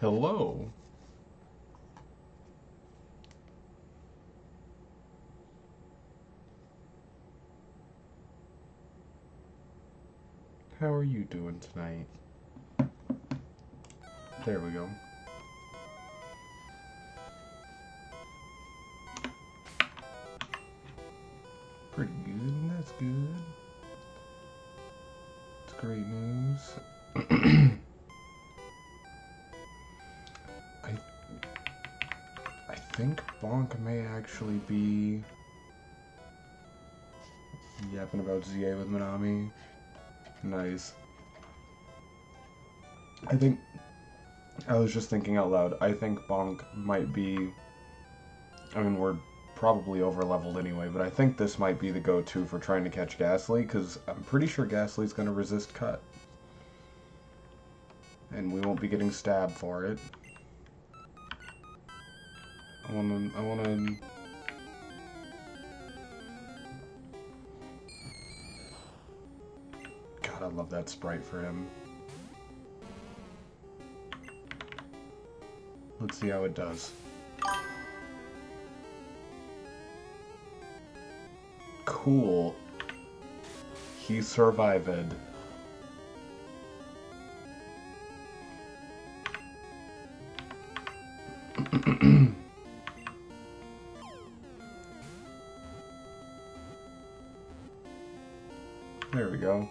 Hello. How are you doing tonight? There we go. Pretty good, that's good. It's great news. I think Bonk may actually be yapping about ZA with Minami. Nice. I was just thinking out loud, I think Bonk might be, I mean, we're probably over-leveled anyway, but I think this might be the go-to for trying to catch Ghastly, because I'm pretty sure Ghastly's going to resist cut. And we won't be getting stabbed for it. I wanna... God, I love that sprite for him. Let's see how it does. Cool. He survived. There we go.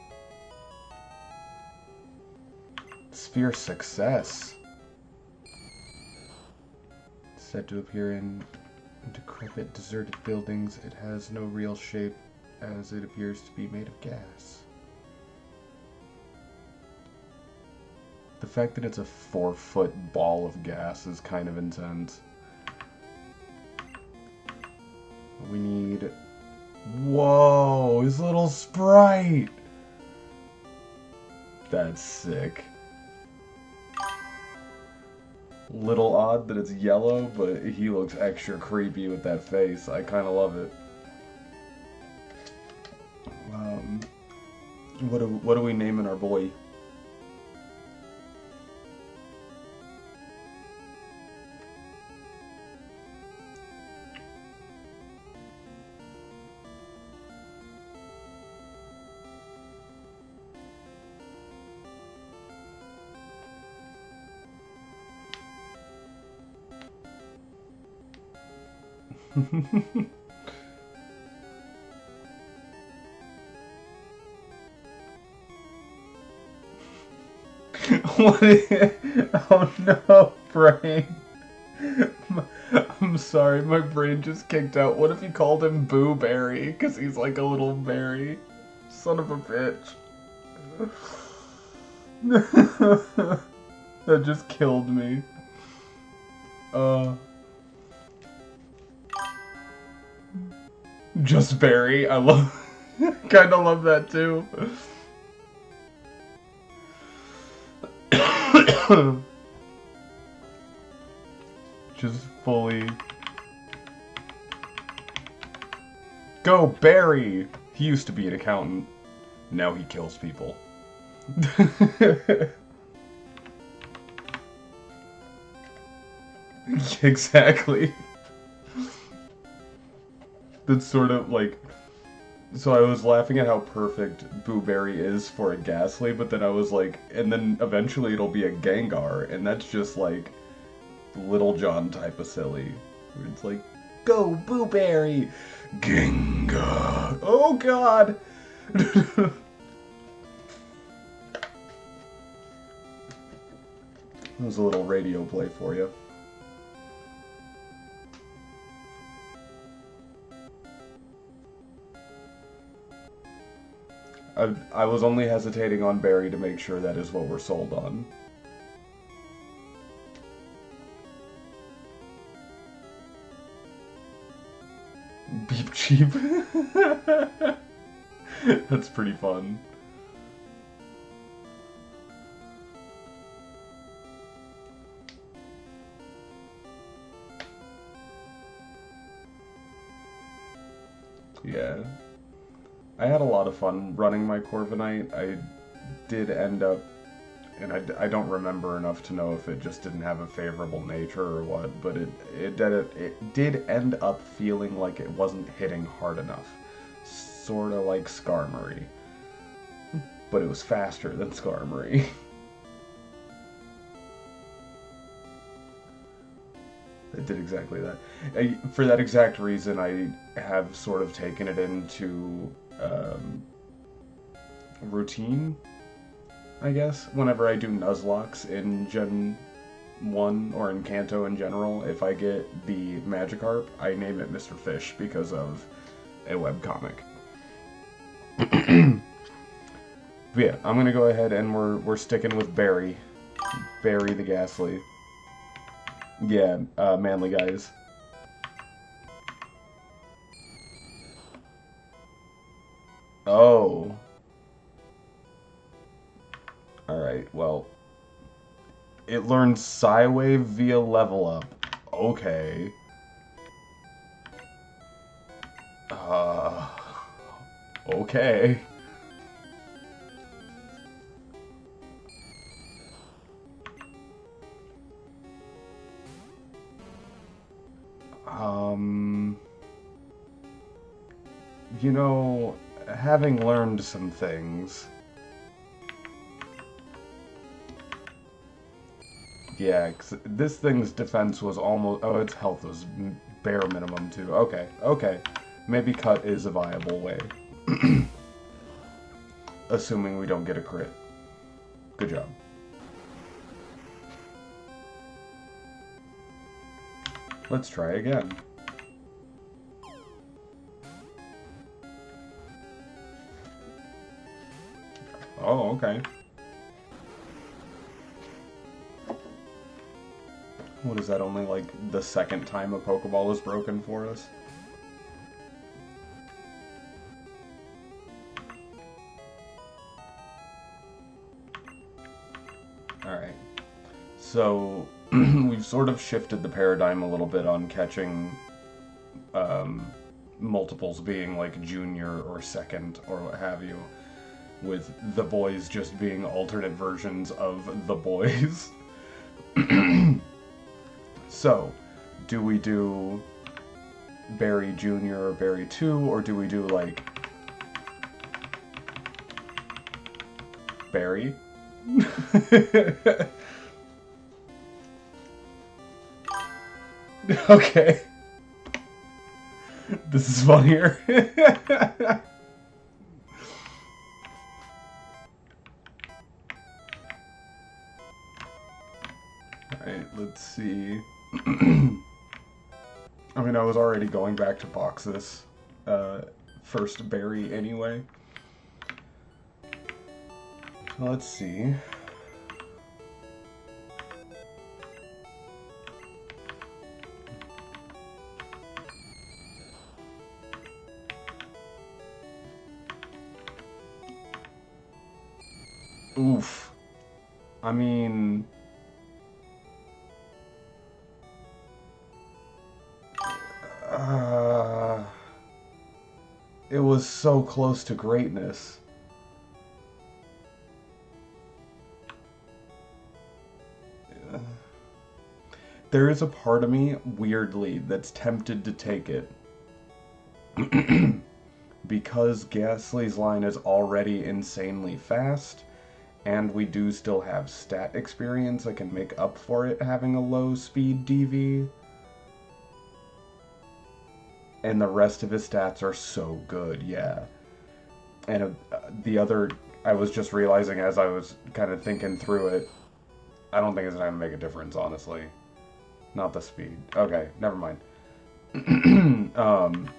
Sphere success. Said to appear in decrepit, deserted buildings. It has no real shape, as it appears to be made of gas. The fact that it's a 4-foot ball of gas is kind of intense. We need... Whoa! His little sprite! That's sick. Little odd that it's yellow, but he looks extra creepy with that face. I kind of love it. What are we naming our boy? What is... Oh no, brain. I'm sorry, my brain just kicked out. What if he called him Boo Berry? Because he's like a little berry. Son of a bitch. That just killed me. Just Barry. I love... Kinda love that too. Just fully... Go, Barry! He used to be an accountant. Now he kills people. Exactly. That's sort of like... So I was laughing at how perfect Boo Berry is for a Ghastly, but then I was like, and then eventually it'll be a Gengar, and that's just like Little John type of silly. Where it's like, go Boo Berry! Gengar! Oh god! That was a little radio play for you. I was only hesitating on Barry to make sure that is what we're sold on. Beep cheap. That's pretty fun. Yeah. I had a lot of fun running my Corviknight. I did end up and I don't remember enough to know if it just didn't have a favorable nature or what, but it did end up feeling like it wasn't hitting hard enough. Sort of like Skarmory. But it was faster than Skarmory. It did exactly that. For that exact reason, I have sort of taken it into routine, I guess. Whenever I do Nuzlocke in Gen 1 or in Kanto in general, if I get the Magikarp, I name it Mr. Fish because of a webcomic. But yeah, I'm gonna go ahead and we're sticking with Barry. Barry the Ghastly. Yeah, manly guys. Oh. Alright, well. It learns Psywave via level up. Okay. Okay. You know, having learned some things... Yeah, 'cause this thing's defense was almost... Oh, its health was bare minimum, too. Okay, okay. Maybe cut is a viable way. Assuming we don't get a crit. Good job. Let's try again. Oh, okay. What is that, only like the second time a Pokeball is broken for us? Alright. So, we've sort of shifted the paradigm a little bit on catching multiples being like junior or second or what have you, with the boys just being alternate versions of the boys. So, do we do Barry Jr. or Barry 2, or do we do, like, Barry? Okay. This is funnier. Alright, let's see. I mean, I was already going back to box this first berry anyway. So let's see. Oof. I mean... it was so close to greatness. There is a part of me, weirdly, that's tempted to take it. Because Ghastly's line is already insanely fast, and we do still have stat experience that can make up for it having a low speed DV. And the rest of his stats are so good, yeah. And the other, I was just realizing as I was kind of thinking through it, I don't think it's going to make a difference, honestly. Not the speed. Okay, never mind.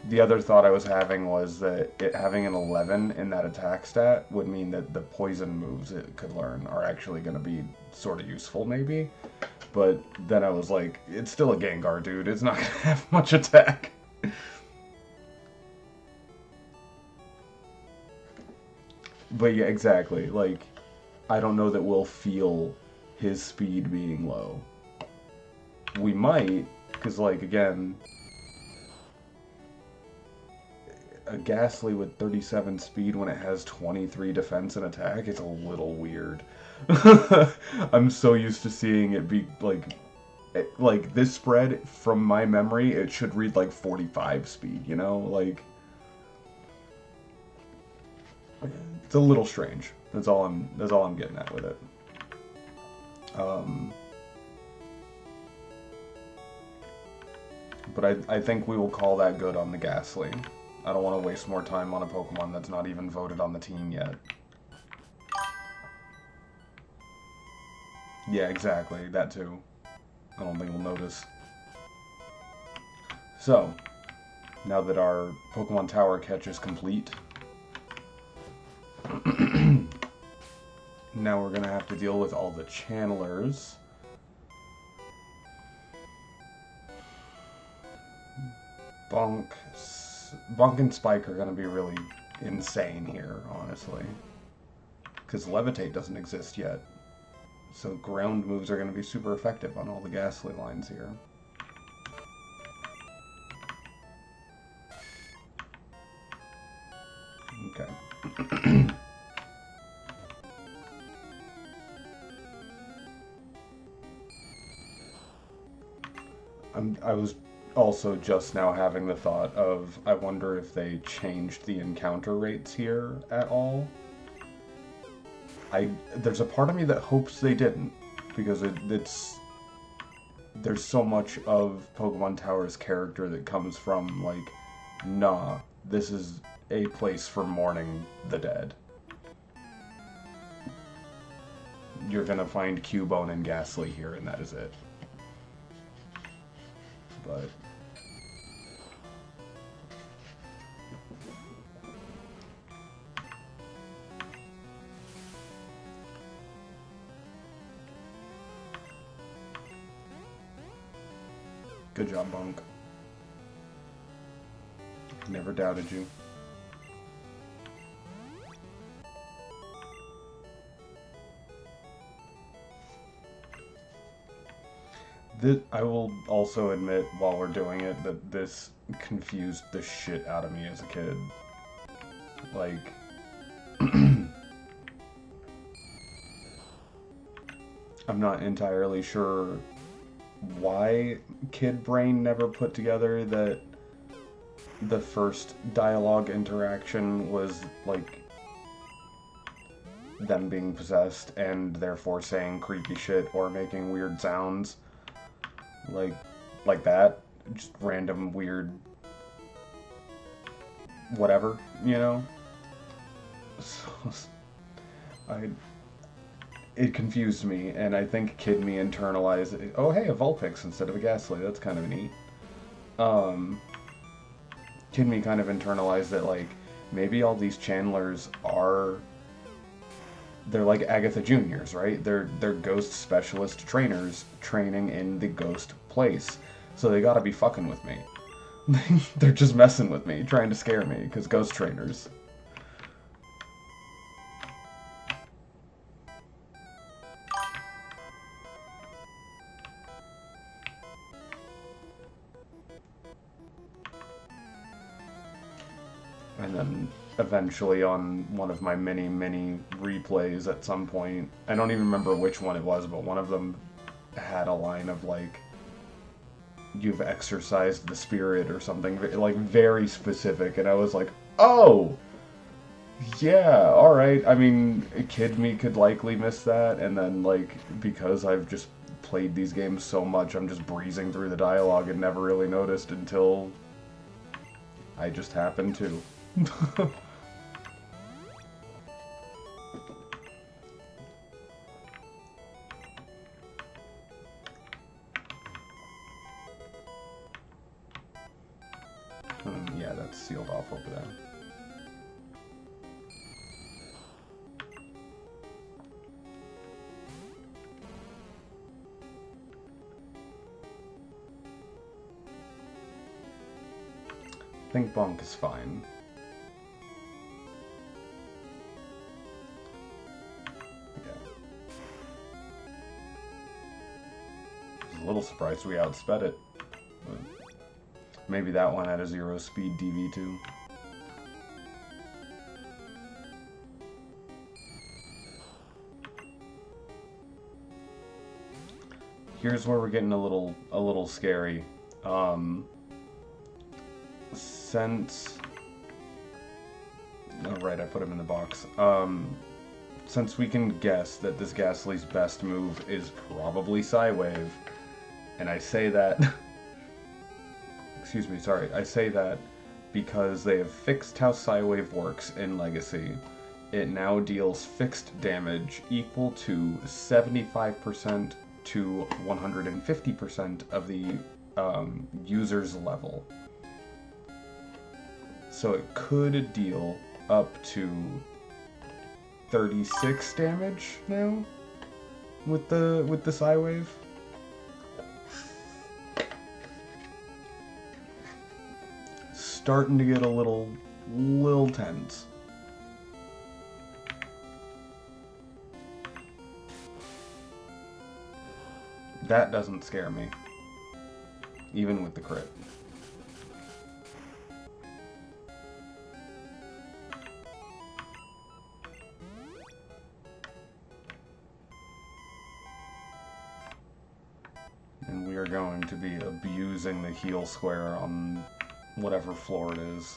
The other thought I was having was that it having an 11 in that attack stat would mean that the poison moves it could learn are actually going to be sort of useful, maybe. But then I was like, it's still a Gengar, dude. It's not going to have much attack. But yeah, exactly. Like, I don't know that we'll feel his speed being low. We might, because, like, again... a Ghastly with 37 speed when it has 23 defense and attack is a little weird. I'm so used to seeing it be like this spread from my memory, it should read like 45 speed, you know? Like it's a little strange. That's all I'm getting at with it. But I think we will call that good on the Ghastly. I don't want to waste more time on a Pokemon that's not even voted on the team yet. Yeah, exactly. That too. I don't think we'll notice. So, now that our Pokemon Tower catch is complete, now we're gonna have to deal with all the channelers. Bonk and Spike are gonna be really insane here, honestly. Because Levitate doesn't exist yet. So ground moves are gonna be super effective on all the Ghastly lines here. Okay. I was also just now having the thought of, I wonder if they changed the encounter rates here at all. There's a part of me that hopes they didn't, because there's so much of Pokemon Tower's character that comes from, like, nah, this is a place for mourning the dead. You're gonna find Cubone and Ghastly here, and that is it. But good job, Bunk. Never doubted you. I will also admit, while we're doing it, that this confused the shit out of me as a kid. Like, I'm not entirely sure why Kid Brain never put together that the first dialogue interaction was, like, them being possessed and therefore saying creepy shit or making weird sounds. Like that. Just random weird whatever, you know? So, it confused me, and I think Kid Me internalized it. Oh hey, a Vulpix instead of a Ghastly, that's kind of neat. Kid Me kind of internalized that, like, maybe all these channelers they're like Agatha Juniors, right? They're ghost specialist trainers training in the ghost place. So they gotta be fucking with me. They're just messing with me, trying to scare me, because ghost trainers. And then eventually on one of my many replays at some point, I don't even remember which one it was, but one of them had a line of, like, you've exorcised the spirit or something, like, very specific, and I was like, oh! Yeah, alright. I mean, Kid Me could likely miss that, and then, like, because I've just played these games so much, I'm just breezing through the dialogue and never really noticed until I just happened to. Yeah, that's sealed off over there. I think Bonk is fine. Yeah. I was a little surprised we outsped it. But maybe that one had a 0 speed DV too. here's where we're getting a little scary. Since... Oh, right, I put him in the box. Since we can guess that this Ghastly's best move is probably Psywave, and I say that... Excuse me, sorry. I say that because they have fixed how Psywave works in Legacy. It now deals fixed damage equal to 75% to 150% of the user's level. So it could deal up to 36 damage now with the Psywave. Starting to get a little tense. That doesn't scare me, even with the crit. And we are going to be abusing the heal square on whatever floor it is.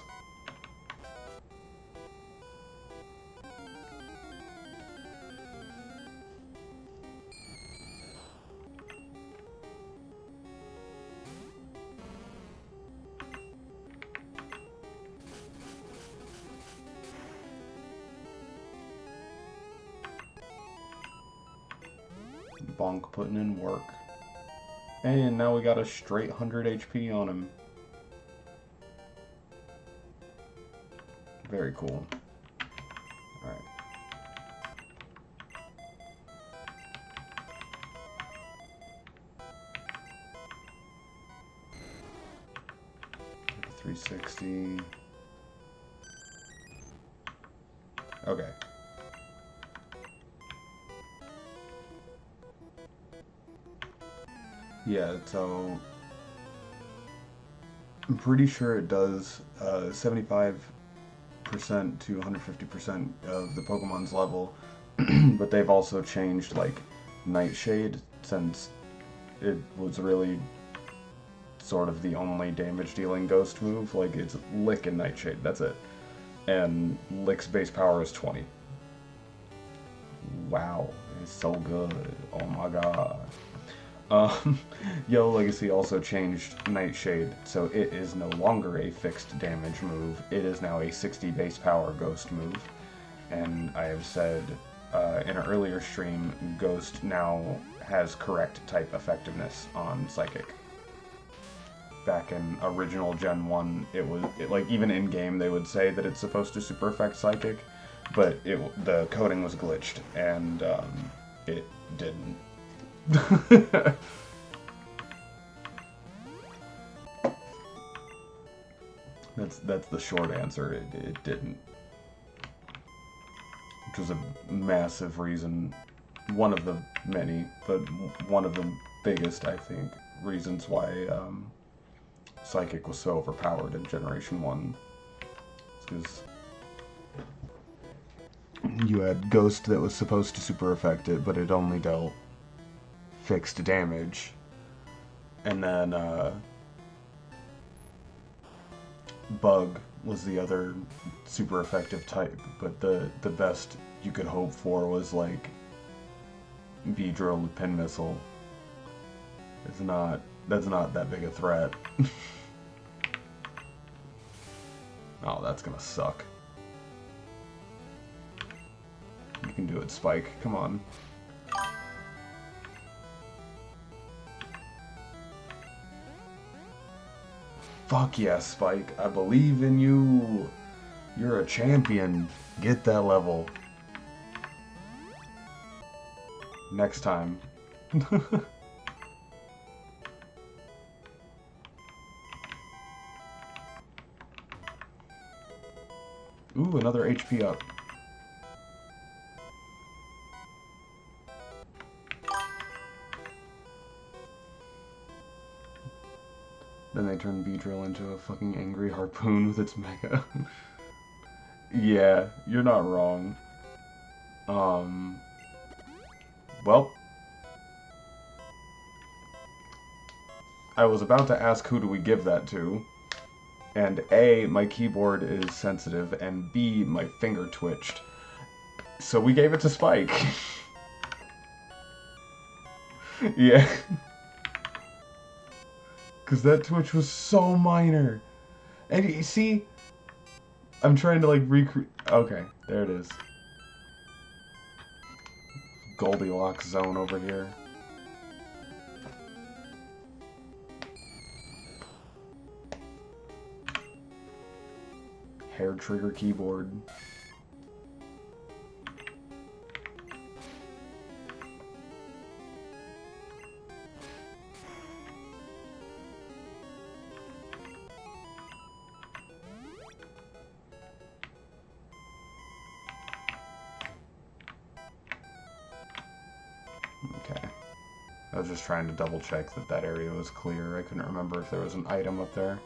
Bonk putting in work. And now we got a straight 100 HP on him. Very cool. Alright. $360. Okay. Yeah, so I'm pretty sure it does 75% to 150% of the Pokemon's level, but they've also changed like Nightshade, since it was really sort of the only damage dealing ghost move. Like, it's Lick and Nightshade, that's it. And Lick's base power is 20. Wow, it's so good. Oh my god. Yellow Legacy also changed Nightshade, so it is no longer a fixed damage move. It is now a 60 base power ghost move. And I have said in an earlier stream, Ghost now has correct type effectiveness on Psychic. Back in original Gen 1, like, even in game they would say that it's supposed to super effect Psychic, but the coding was glitched, and it didn't. That's the short answer. It didn't, which was a massive reason, one of the many, but one of the biggest, I think, reasons why Psychic was so overpowered in Generation 1. Because you had Ghost that was supposed to super affect it, but it only dealt fixed damage. And then Bug was the other super effective type, but the best you could hope for was like V-Drill with Pin Missile. That's not that big a threat. Oh, that's gonna suck. You can do it, Spike. Come on. Fuck yeah, Spike. I believe in you. You're a champion. Get that level. Next time. Ooh, another HP up. Then they turn V-Drill into a fucking angry harpoon with its mecha. Yeah, you're not wrong. Well. I was about to ask who do we give that to, and A, my keyboard is sensitive, and B, my finger twitched. So we gave it to Spike. Yeah. Because that twitch was so minor. And you see, I'm trying to like recreate. Okay, there it is. Goldilocks zone over here. Hair trigger keyboard. Okay. I was just trying to double check that that area was clear. I couldn't remember if there was an item up there.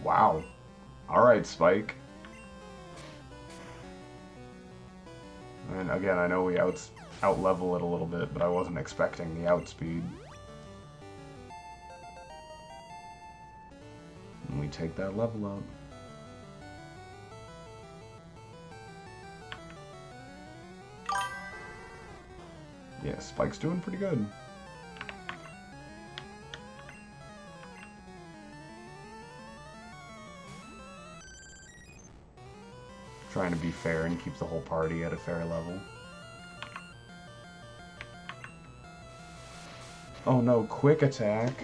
Wow. Alright, Spike. And again, I know we out-level it a little bit, but I wasn't expecting the outspeed. And we take that level up. Yeah, Spike's doing pretty good. Trying to be fair and keep the whole party at a fair level. Oh no, quick attack.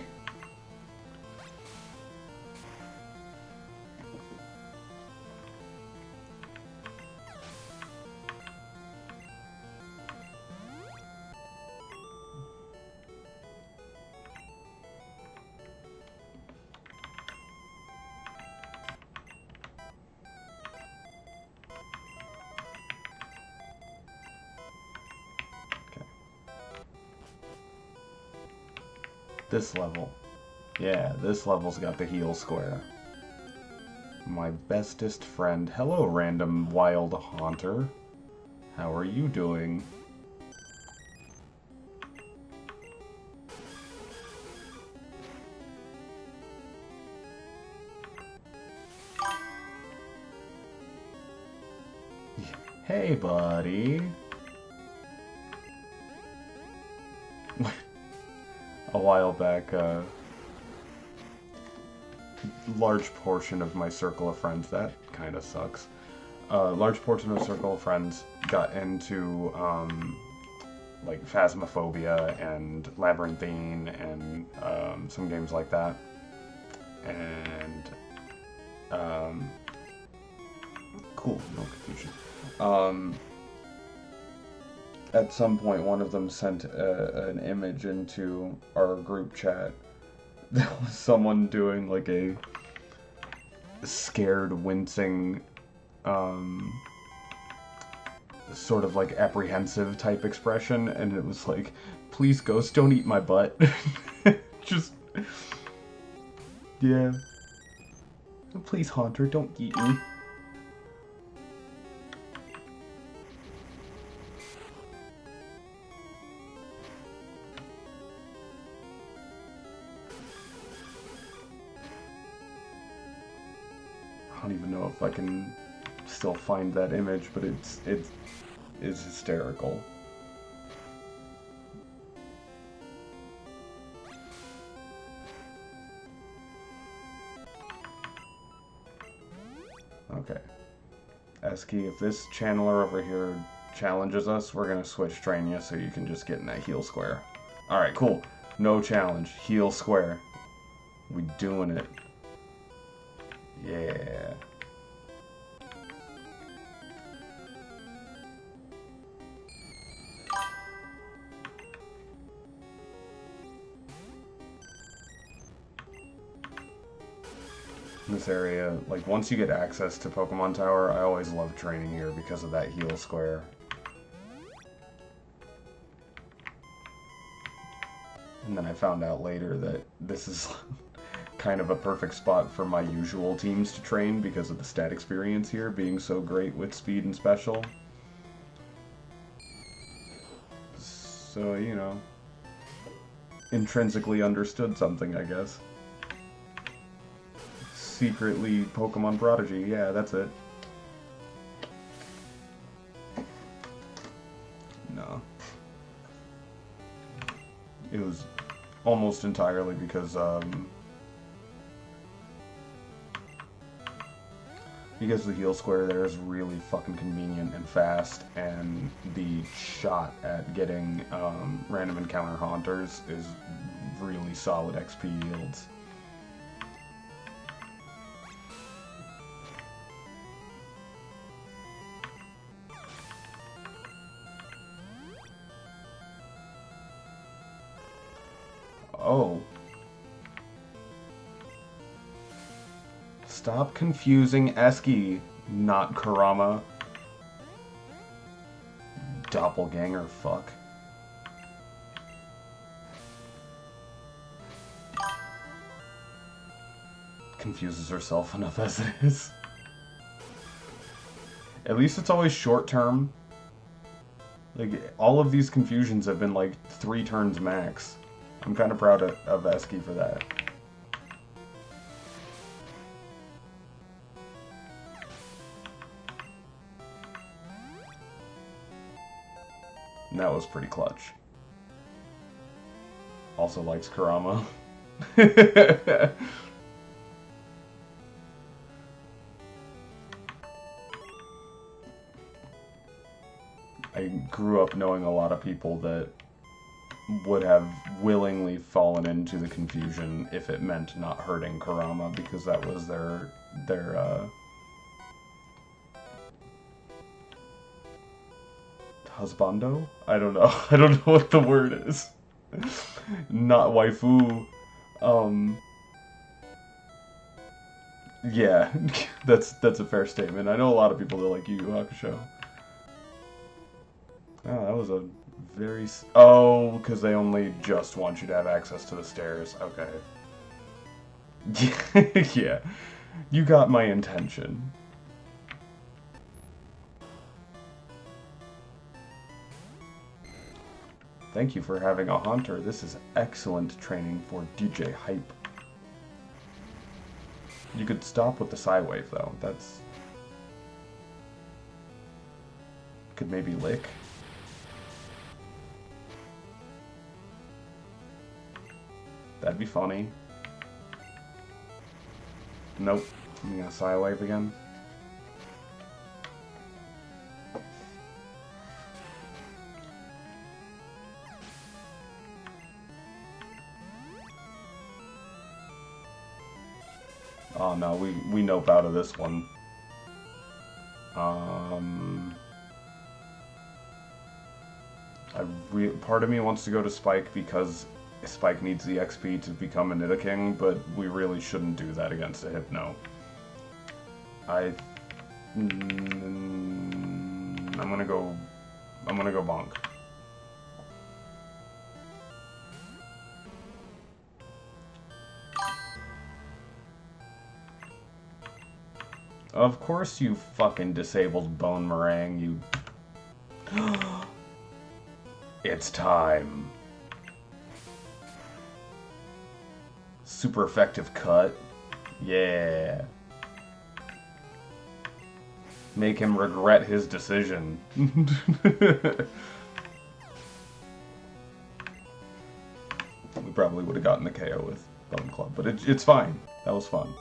This level. Yeah, this level's got the heal square. My bestest friend. Hello, random wild haunter. How are you doing? Hey, buddy. A while back, large portion of my circle of friends, that kind of sucks. Large portion of circle of friends got into, like, Phasmophobia and Labyrinthine and, some games like that. And, cool, no confusion. At some point, one of them sent an image into our group chat. That was someone doing like a scared, wincing, sort of like apprehensive type expression, and it was like, "Please, ghost, don't eat my butt." Just, yeah. Please, Haunter, don't eat me. I don't even know if I can still find that image, but it's hysterical. Okay. Esky, if this channeler over here challenges us, we're gonna switch train you so you can just get in that heal square. Alright, cool. No challenge. Heal square. We doing it. Yeah. In this area, like, once you get access to Pokemon Tower, I always love training here because of that heal square. found out later that this is kind of a perfect spot for my usual teams to train because of the stat experience here being so great with speed and special. So, you know, intrinsically understood something, I guess. Secretly Pokemon Prodigy, yeah, that's it. No. It was almost entirely because the heal square there is really fucking convenient and fast, and the shot at getting random encounter haunters is really solid XP yields. Oh. Stop confusing Eski, not Kurama. Doppelganger fuck. Confuses herself enough as it is. At least it's always short term. Like, all of these confusions have been like 3 turns max. I'm kind of proud of Eski for that. And that was pretty clutch. Also likes Kurama. I grew up knowing a lot of people that would have willingly fallen into the confusion if it meant not hurting Kurama, because that was their husbando? I don't know. I don't know what the word is. Not waifu. Yeah, that's a fair statement. I know a lot of people that like Yu Yu Hakusho. Oh, that was a very... Oh, because they only just want you to have access to the stairs. Okay. Yeah. You got my intention. Thank you for having a Haunter. This is excellent training for DJ Hype. You could stop with the Psywave, though. That's... Could maybe lick. That'd be funny. Nope. I'm gonna Psywave again. Oh no, we nope out of this one. Part of me wants to go to Spike because Spike needs the XP to become a Nidoking, but we really shouldn't do that against a Hypno. I'm gonna go Bonk. Of course you fucking disabled Bone Meringue, you... It's time. Super effective cut. Yeah. Make him regret his decision. We probably would have gotten the KO with Bone Club, but it's fine. That was fun.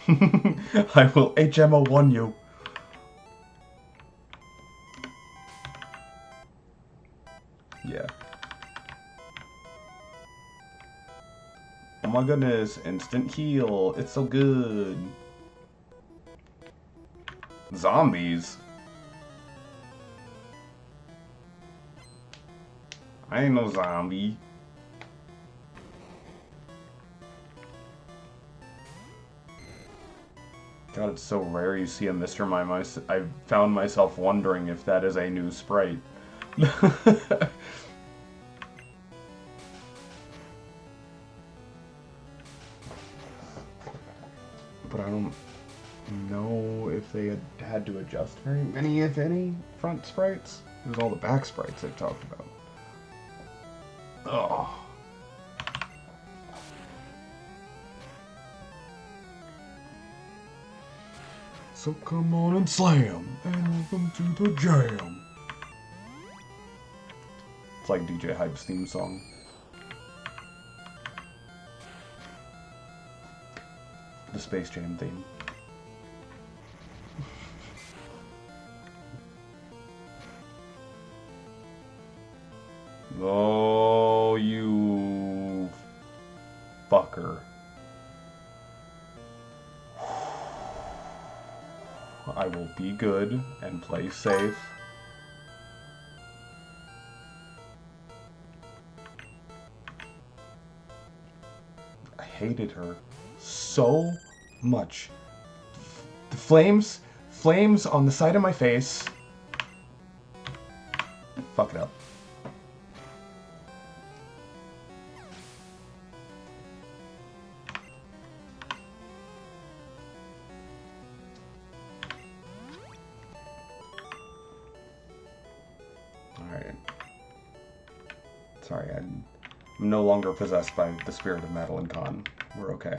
I will HMO1 you. Yeah. Oh my goodness, instant heal. It's so good. Zombies? I ain't no zombie. God, it's so rare you see a Mr. Mime. I found myself wondering if that is a new sprite. But I don't know if they had to adjust very many, if any, front sprites. It was all the back sprites they've talked about. Oh. So come on and slam, and welcome to the jam. It's like DJ Hype's theme song. The Space Jam theme. Oh, you fucker. I will be good and play safe. I hated her so much. The flames on the side of my face. Fuck it up. Alright. Sorry, I'm no longer possessed by the spirit of Madeline Kahn. We're okay.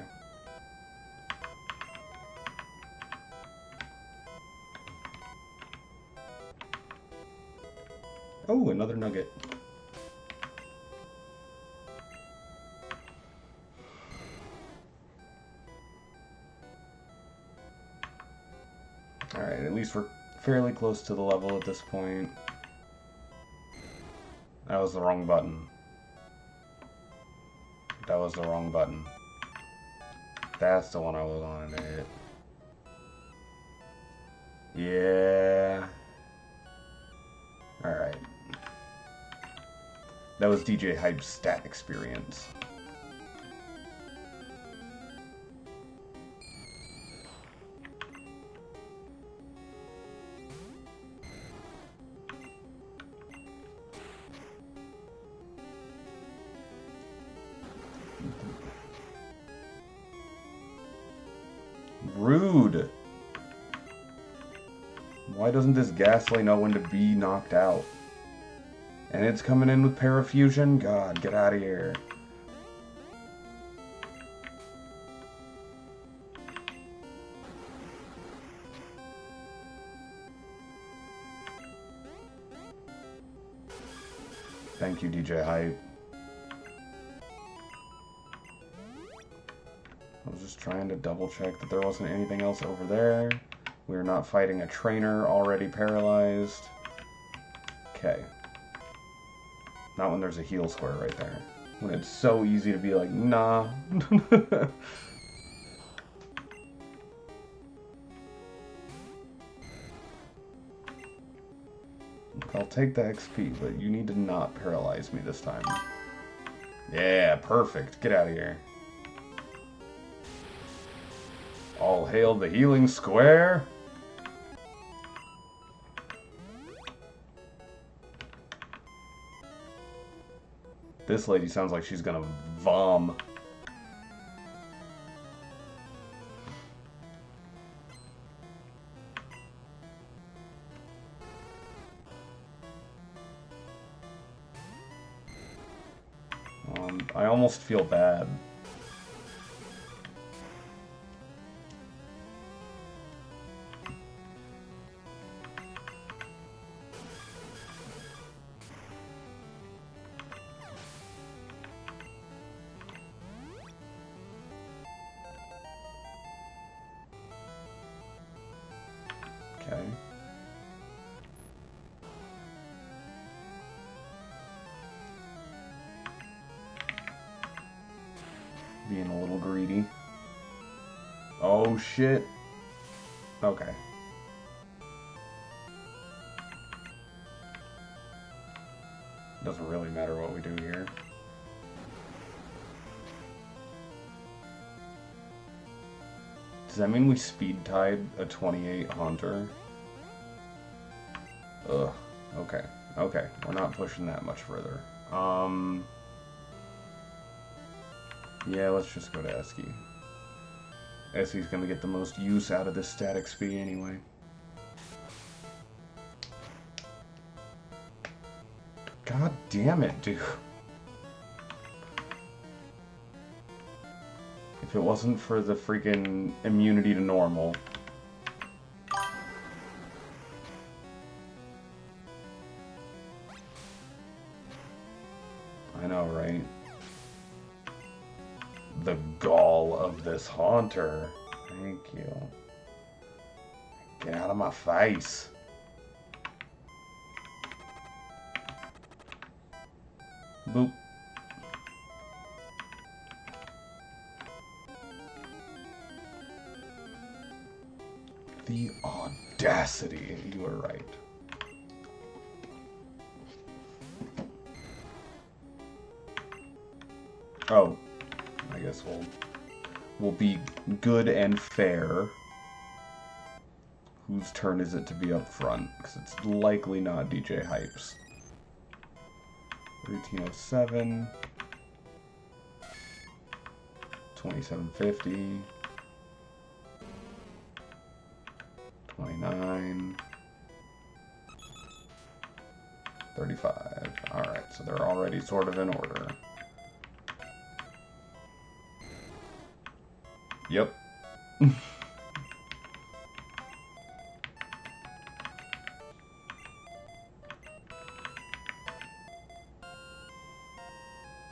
Oh, another nugget. Alright, at least we're fairly close to the level at this point. That was the wrong button. That was the wrong button. That's the one I was on to hit. Yeah. Alright. That was DJ Hype's stat experience. Rude. Why doesn't this Ghastly know when to be knocked out? And it's coming in with Parafusion? God, get out of here. Thank you, DJ Hype. I was just trying to double check that there wasn't anything else over there. We're not fighting a trainer already paralyzed. Okay. Not when there's a heal square right there. When it's so easy to be like, nah. I'll take the XP, but you need to not paralyze me this time. Yeah, perfect. Get out of here. All hail the healing square. This lady sounds like she's gonna vom. I almost feel bad. Okay. Being a little greedy. Oh shit. Okay. Doesn't really matter what we do here. Does that mean we speed tied a 28 Haunter? Ugh. Okay. Okay. We're not pushing that much further. Yeah, let's just go to Esky. As he's gonna get the most use out of this static speed anyway. God damn it, dude. If it wasn't for the freaking immunity to normal. I know, right? The gall of this haunter. Thank you. Get out of my face. Boop. The audacity. You were right. Oh, I guess we'll be good and fair. Whose turn is it to be up front? Because it's likely not DJ Hype's. 1307. 2750. 29. 35. Alright, so they're already sort of in order. Yep.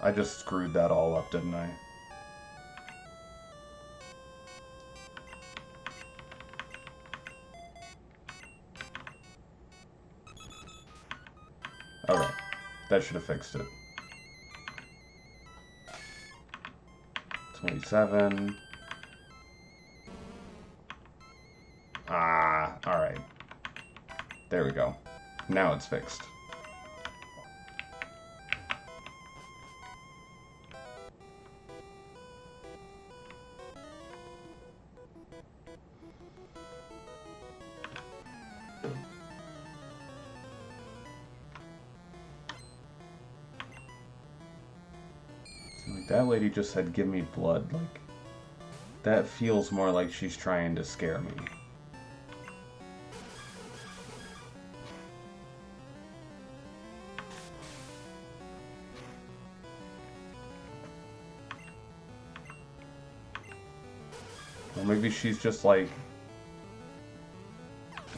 I just screwed that all up, didn't I? Okay, that should have fixed it. 27. Ah, alright. There we go. Now it's fixed. Like, that lady just said, "Give me blood." Like, that feels more like she's trying to scare me. Or maybe she's just, like,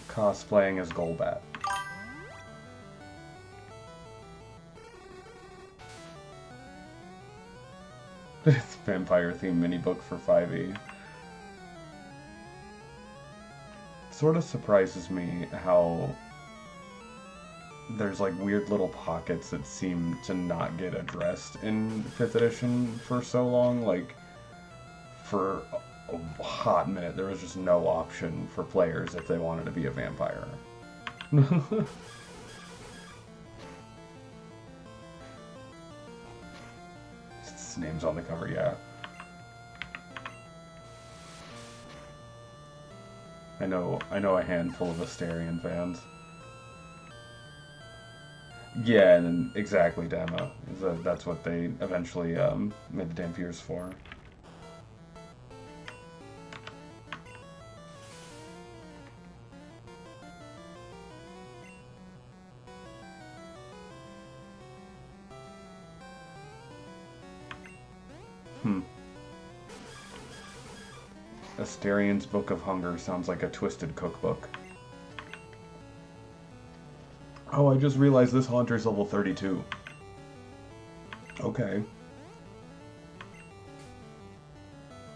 cosplaying as Golbat. It's vampire-themed mini-book for 5e. Sort of surprises me how there's, like, weird little pockets that seem to not get addressed in 5th edition for so long. Like, for a hot minute, there was just no option for players if they wanted to be a vampire. His name's on the cover, yeah. I know a handful of Asterion fans. Yeah, and exactly, demo. That's what they eventually made the Dampiers for. Asterian's Book of Hunger sounds like a twisted cookbook. Oh, I just realized this Haunter's level 32. Okay.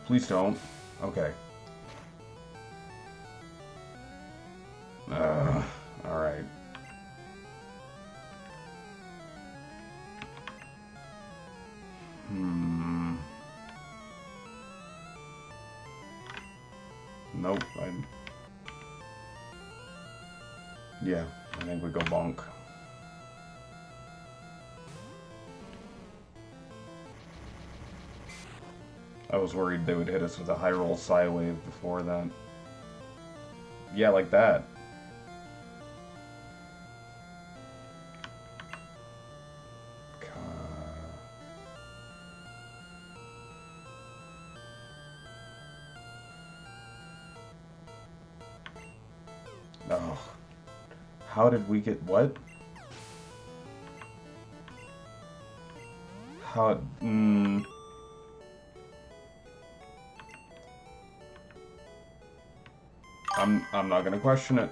Please don't. Okay. Alright. Nope, yeah, I think we go bonk. I was worried they would hit us with a high roll Psy Wave before that. Yeah, like that. Oh. How did we get... what? How... I'm not gonna question it.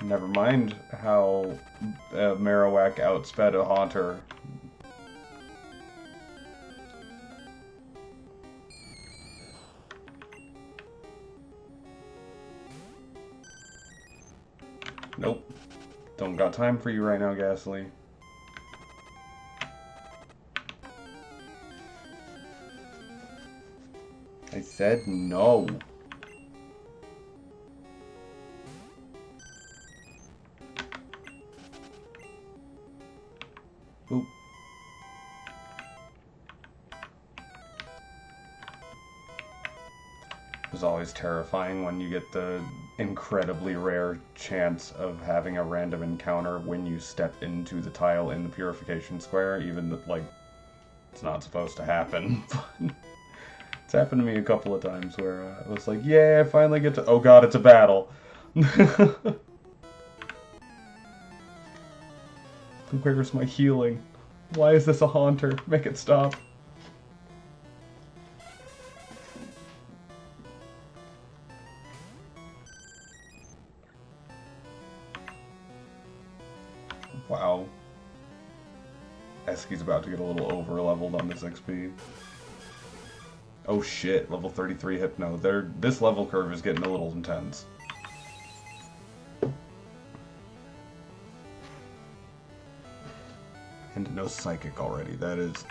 Never mind how Marowak outsped a Haunter. Nope. Don't got time for you right now, Ghastly. I said no. Oop. It was always terrifying when you get the incredibly rare chance of having a random encounter when you step into the tile in the purification square, even though, like, it's not supposed to happen. It's happened to me a couple of times where I was like, yeah, I finally get to... oh god, it's a battle. Where's my healing? Why is this a Haunter? Make it stop. Wow. Eski's about to get a little over-leveled on this XP. Oh shit, level 33 Hypno. This level curve is getting a little intense. And no Psychic already. That is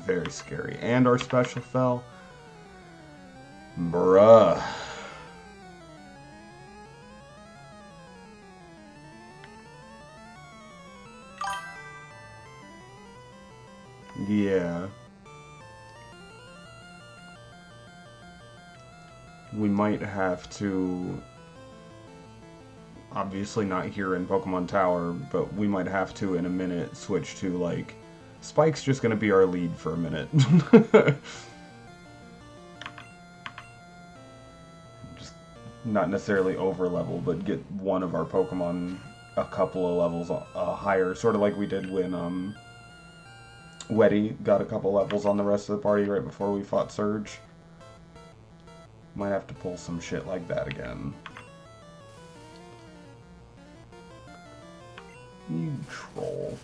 very scary. And our special fell. Bruh. Yeah. We might have to, obviously not here in Pokemon Tower, but we might have to in a minute switch to, like, Spike's just gonna be our lead for a minute. Just not necessarily over level, but get one of our Pokemon a couple of levels higher, sort of like we did when Weddy got a couple levels on the rest of the party right before we fought Surge. Might have to pull some shit like that again. You troll.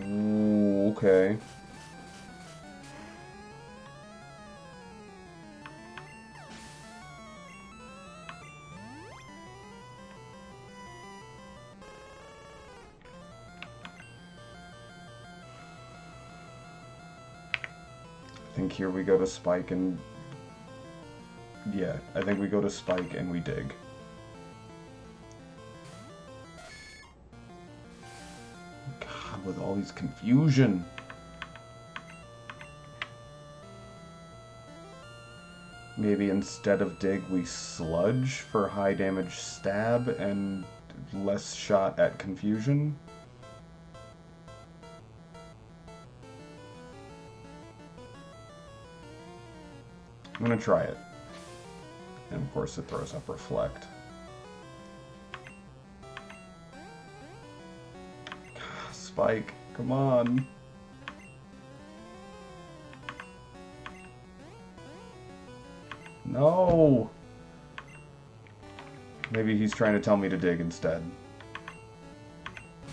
Ooh, okay. I think here we go to Spike and... yeah, I think we go to Spike and we dig. God, with all these confusion. Maybe instead of dig, we Sludge for high damage stab and less shot at confusion. I'm gonna try it. And of course it throws up Reflect. Spike, come on. No! Maybe he's trying to tell me to dig instead.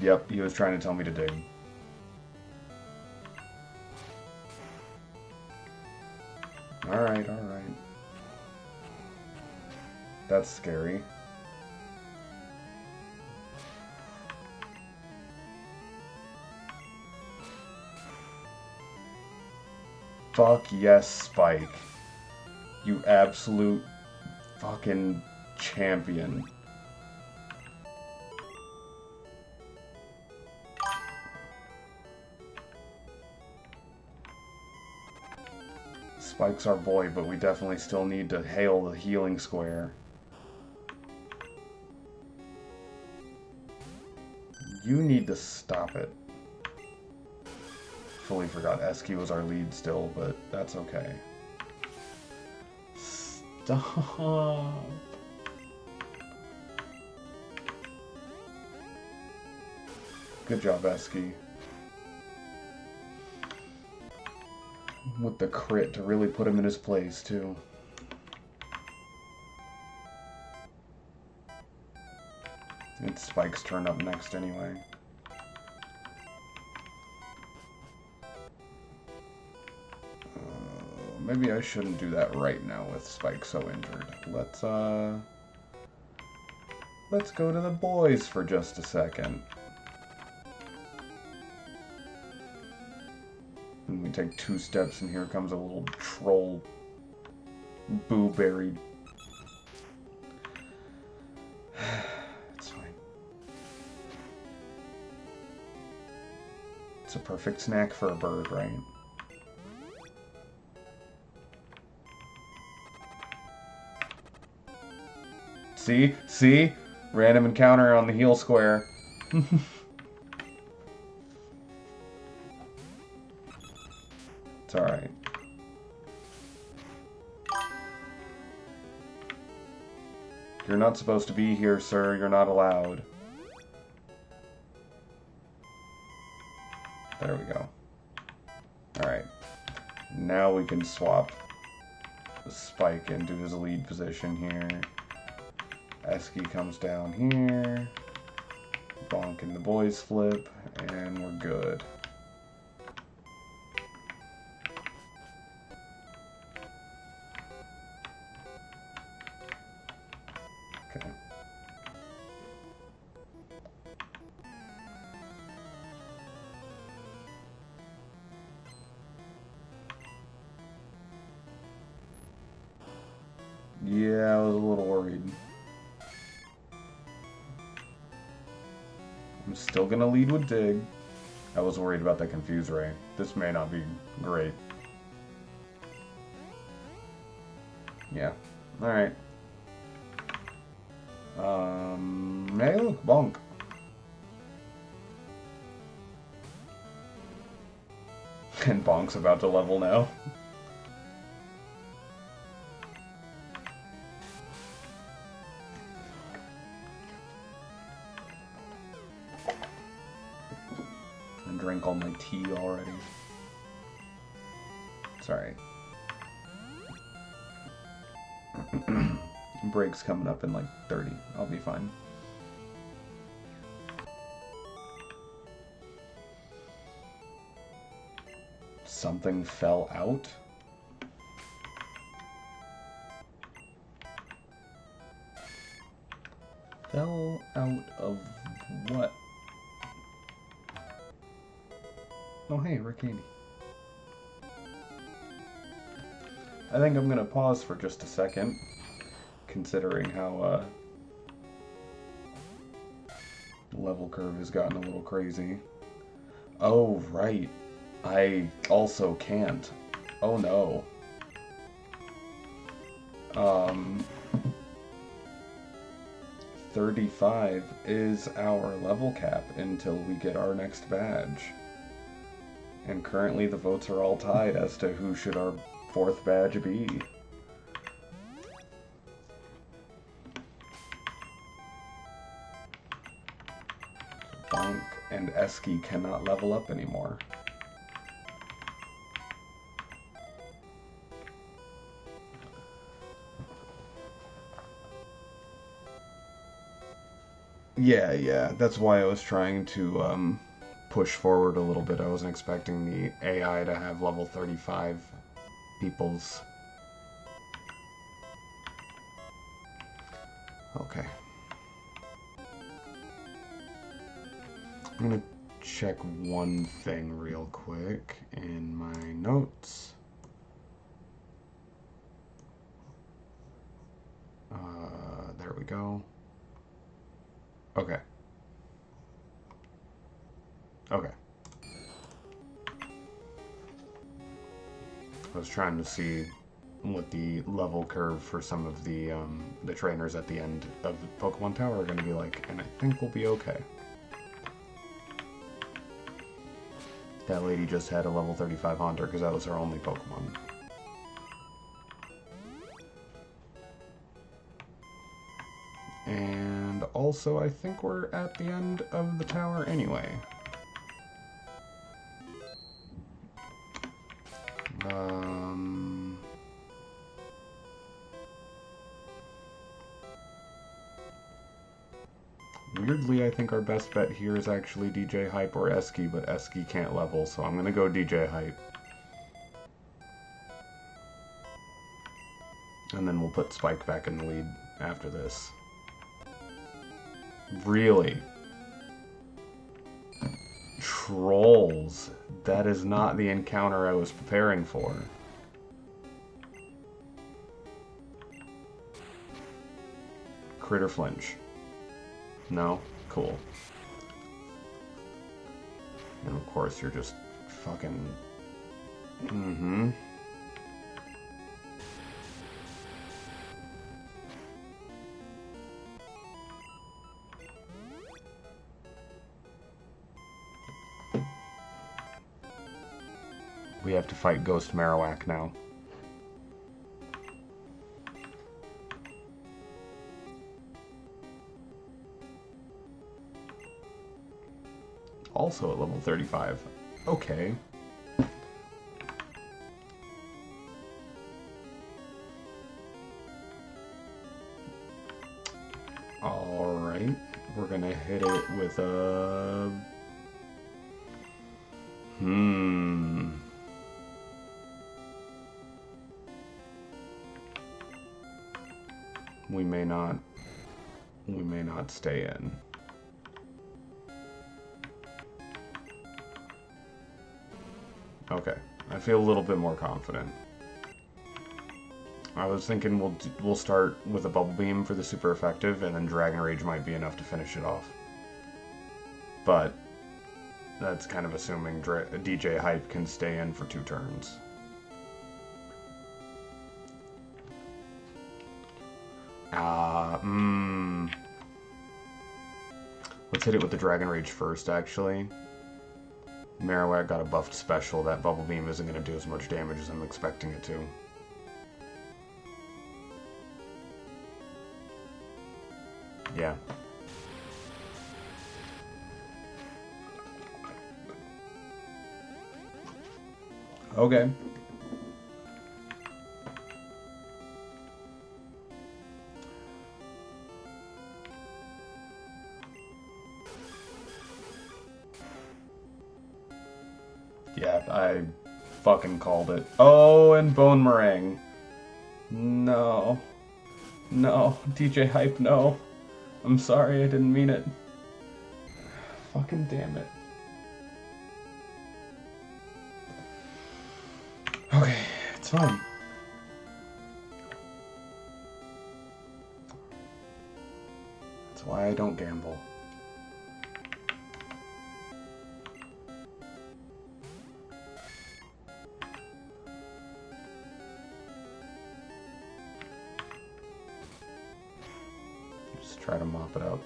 Yep, he was trying to tell me to dig. Alright, alright. That's scary. Fuck yes, Spike. You absolute fucking champion. Spike's our boy, but we definitely still need to hail the healing square. You need to stop it. Fully forgot Esky was our lead still, but that's okay. Stop. Good job, Esky. With the crit to really put him in his place, too. It's Spike's turn up next, anyway. Maybe I shouldn't do that right now with Spike so injured. Let's go to the boys for just a second. And we take 2 steps, and here comes a little troll boo-berry. It's fine. It's a perfect snack for a bird, right? See? See? Random encounter on the heal square. It's alright. You're not supposed to be here, sir. You're not allowed. There we go. Alright. Now we can swap the Spike into his lead position here. Esky comes down here. Bonk in the boys flip. And we're good. Okay. Yeah, I was a little worried. I'm still gonna lead with Dig. I was worried about that Confuse Ray. This may not be great. Yeah. Alright. Hey, look, Bonk. And Bonk's about to level now. I drank all my tea already. Sorry. Break's coming up in like 30. I'll be fine. Something fell out? Fell out of what? Oh hey, Rickady. I think I'm gonna pause for just a second, considering how the level curve has gotten a little crazy. Oh right, I also can't. Oh no. 35 is our level cap until we get our next badge. And currently the votes are all tied as to who should our 4th badge be. Bonk and Esky cannot level up anymore. Yeah, that's why I was trying to push forward a little bit. I wasn't expecting the AI to have level 35 peoples. Okay. I'm gonna check one thing real quick in my notes. There go? Okay. Okay. I was trying to see what the level curve for some of the trainers at the end of the Pokemon Tower are going to be like, and I think we'll be okay. That lady just had a level 35 Haunter because that was her only Pokemon. And also, I think we're at the end of the tower anyway. Weirdly, I think our best bet here is actually DJ Hype or Esky, but Esky can't level, so I'm gonna go DJ Hype. And then we'll put Spike back in the lead after this. Really? Trolls. That is not the encounter I was preparing for. Critter flinch. No? Cool. And of course you're just fucking... Mm-hmm. We have to fight Ghost Marowak now. Also at level 35. Okay. Alright. We're gonna hit it with a... We may not stay in. Okay, I feel a little bit more confident. I was thinking we'll start with a Bubble Beam for the super effective, and then Dragon Rage might be enough to finish it off. But that's kind of assuming DJ Hype can stay in for 2 turns. Let's hit it with the Dragon Rage first, actually. Marowak got a buffed special. That Bubble Beam isn't going to do as much damage as I'm expecting it to. Yeah. Okay. Yeah, I fucking called it. Oh, and Bone Meringue. No. No. DJ Hype, no. I'm sorry, I didn't mean it. Fucking damn it. Okay, it's fine. That's why I don't gamble. Try to mop it up.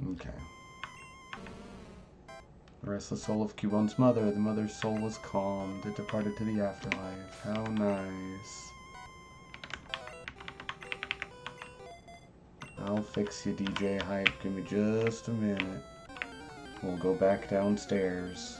Okay. The restless soul of Cubone's mother. The mother's soul was calmed. It departed to the afterlife. How nice. I'll fix you, DJ Hype. Give me just a minute. We'll go back downstairs.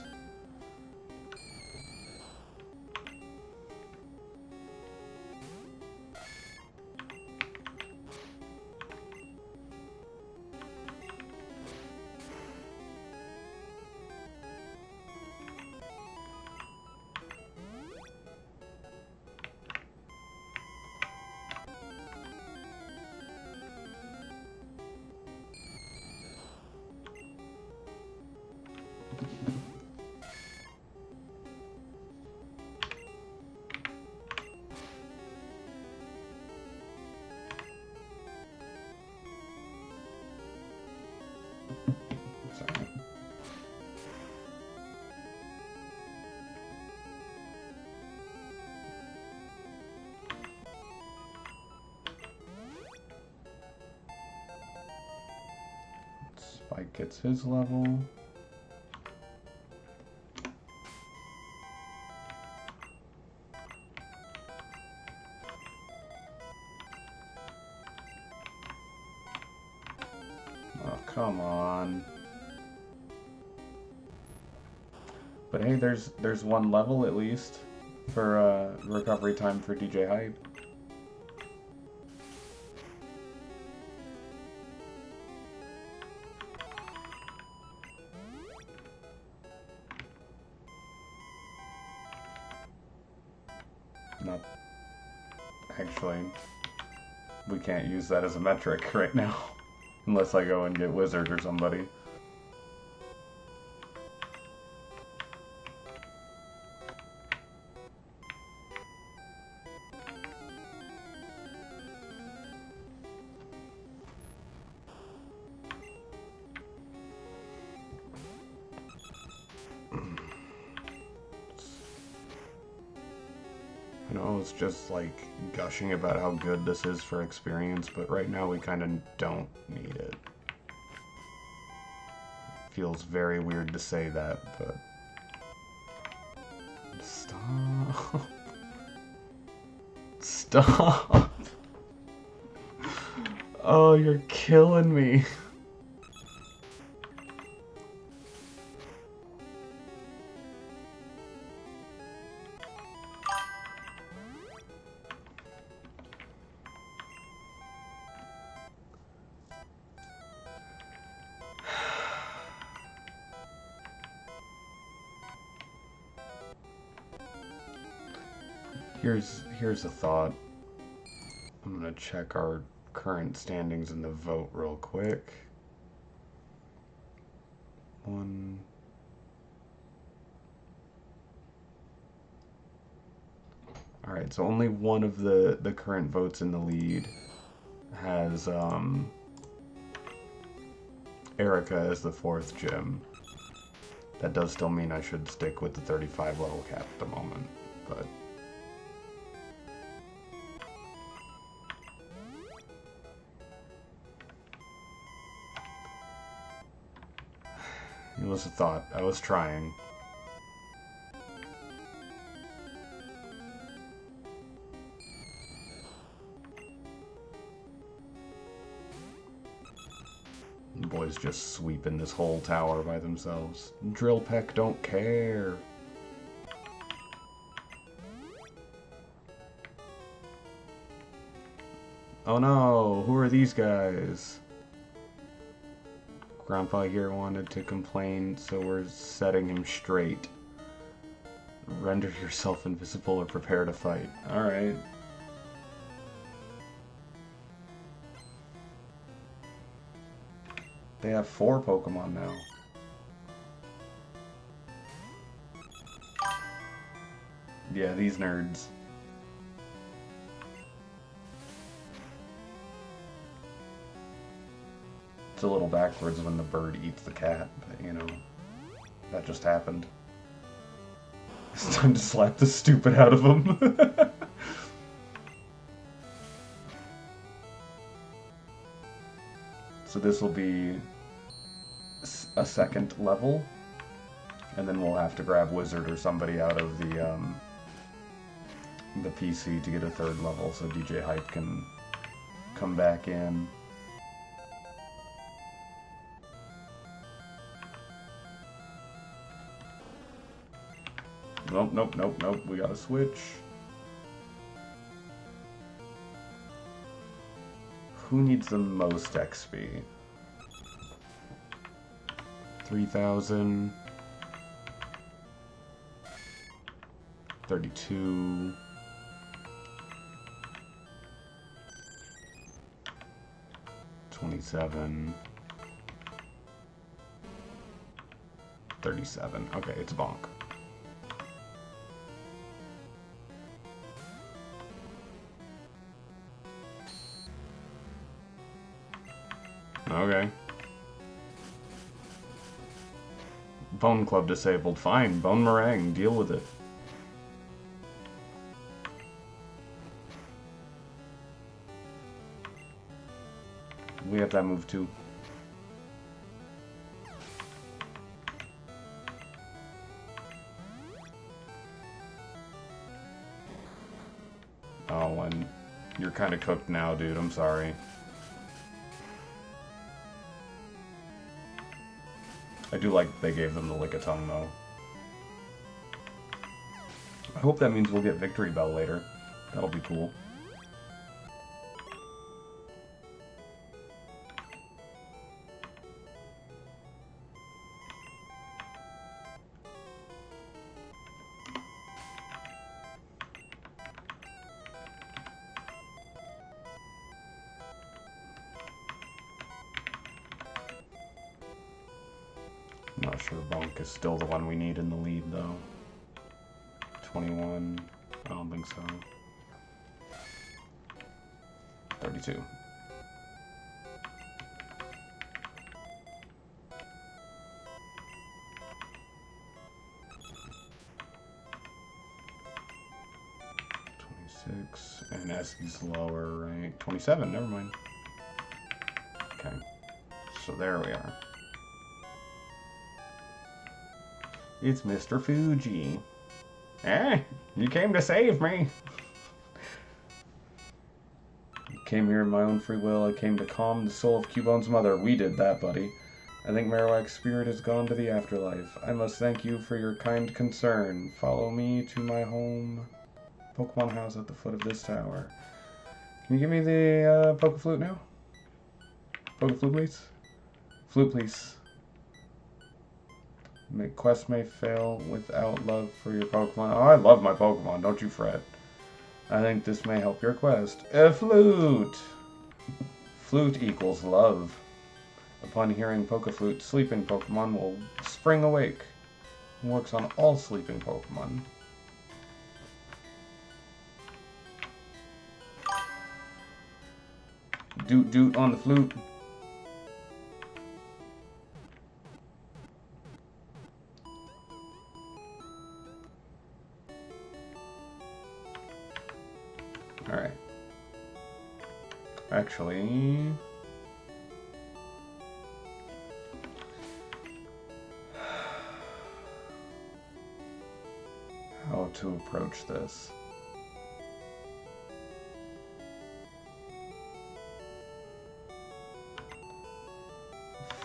Spike gets his level. Oh, come on. But hey, there's one level at least for recovery time for DJ Hype. Not actually. We can't use that as a metric right now. Unless I go and get Wizard or somebody. I know it's just like gushing about how good this is for experience, but right now we kind of don't need it. Feels very weird to say that, but... Stop. Stop. Oh, you're killing me. Here's a thought. I'm gonna check our current standings in the vote real quick. Alright, so only one of the current votes in the lead has Erica as the 4th gym. That does still mean I should stick with the 35 level cap at the moment, but... It was a thought. I was trying. The boys just sweeping this whole tower by themselves. Drill Peck don't care. Oh no, who are these guys? Grandpa here wanted to complain, so we're setting him straight. Render yourself invisible or prepare to fight. Alright. They have 4 Pokemon now. Yeah, these nerds. It's a little backwards when the bird eats the cat, but you know, that just happened. It's time to slap the stupid out of him. So this will be a 2nd level, and then we'll have to grab Wizard or somebody out of the PC to get a 3rd level, so DJ Hype can come back in. Nope, we gotta switch. Who needs the most XP? 3,000. 32. 27. 37. Okay, it's bonk. Okay. Bone Club disabled. Fine. Bone Meringue. Deal with it. We have that move too. kind of cooked now, dude. I'm sorry. I do like they gave them the lick-a-tongue, though. I hope that means we'll get Victory Bell later. That'll be cool. I'm not sure Bonk is still the one we need in the lead, though. 21. I don't think so. 32. And Essie's lower, right? 27, never mind. Okay. So there we are. It's Mr. Fuji. You came to save me. I came here in my own free will. I came to calm the soul of Cubone's mother. We did that, buddy. I think Marowak's spirit has gone to the afterlife. I must thank you for your kind concern. Follow me to my home Pokemon house at the foot of this tower. Can you give me the PokeFlute now? PokeFlute, please? Flute, please. Quest may fail without love for your Pokemon. Oh, I love my Pokemon, don't you fret. I think this may help your quest. A flute! Flute equals love. Upon hearing PokeFlute, sleeping Pokemon will spring awake. It works on all sleeping Pokemon. Doot doot on the flute. Alright. Actually... how to approach this?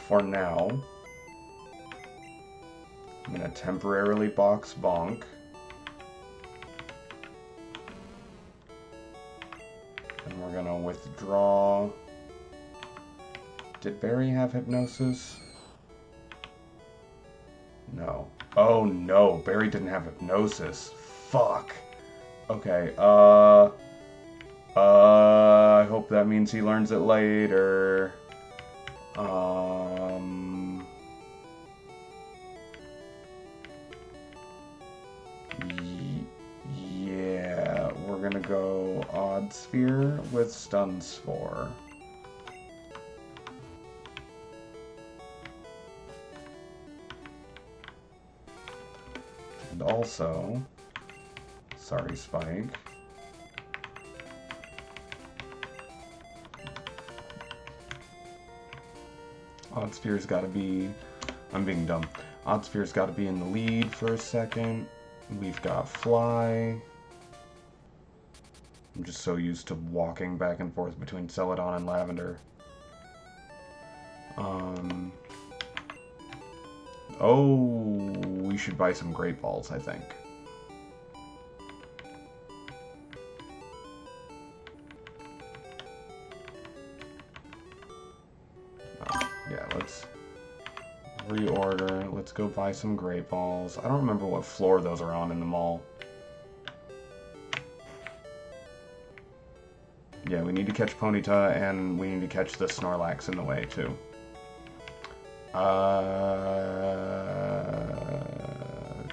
For now, I'm going to temporarily box Bonk. And we're going to withdraw. Did Barry have Hypnosis? No. Oh no, Barry didn't have Hypnosis. Fuck. Okay, I hope that means he learns it later. Yeah, we're gonna go Odd Sphere with Stun Spore. And also, sorry, Spike. Odd Sphere's gotta be... I'm being dumb. Odd Sphere's gotta be in the lead for a second. We've got Fly. I'm just so used to walking back and forth between Celadon and Lavender. Oh, we should buy some Great Balls, I think. Yeah, let's reorder. Let's go buy some Great Balls. I don't remember what floor those are on in the mall. Yeah, we need to catch Ponyta, and we need to catch the Snorlax in the way, too.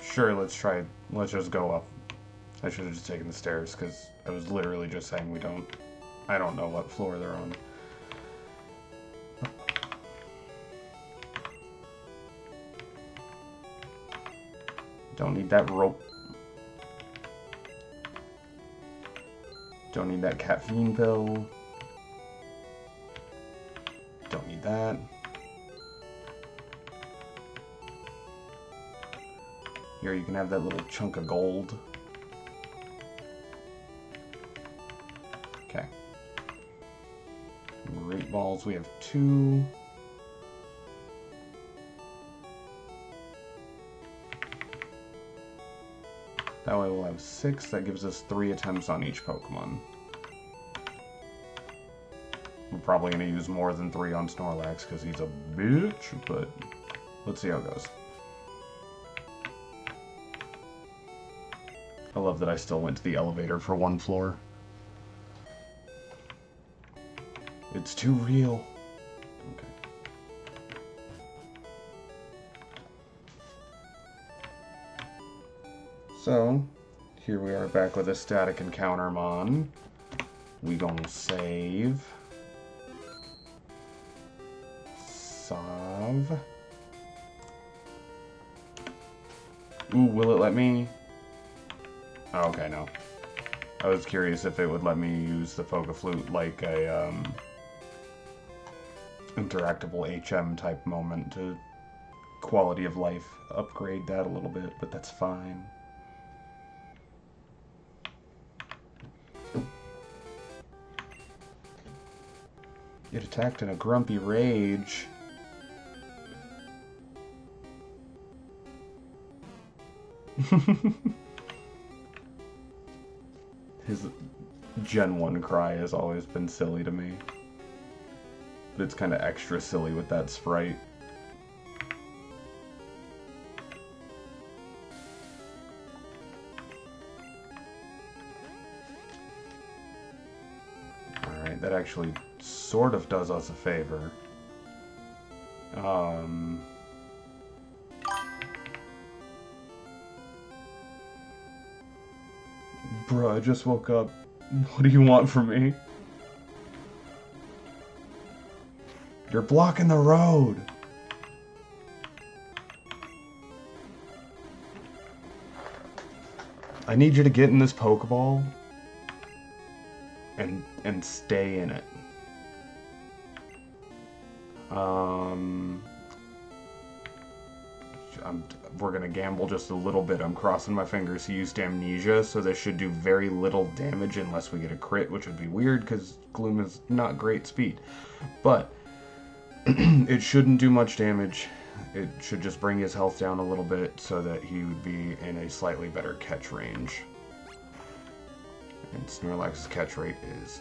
Sure, let's try it. Let's just go up. I should have just taken the stairs, because I was literally just saying we don't... I don't know what floor they're on. Don't need that rope. Don't need that caffeine pill. Don't need that. Here, you can have that little chunk of gold. Okay. Pokeballs, we have 2. That way we'll have 6. That gives us 3 attempts on each Pokemon. We're probably going to use more than 3 on Snorlax because he's a bitch, but let's see how it goes. I love that I still went to the elevator for 1 floor. It's too real. Okay. So, here we are back with a static encounter mon. We gonna save. Save. Ooh, will it let me? Oh, okay, no. I was curious if it would let me use the PokeFlute like a, interactable HM type moment to quality of life upgrade that a little bit, but that's fine. It attacked in a grumpy rage. His Gen 1 cry has always been silly to me. But it's kind of extra silly with that sprite. Alright, that actually sort of does us a favor. Bruh, I just woke up. What do you want from me? You're blocking the road! I need you to get in this Pokeball and stay in it. We're gonna gamble just a little bit. I'm crossing my fingers. He used Amnesia, so this should do very little damage unless we get a crit, which would be weird because Gloom is not great speed. But it shouldn't do much damage. It should just bring his health down a little bit so that he would be in a slightly better catch range. And Snorlax's catch rate is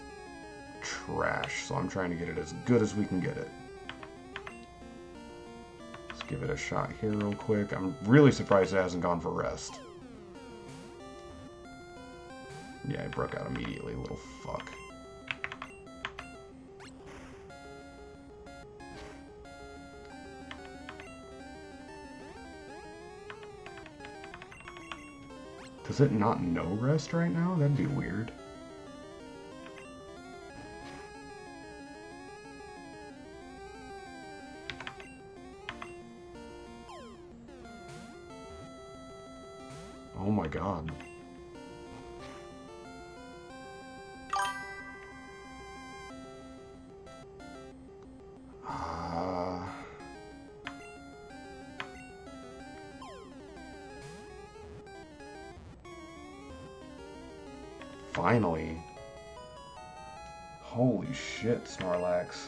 trash, so I'm trying to get it as good as we can get it. Let's give it a shot here real quick. I'm really surprised it hasn't gone for rest. Yeah, it broke out immediately, little fuck. Does it not know rest right now? That'd be weird. Oh my god. Finally. Holy shit, Snorlax.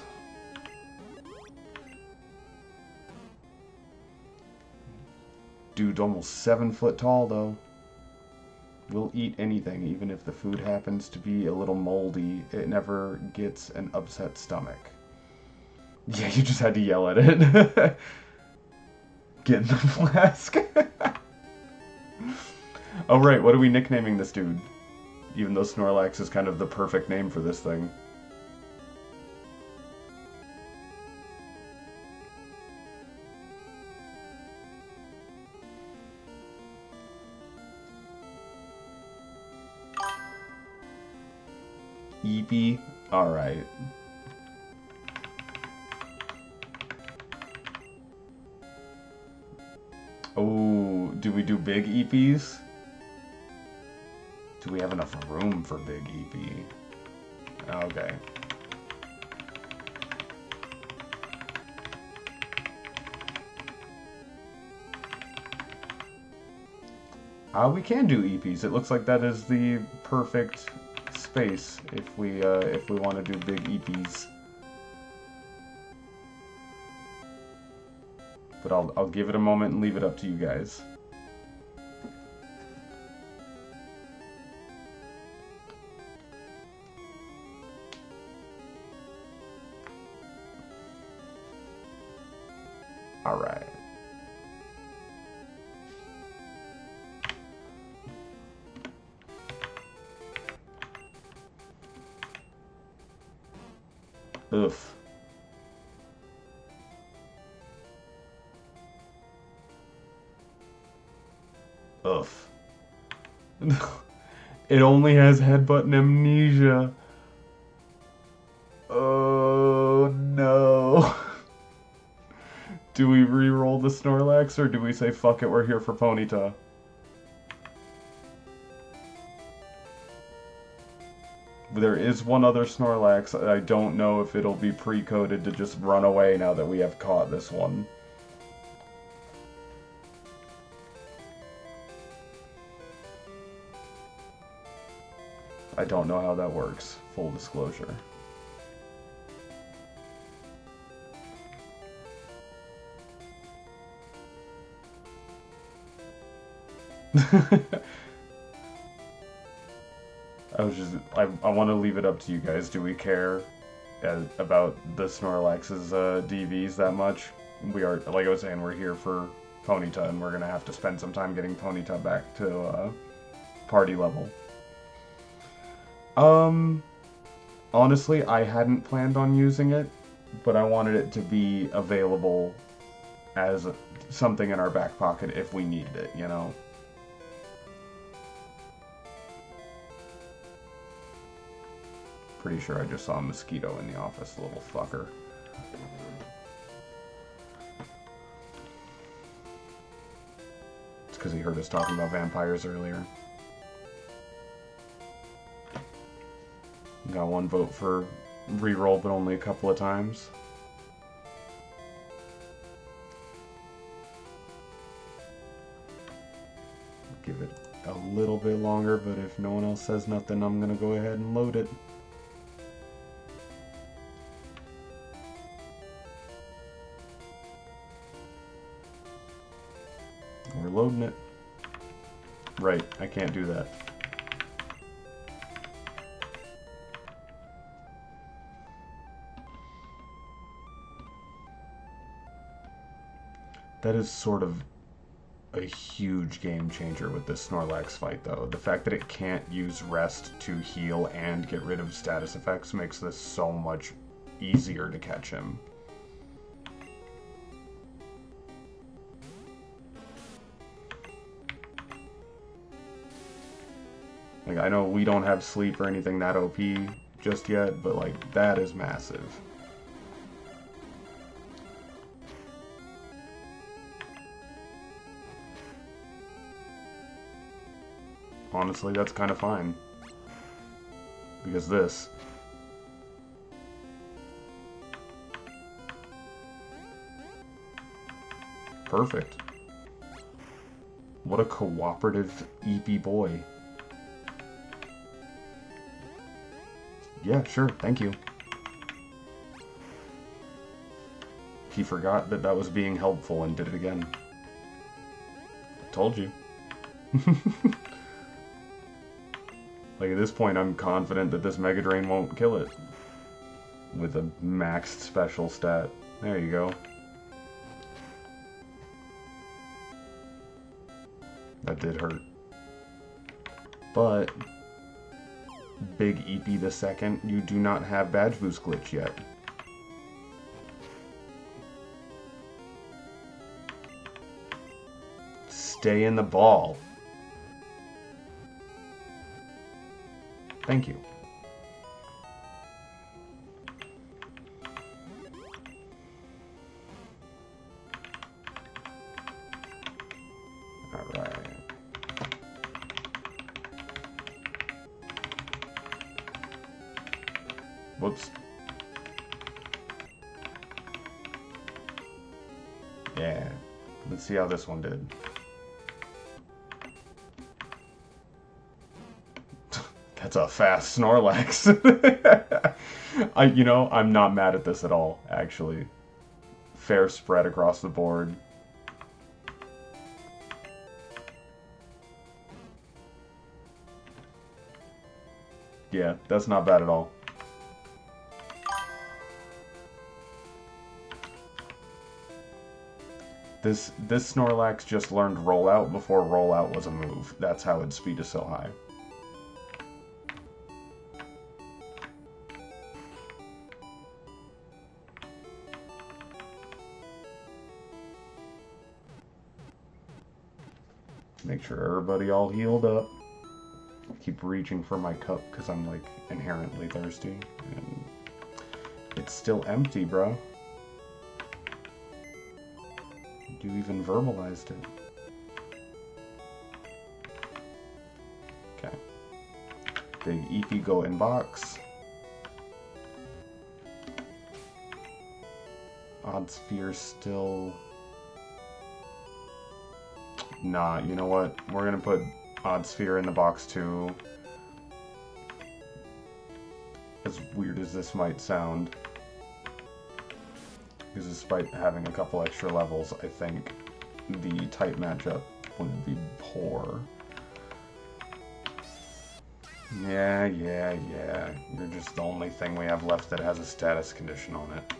Dude's almost 7 foot tall, though. We'll eat anything, even if the food happens to be a little moldy. It never gets an upset stomach. Yeah, you just had to yell at it. Get in the flask. Oh, right, what are we nicknaming this dude? Even though Snorlax is kind of the perfect name for this thing. Eepy? Alright. Oh, do we do big Eepies? Do we have enough room for big EP? Okay. We can do EPs. It looks like that is the perfect space if we want to do big EPs. But I'll give it a moment and leave it up to you guys. Alright. Oof. Oof. It only has headbutt and amnesia. Oh no. Do we re-roll the Snorlax or do we say fuck it, we're here for Ponyta? There is one other Snorlax. I don't know if it'll be pre-coded to just run away now that we have caught this one. I don't know how that works, full disclosure. I want to leave it up to you guys. Do we care about the Snorlax's DVs that much? We are, like I was saying, we're here for Ponyta, and we're going to have to spend some time getting Ponyta back to party level. Honestly, I hadn't planned on using it, but I wanted it to be available as something in our back pocket if we needed it, you know? Pretty sure I just saw a mosquito in the office, little fucker. It's because he heard us talking about vampires earlier. Got one vote for reroll, but only a couple of times. Give it a little bit longer, but if no one else says nothing, I'm gonna go ahead and load it. We're loading it. Right, I can't do that. That is sort of a huge game changer with this Snorlax fight, though. The fact that it can't use rest to heal and get rid of status effects makes this so much easier to catch him. Like, I know we don't have sleep or anything that OP just yet, but, like, that is massive. Honestly, that's kind of fine. Because this... Perfect. What a cooperative, eepy boy. Yeah, sure, thank you. He forgot that that was being helpful and did it again. Told you. Like, at this point, I'm confident that this Mega Drain won't kill it. With a maxed special stat. There you go. That did hurt. But... Big EP the second, you do not have Badge Boost glitch yet. Stay in the ball. Thank you. Alright. Whoops. Yeah. Let's see how this one did. That's a fast Snorlax. I'm not mad at this at all, actually. Fair spread across the board. Yeah, that's not bad at all. This Snorlax just learned Rollout before Rollout was a move. That's how its speed is so high. Make sure everybody all healed up. Keep reaching for my cup because I'm like inherently thirsty. And it's still empty, bro. You even verbalized it. Okay. Big EP go inbox. Odd Sphere still... Nah, you know what? We're gonna put Odd Sphere in the box too. As weird as this might sound. Because despite having a couple extra levels, I think the type matchup would be poor. Yeah. You're just the only thing we have left that has a status condition on it.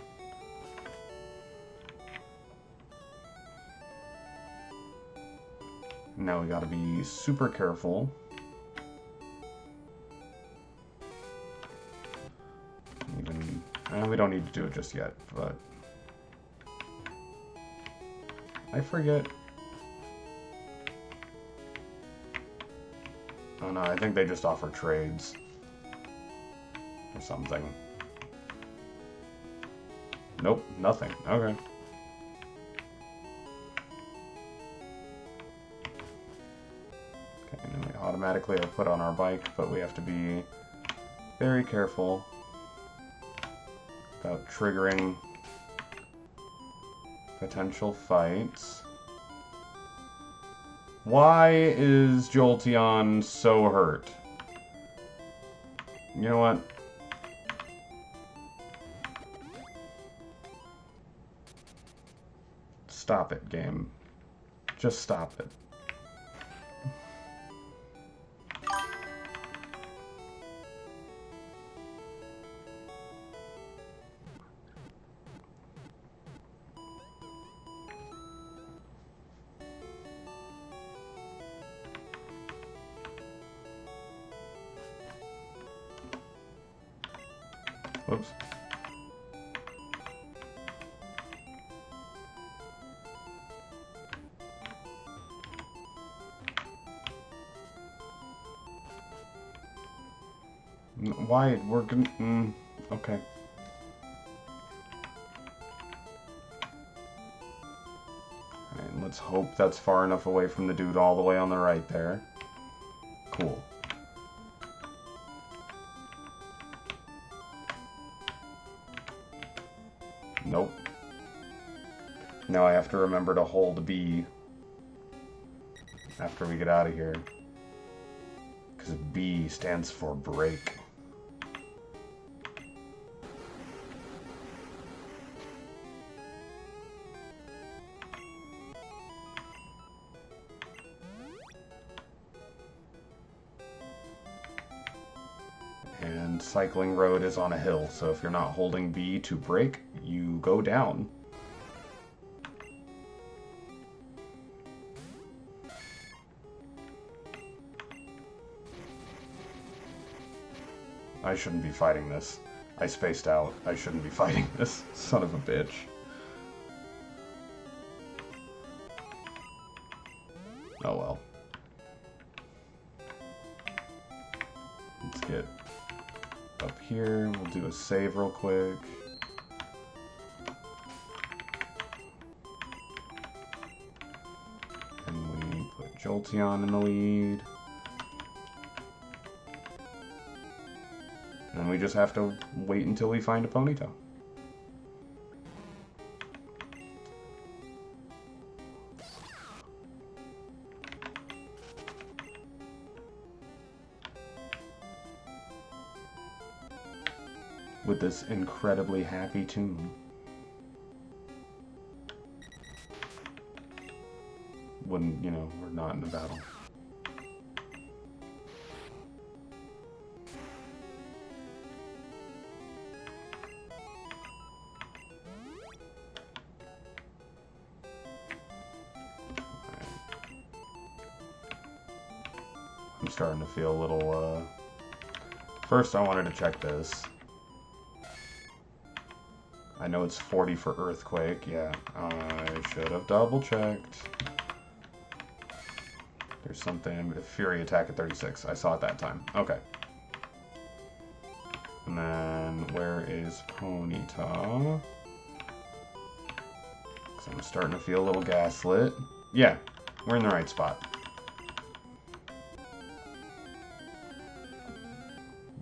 Now we gotta be super careful. We don't need to do it just yet, but... I forget. Oh no, I think they just offer trades. Or something. Nope, nothing. Okay. Okay, and then we automatically are put on our bike, but we have to be very careful about triggering potential fights. Why is Jolteon so hurt? You know what? Stop it, game. Just stop it. Whoops. Why? We're gonna... okay. Alright, let's hope that's far enough away from the dude all the way on the right there. Cool. Nope. Now I have to remember to hold B after we get out of here. Because B stands for break. And cycling road is on a hill, so if you're not holding B to brake, you go down. I shouldn't be fighting this. I spaced out. I shouldn't be fighting this. Son of a bitch. Oh well. Let's get up here. We'll do a save real quick. And we put Jolteon in the lead. And we just have to wait until we find a Ponyta. With this incredibly happy tune. When, you know, we're not in a battle. starting to feel a little, First, I wanted to check this. I know it's 40 for Earthquake. Yeah, I should have double-checked. There's something... Fury attack at 36. I saw it that time. Okay. And then, where is Ponyta? Because I'm starting to feel a little gaslit. Yeah, we're in the right spot.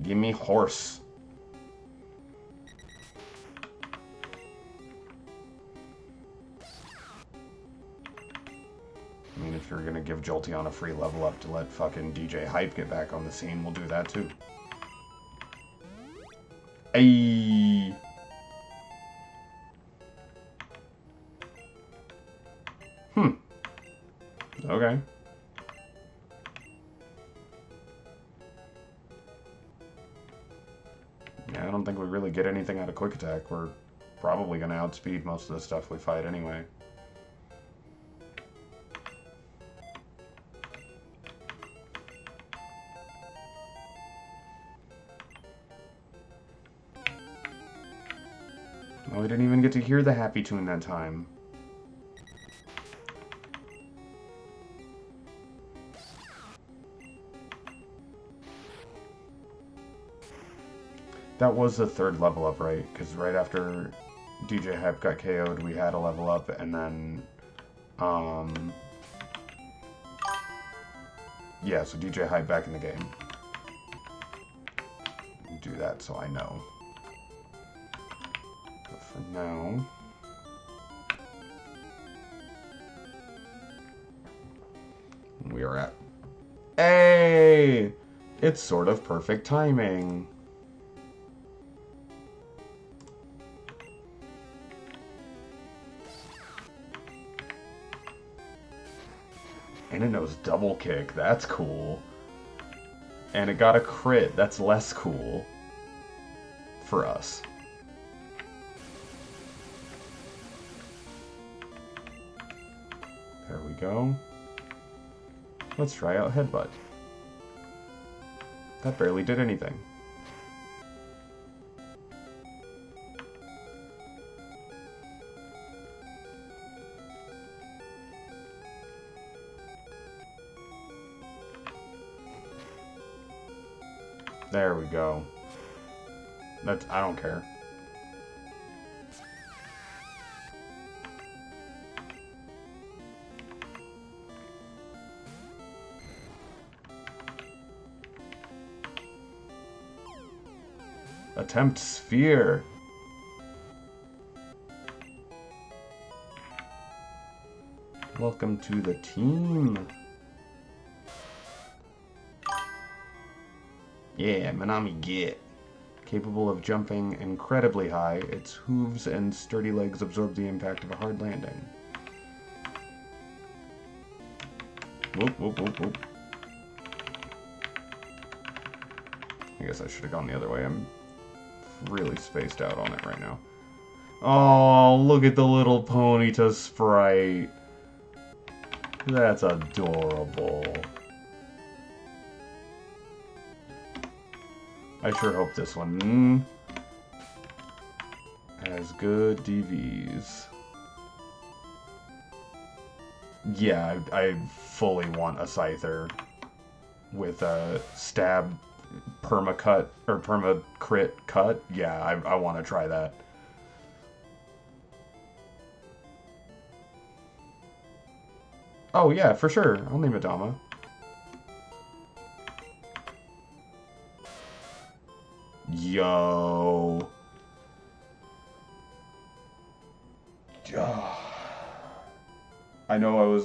Give me horse. I mean, if you're gonna give Jolteon a free level up to let fucking DJ Hype get back on the scene, we'll do that too. Ayy. Okay. Yeah, I don't think we really get anything out of Quick Attack. We're probably going to outspeed most of the stuff we fight anyway. Oh, we didn't even get to hear the happy tune that time. That was the third level up, right? Because right after DJ Hype got KO'd, we had a level up, and then, yeah, so DJ Hype back in the game. Do that so I know. But for now... we are at... Hey! It's sort of perfect timing. And it knows double kick. That's cool. And it got a crit. That's less cool. For us. There we go. Let's try out Headbutt. That barely did anything. There we go. That's... I don't care. Attempt Sphere. Welcome to the team. Yeah, Manami get. Capable of jumping incredibly high, its hooves and sturdy legs absorb the impact of a hard landing. Whoop, whoop, whoop, whoop. I guess I should have gone the other way. I'm really spaced out on it right now. Oh, look at the little Ponyta sprite. That's adorable. I sure hope this one has good DVs. Yeah, I fully want a Scyther with a stab perma-cut, or perma-crit cut. Yeah, I want to try that. Oh yeah, for sure. I'll name it Dama. Yo. I know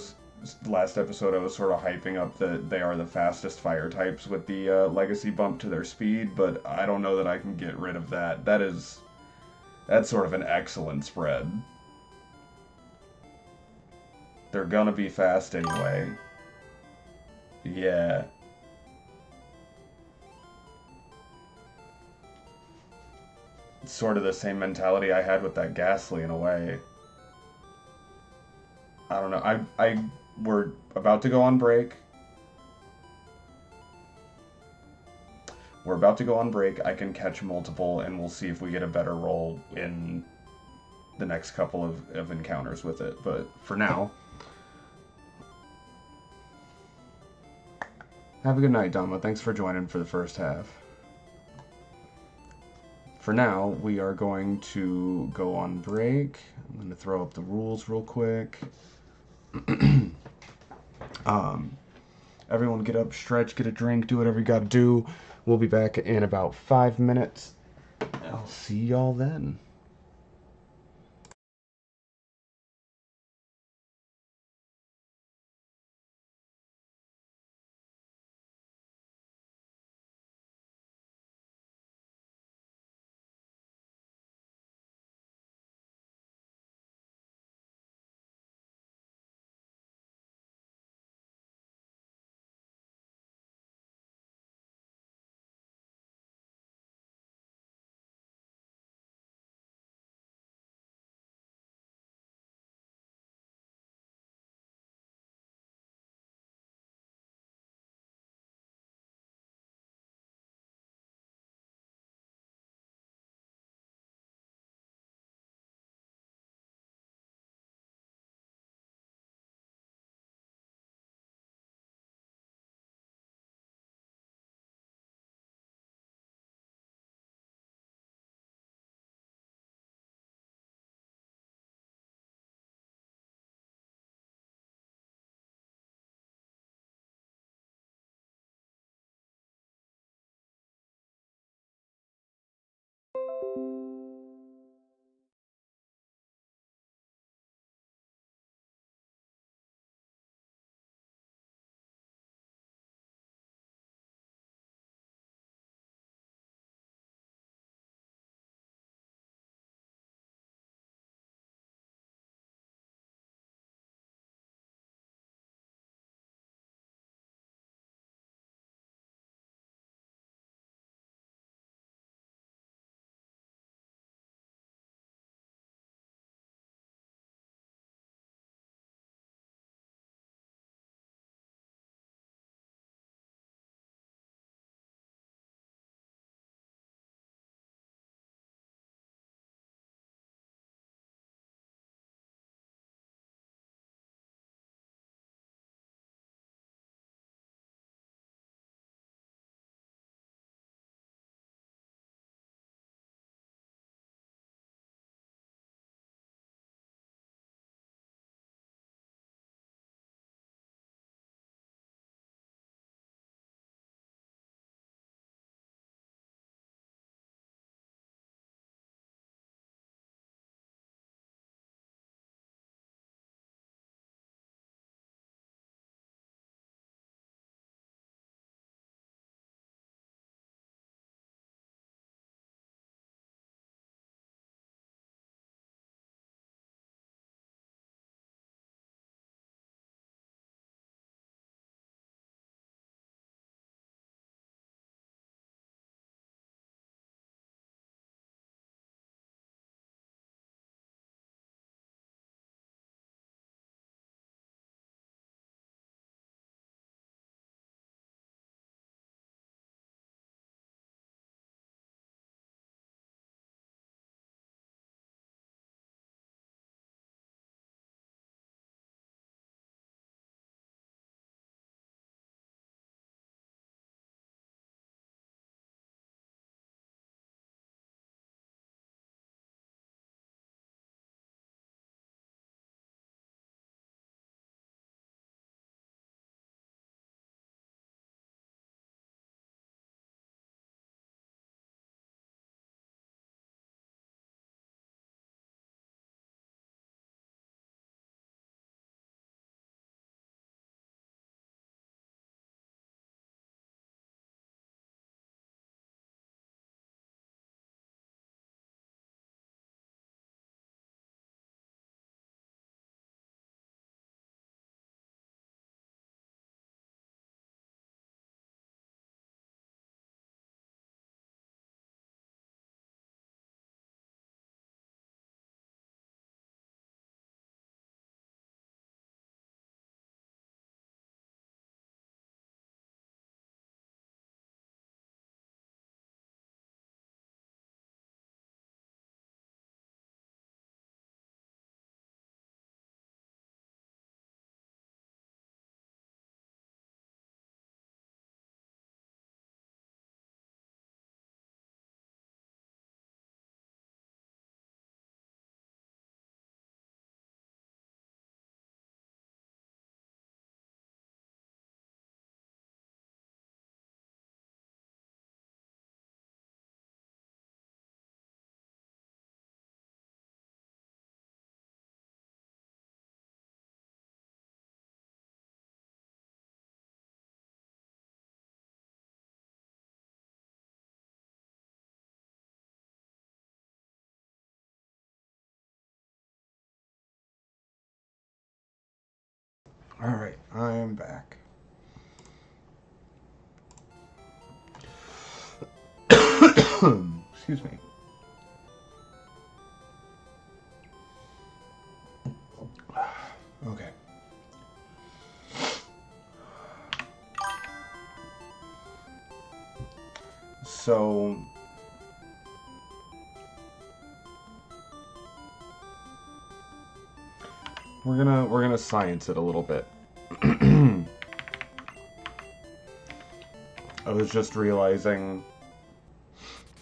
last episode I was sort of hyping up that they are the fastest fire types with the legacy bump to their speed, but I don't know that I can get rid of that. That's sort of an excellent spread. They're gonna be fast anyway. Yeah. It's sort of the same mentality I had with that Ghastly in a way. I don't know. We're about to go on break. We're about to go on break. I can catch multiple, and we'll see if we get a better roll in the next couple of encounters with it. But for now, have a good night, Dama. Thanks for joining for the first half. For now, we are going to go on break. I'm going to throw up the rules real quick. Everyone get up, stretch, get a drink, do whatever you got to do. We'll be back in about 5 minutes. I'll see y'all then. Alright, I am back. Excuse me. Okay. So we're gonna science it a little bit. I was just realizing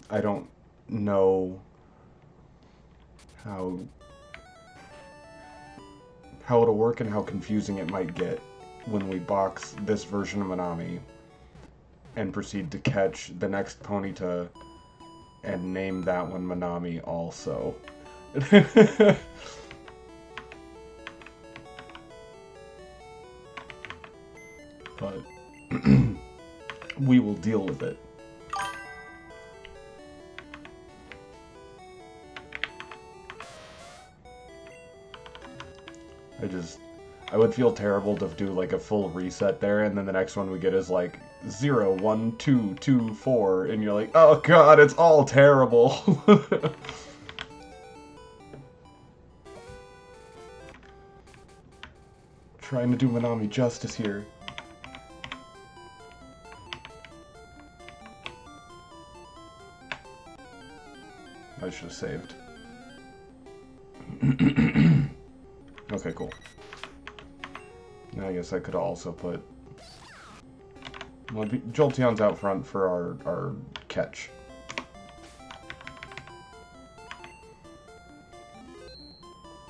I don't know how it'll work and how confusing it might get when we box this version of Manami and proceed to catch the next Ponyta and name that one Manami also. But we will deal with it. I would feel terrible to do like a full reset there, and then the next one we get is like 0, 1, 2, 2, 4, and you're like, oh god, it's all terrible. Trying to do Manami justice here. I should have saved. Okay, cool. I guess I could also put... Well, Jolteon's out front for our catch.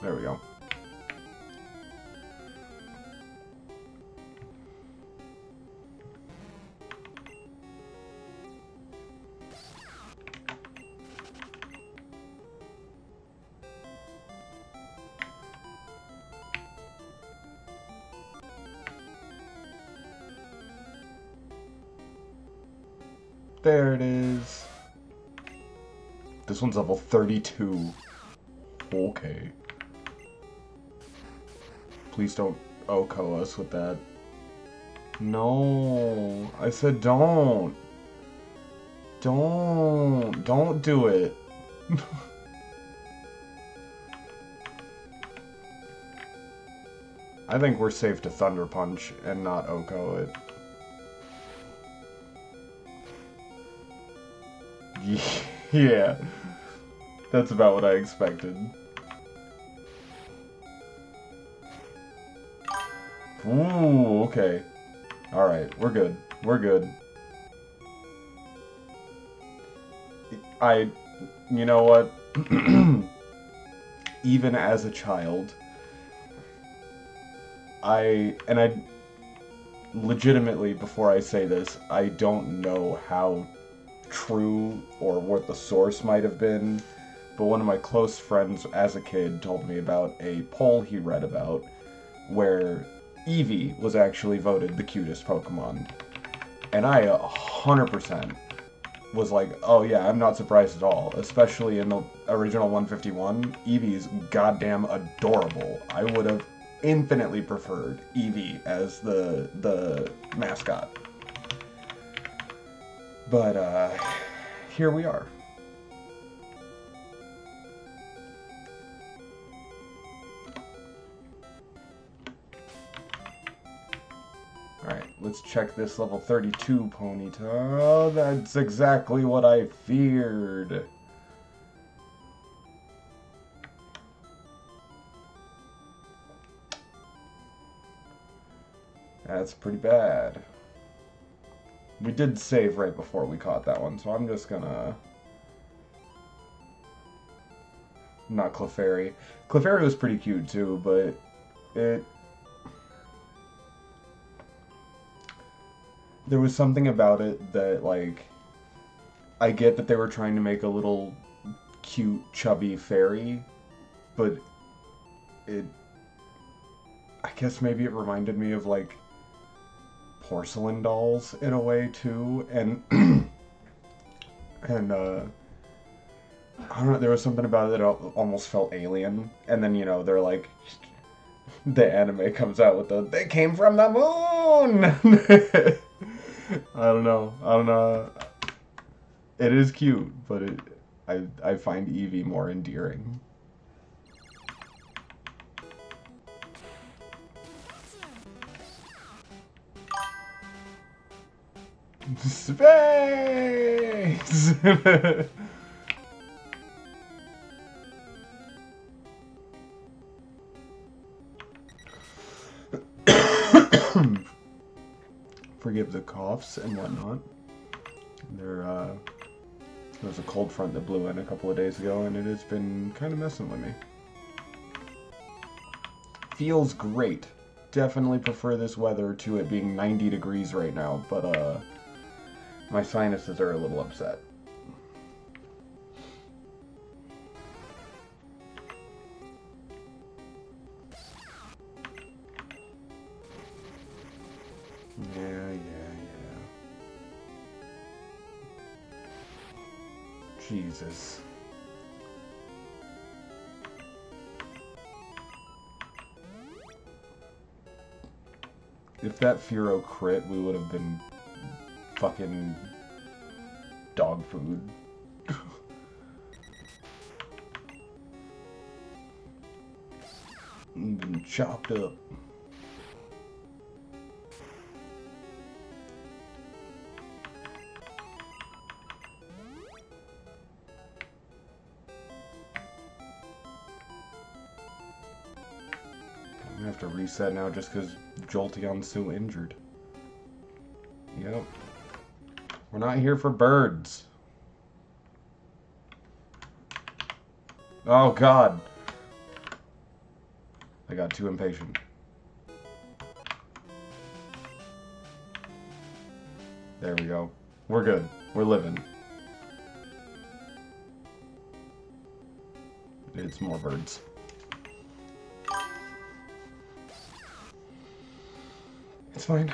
There we go. There it is. This one's level 32. Okay. Please don't OHKO us with that. No. I said don't. Don't do it. I think we're safe to Thunder Punch and not OHKO it. Yeah, that's about what I expected. Ooh, okay. Alright, we're good. We're good. You know what? Even as a child, I legitimately, before I say this, I don't know how true or what the source might have been, but one of my close friends as a kid told me about a poll he read about where Eevee was actually voted the cutest Pokemon. And I 100% was like, oh yeah, I'm not surprised at all, especially in the original 151. Eevee's goddamn adorable. I would have infinitely preferred Eevee as the mascot. But, here we are. Alright, let's check this level 32 Ponyta. Oh, that's exactly what I feared. That's pretty bad. We did save right before we caught that one, so I'm just gonna... Not Clefairy. Clefairy was pretty cute too, but it... There was something about it that, like... I get that they were trying to make a little cute, chubby fairy, but it... I guess maybe it reminded me of, like, porcelain dolls in a way too, and I don't know, there was something about it that almost felt alien. And then, you know, they're like The anime comes out with the "They came from the moon." I don't know. I don't know. It is cute, but I find Eevee more endearing. Space! Forgive the coughs and whatnot. There was a cold front that blew in a couple of days ago, and it has been kind of messing with me. Feels great. Definitely prefer this weather to it being 90 degrees right now, but my sinuses are a little upset. Yeah. Jesus. If that Furo crit, we would have been fucking dog food. Been chopped up. I'm gonna have to reset now just because Jolteon's so injured. Yep. We're not here for birds. Oh god. I got too impatient. There we go. We're good. We're living. It's more birds. It's fine.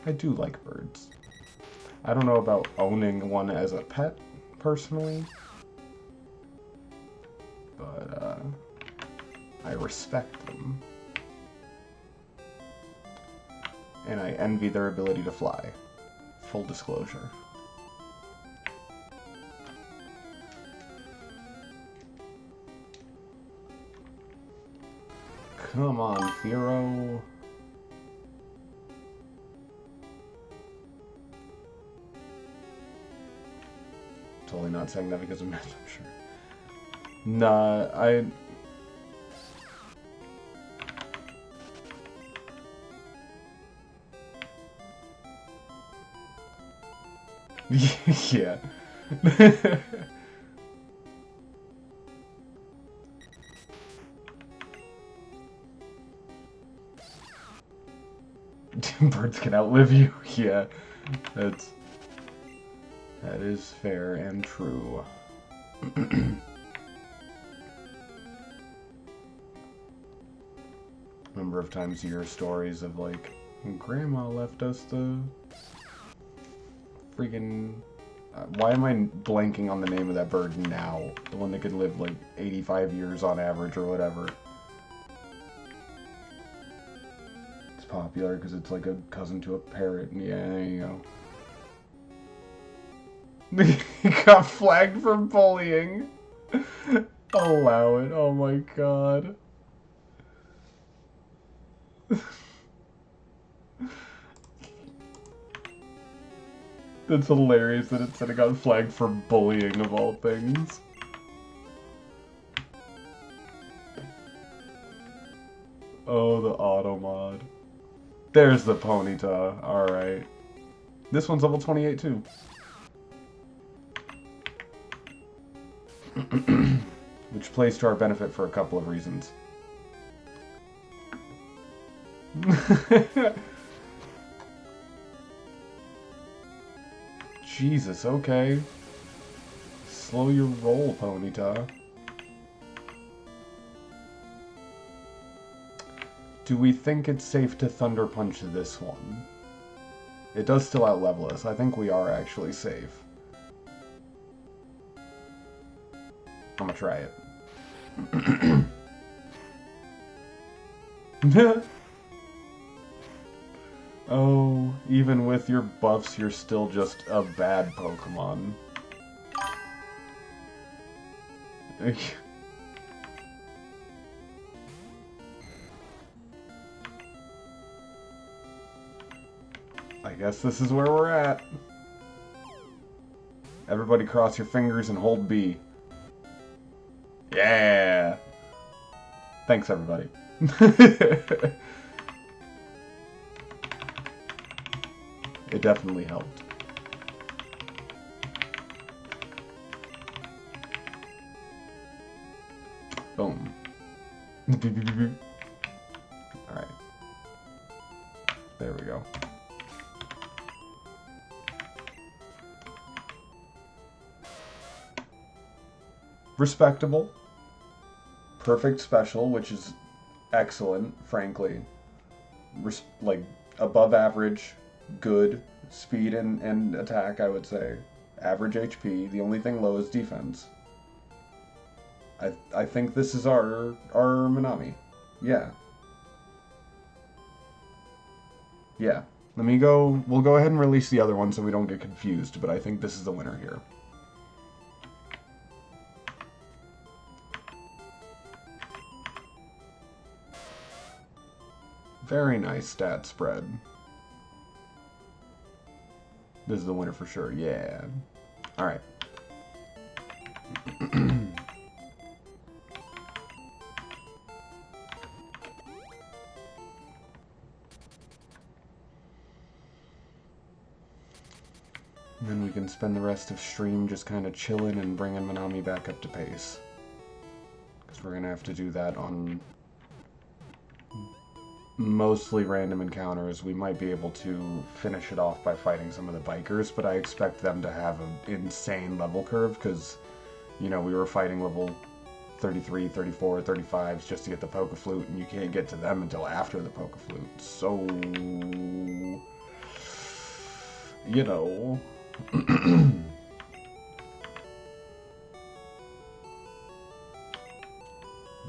I do like birds. I don't know about owning one as a pet, personally. But, I respect them. And I envy their ability to fly. Full disclosure. Come on, Firo. Totally not saying that because of math, I'm sure. Nah, yeah. Birds can outlive you. Yeah, that is fair and true. Number of times you hear stories of like, Grandma left us the freaking. Why am I blanking on the name of that bird now? The one that could live like 85 years on average or whatever. It's popular because it's like a cousin to a parrot. Yeah, there you go. He got flagged for bullying. Allow it. Oh my god. That's hilarious that it said it got flagged for bullying of all things. Oh, the auto mod. There's the Ponyta. Alright. This one's level 28 too. Which plays to our benefit for a couple of reasons. Jesus, okay. Slow your roll, Ponyta. Do we think it's safe to Thunder Punch this one? It does still out-level us. I think we are actually safe. I'm gonna try it. Oh, even with your buffs, you're still just a bad Pokemon. I guess this is where we're at. Everybody cross your fingers and hold B. Yeah! Thanks, everybody. It definitely helped. Boom. Alright. There we go. Respectable. Perfect special, which is excellent, frankly. Like, above average, good speed and attack, I would say. Average HP. The only thing low is defense. I think this is our Manami. Yeah. Yeah. We'll go ahead and release the other one so we don't get confused, but I think this is the winner here. Very nice stat spread. This is the winner for sure, yeah. Alright. Then we can spend the rest of stream just kind of chilling and bringing Manami back up to pace. Because we're going to have to do that on mostly random encounters. We might be able to finish it off by fighting some of the bikers, but I expect them to have an insane level curve because, you know, we were fighting level 33, 34, 35s just to get the PokeFlute, and you can't get to them until after the PokeFlute. So, you know.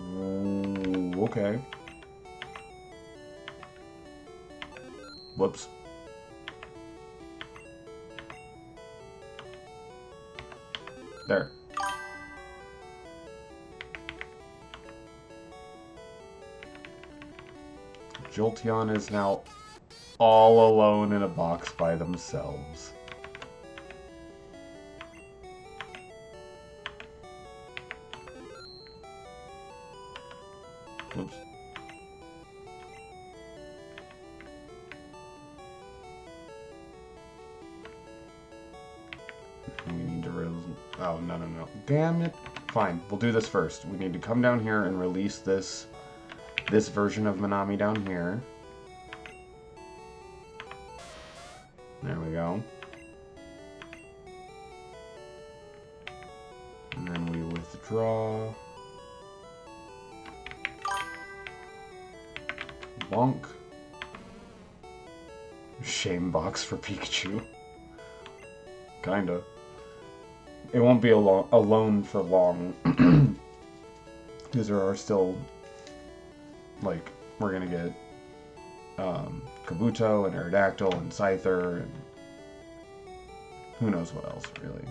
Ooh, okay. Whoops. There. Jolteon is now all alone in a box by themselves. Whoops. We need to oh, no. Damn it. Fine, we'll do this first. We need to come down here and release this version of Manami down here. There we go. And then we withdraw. Bonk. Shame box for Pikachu. Kinda. It won't be alone for long. Because there are still, like, we're gonna get Kabuto and Aerodactyl and Scyther and who knows what else, really.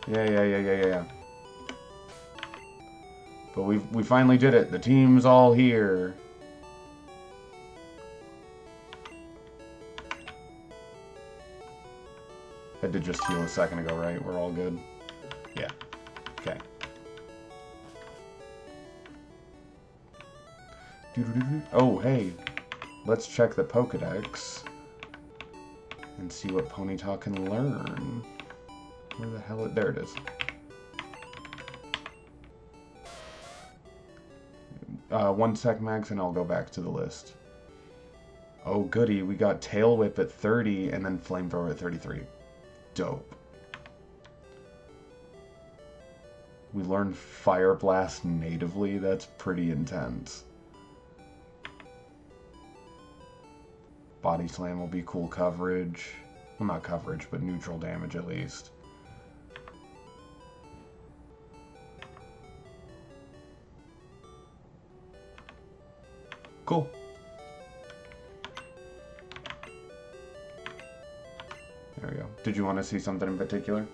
Yeah. But we finally did it. The team's all here. I did just heal a second ago, right? We're all good? Yeah. Okay. Oh, hey. Let's check the Pokedex and see what Ponyta can learn. Where the hell there it is. One sec, Max, and I'll go back to the list. Oh, goody. We got Tail Whip at 30 and then Flamethrower at 33. Dope. We learned Fire Blast natively. That's pretty intense. Body Slam will be cool coverage. Well, not coverage, but neutral damage at least. Cool. There we go. Did you want to see something in particular?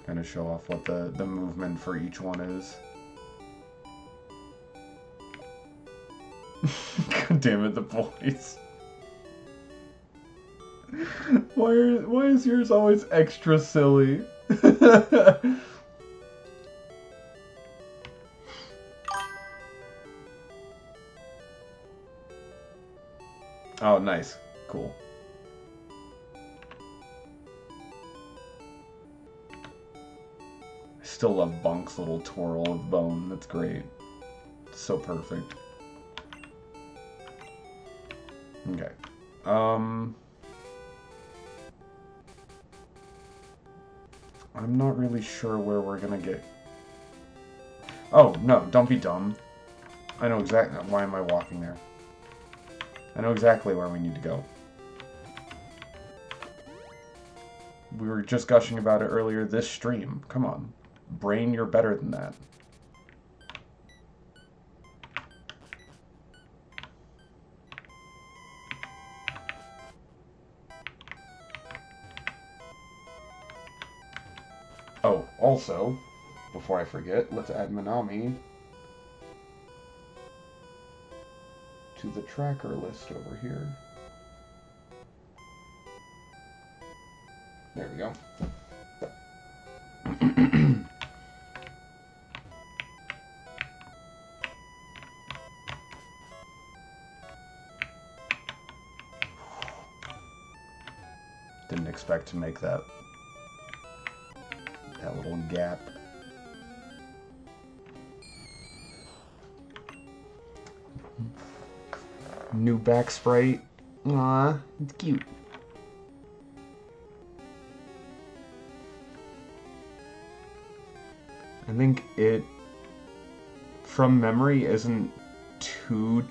Kind of show off what the movement for each one is. God damn it, the boys. Why is yours always extra silly? Oh, nice. Cool. I still love Bunk's little twirl of bone. That's great. It's so perfect. Okay. I'm not really sure where we're gonna get... Oh, no, don't be dumb. I know exactly... Why am I walking there? I know exactly where we need to go. We were just gushing about it earlier this stream. Come on. Brain, you're better than that. Oh, also, before I forget, let's add Manami to the tracker list over here. There we go. Didn't expect to make that little gap. New back sprite. Aw, it's cute. I think it, from memory, isn't too...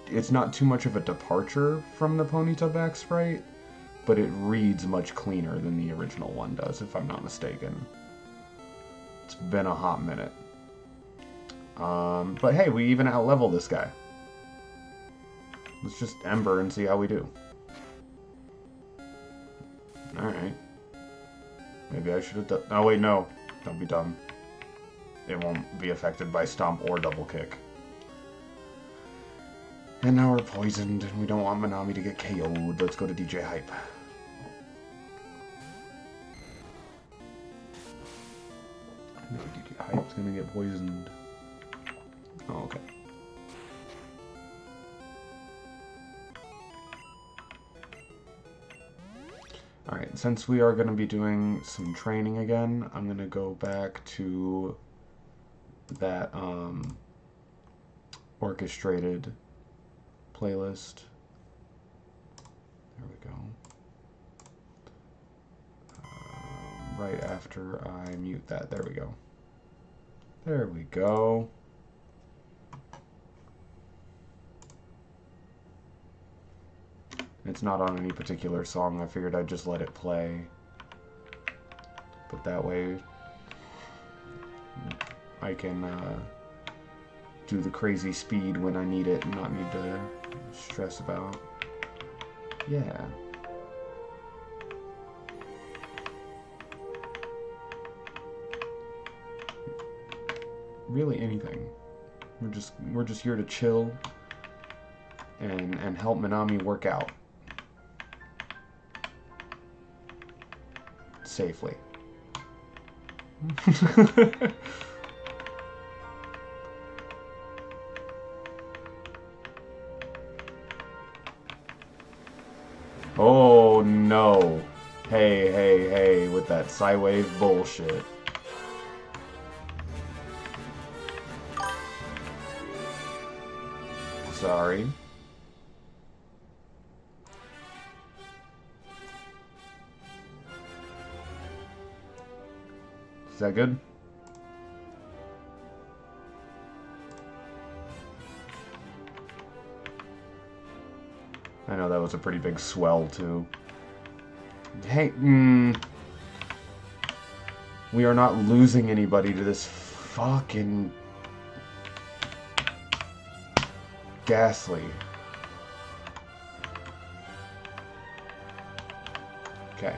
It's not too much of a departure from the Ponyta back sprite, but it reads much cleaner than the original one does, if I'm not mistaken. It's been a hot minute. But hey, we even out-level this guy. Let's just Ember and see how we do. Alright. Maybe I should have done... Oh, wait, no. Don't be dumb. It won't be affected by Stomp or Double Kick. And now we're poisoned, and we don't want Manami to get KO'd. Let's go to DJ Hype. No, DJ Hype's gonna get poisoned. Oh, okay. Alright, since we are going to be doing some training again, I'm going to go back to that orchestrated playlist. There we go. Right after I mute that. There we go. There we go. It's not on any particular song. I figured I'd just let it play. But that way I can do the crazy speed when I need it and not need to stress about. Yeah. Really anything. We're just here to chill and help Manami work out. Safely. Oh no. Hey, hey, hey, with that Psywave bullshit. Sorry. Is that good? I know that was a pretty big swell, too. Hey, we are not losing anybody to this fucking... Ghastly. Okay.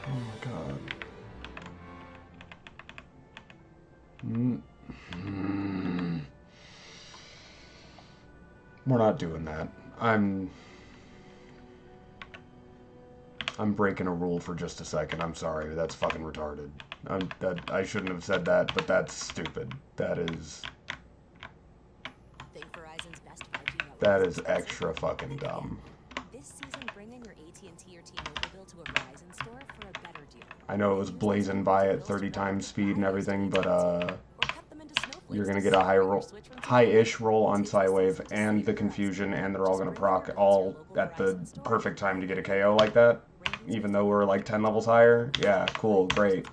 Oh my god. We're not doing that. I'm breaking a rule for just a second. I'm sorry. That's fucking retarded. I shouldn't have said that, but that's stupid. That is extra fucking dumb. This season, bring in your AT&T or T-Mobile bill to a Verizon store for a better deal. I know it was blazing by at 30 times speed and everything, but you're gonna get a high-ish roll on Psywave and the confusion, and they're all gonna proc all at the perfect time to get a KO like that, even though we're like 10 levels higher. Yeah, cool, great.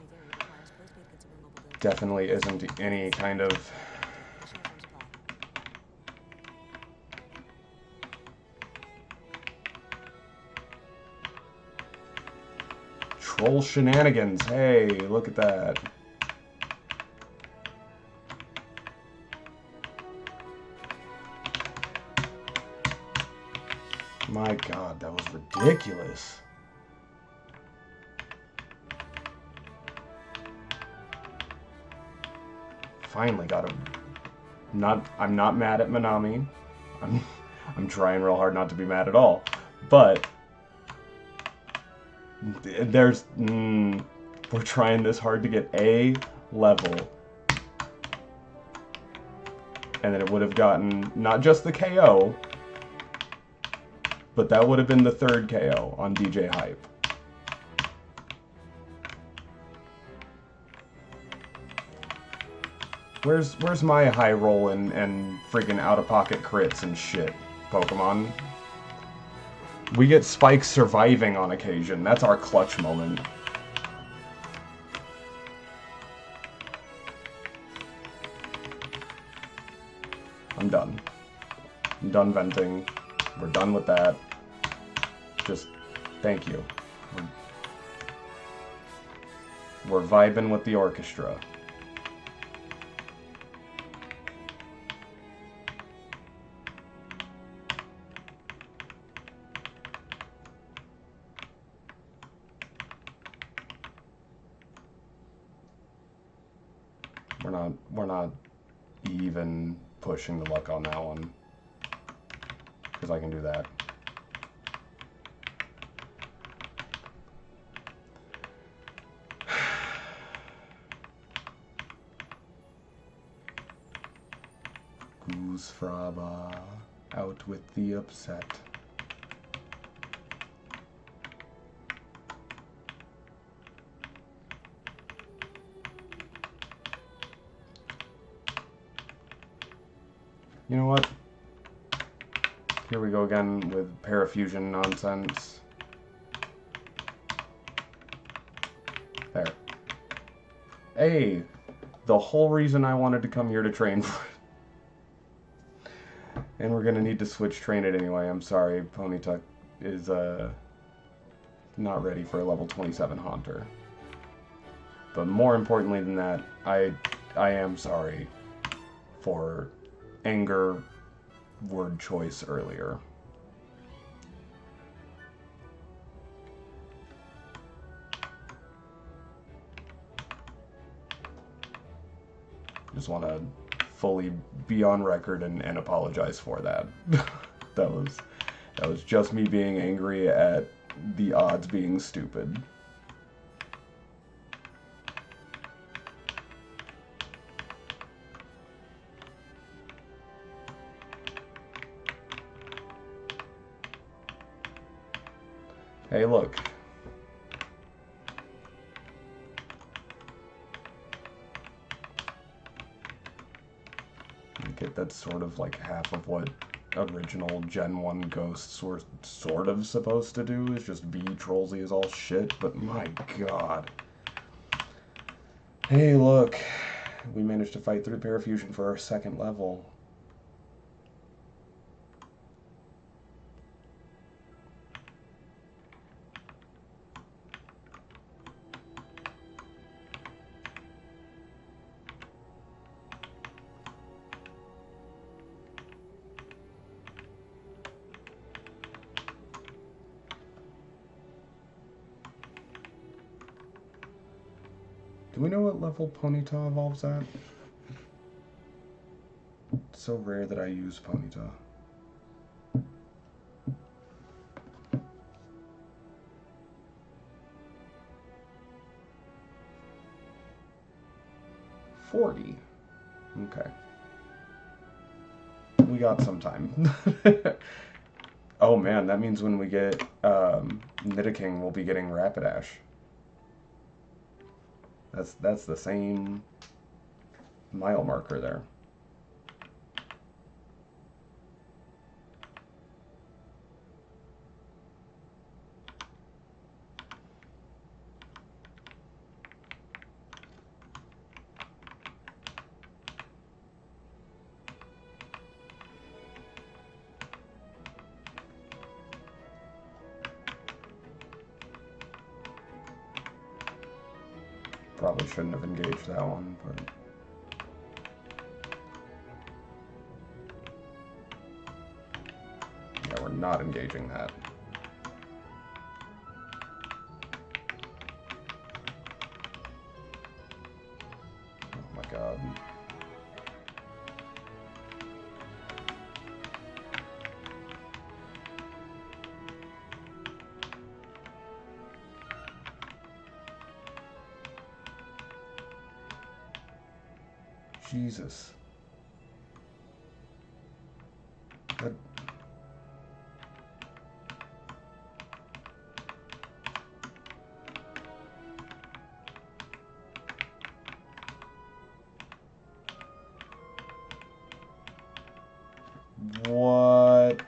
Definitely isn't any kind of... troll shenanigans. Hey, look at that. My god, that was ridiculous. Finally got him. I'm not mad at Manami. I'm trying real hard not to be mad at all. But there's we're trying this hard to get A level. And then it would have gotten not just the KO, but that would have been the third KO on DJ Hype. Where's my high roll and freaking out-of-pocket crits and shit, Pokemon? We get Spike surviving on occasion. That's our clutch moment. I'm done. I'm done venting. We're done with that. Just, thank you. We're vibing with the orchestra. We're not even pushing the luck on that one. Because I can do that. Goose Fraba out with the upset. You know what? Here we go again with parafusion nonsense. There. Hey! The whole reason I wanted to come here to train for it. And we're gonna need to switch train it anyway. I'm sorry, Ponyta is not ready for a level 27 Haunter. But more importantly than that, I am sorry for anger word choice earlier. Just want to fully be on record and apologize for that. that was just me being angry at the odds being stupid. Hey, look. rocket that's sort of like half of what original Gen 1 ghosts were sort of supposed to do, is just be trollsy as all shit, but my god. Hey, look. We managed to fight through Parafusion for our second level. Do we know what level Ponyta evolves at? It's so rare that I use Ponyta. $40. Okay. We got some time. Oh man, that means when we get Nidoking, we'll be getting Rapidash. That's the same mile marker there. Probably shouldn't have engaged that one, but... yeah, we're not engaging that. Oh my god. Jesus. That... What?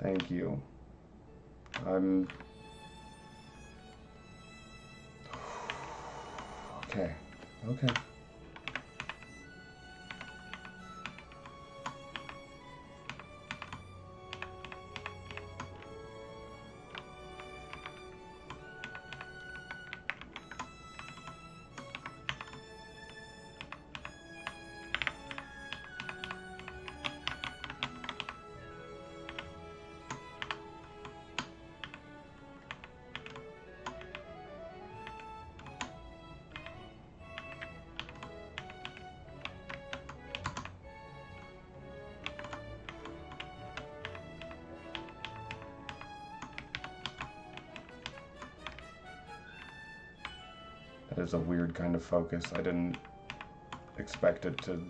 Thank you. I'm... Okay. Okay. That is a weird kind of focus. I didn't expect it to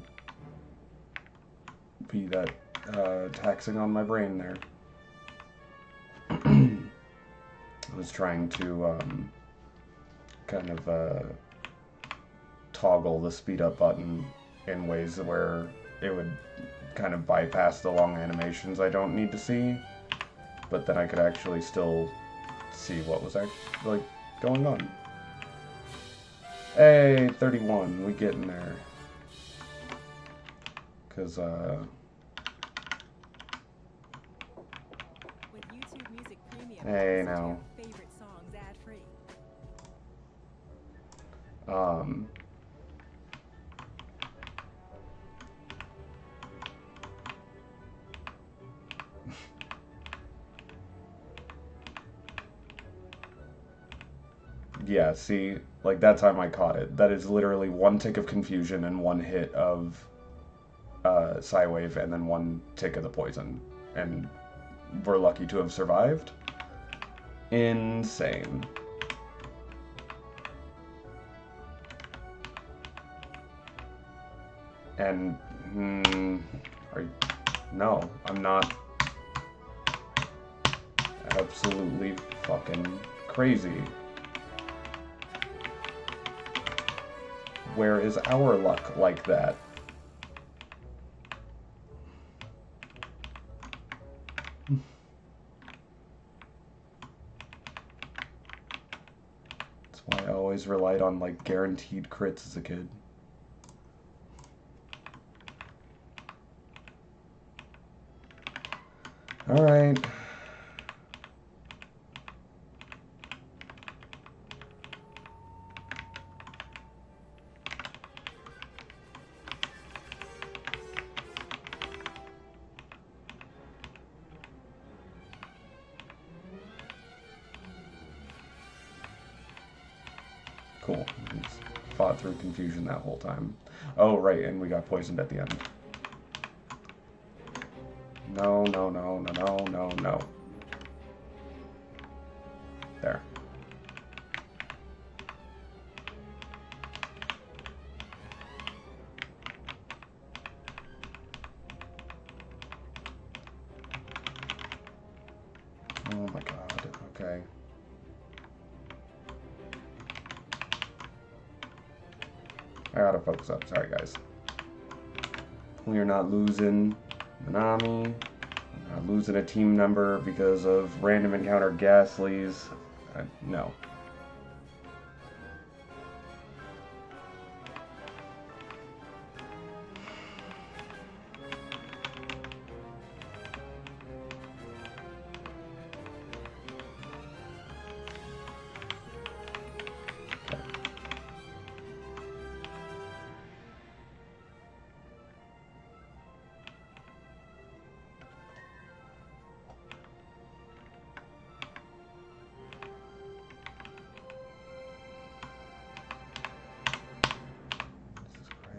be that taxing on my brain there. I was trying to kind of toggle the speed up button in ways where it would kind of bypass the long animations I don't need to see, but then I could actually still see what was like going on. Hey, 31, we getting there. Cause With YouTube Music Premium, hey listen to now. your favorite songs ad-free. Yeah, see, like that time I caught it. That is literally one tick of confusion and one hit of Psywave and then one tick of the poison. And we're lucky to have survived. Insane. And, no, I'm not absolutely fucking crazy. Where is our luck like that? That's why I always relied on, like, guaranteed crits as a kid. Alright. Cool. He's fought through confusion that whole time. Oh, right, and we got poisoned at the end. No, no, no, no, no, no, no. There. Oh my god, okay. I gotta focus up, sorry guys. We are not losing Manami. We're not losing a team member because of random encounter Ghastlies. No.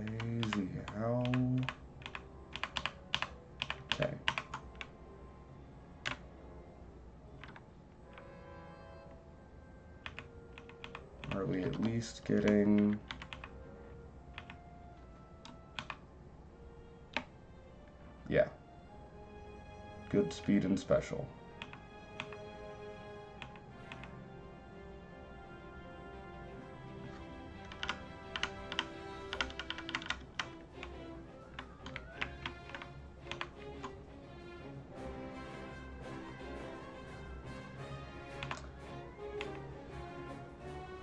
Crazy. How? Okay. Are we at least getting... Yeah. Good speed and special.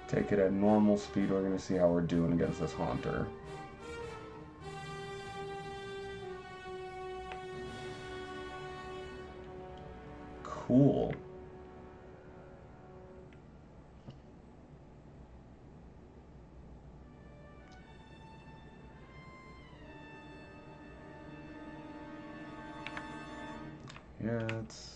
Take it at normal speed. We're going to see how we're doing against this Haunter. Cool. Yeah, it's...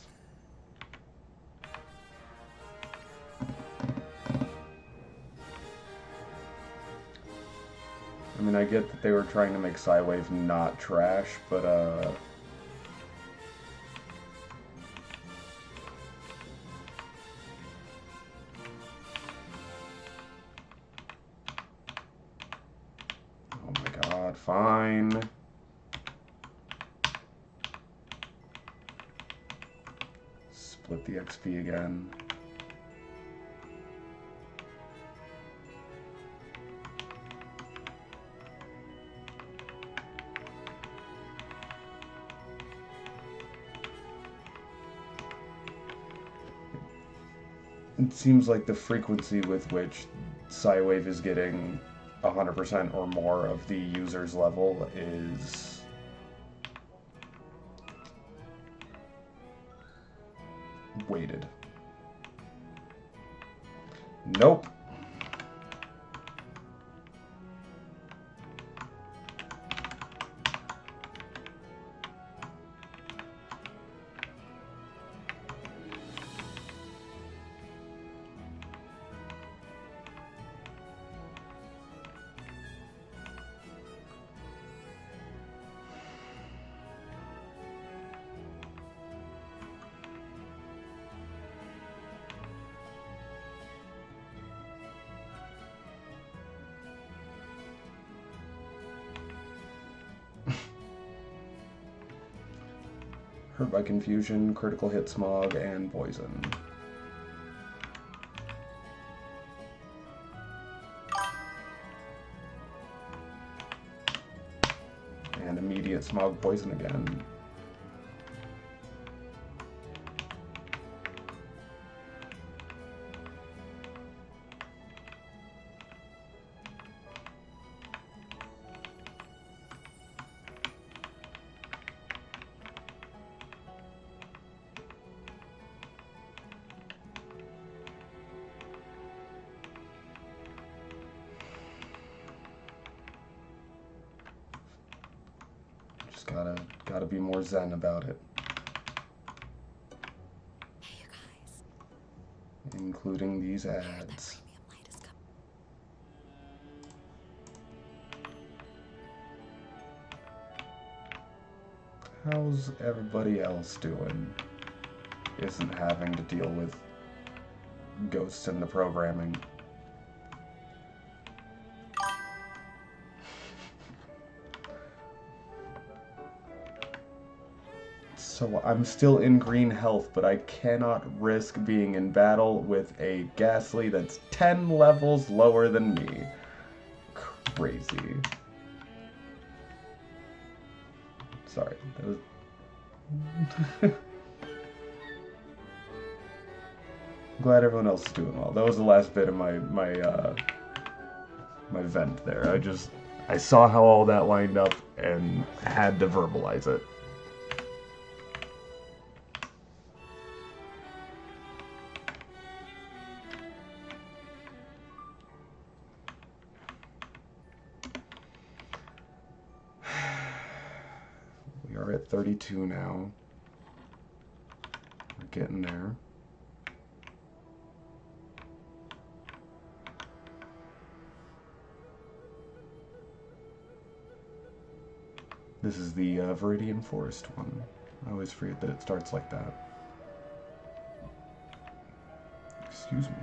I mean, I get that they were trying to make Psywave not trash, but, Oh my god, fine. Split the XP again. It seems like the frequency with which Psywave is getting 100% or more of the user's level is weighted. Nope. Hurt by Confusion, Critical Hit Smog, and Poison. get smog poison again. Just gotta be more zen about it. Hey, you guys. Including these I heard that ads. premium light is coming. How's everybody else doing? Isn't having to deal with ghosts in the programming. So I'm still in green health, but I cannot risk being in battle with a Ghastly that's 10 levels lower than me. Crazy. Sorry, that was... Glad everyone else is doing well. That was the last bit of my vent there. I saw how all that lined up and had to verbalize it. We are at 32 now. We're getting there. This is the Viridian Forest one. I always forget that it starts like that. Excuse me.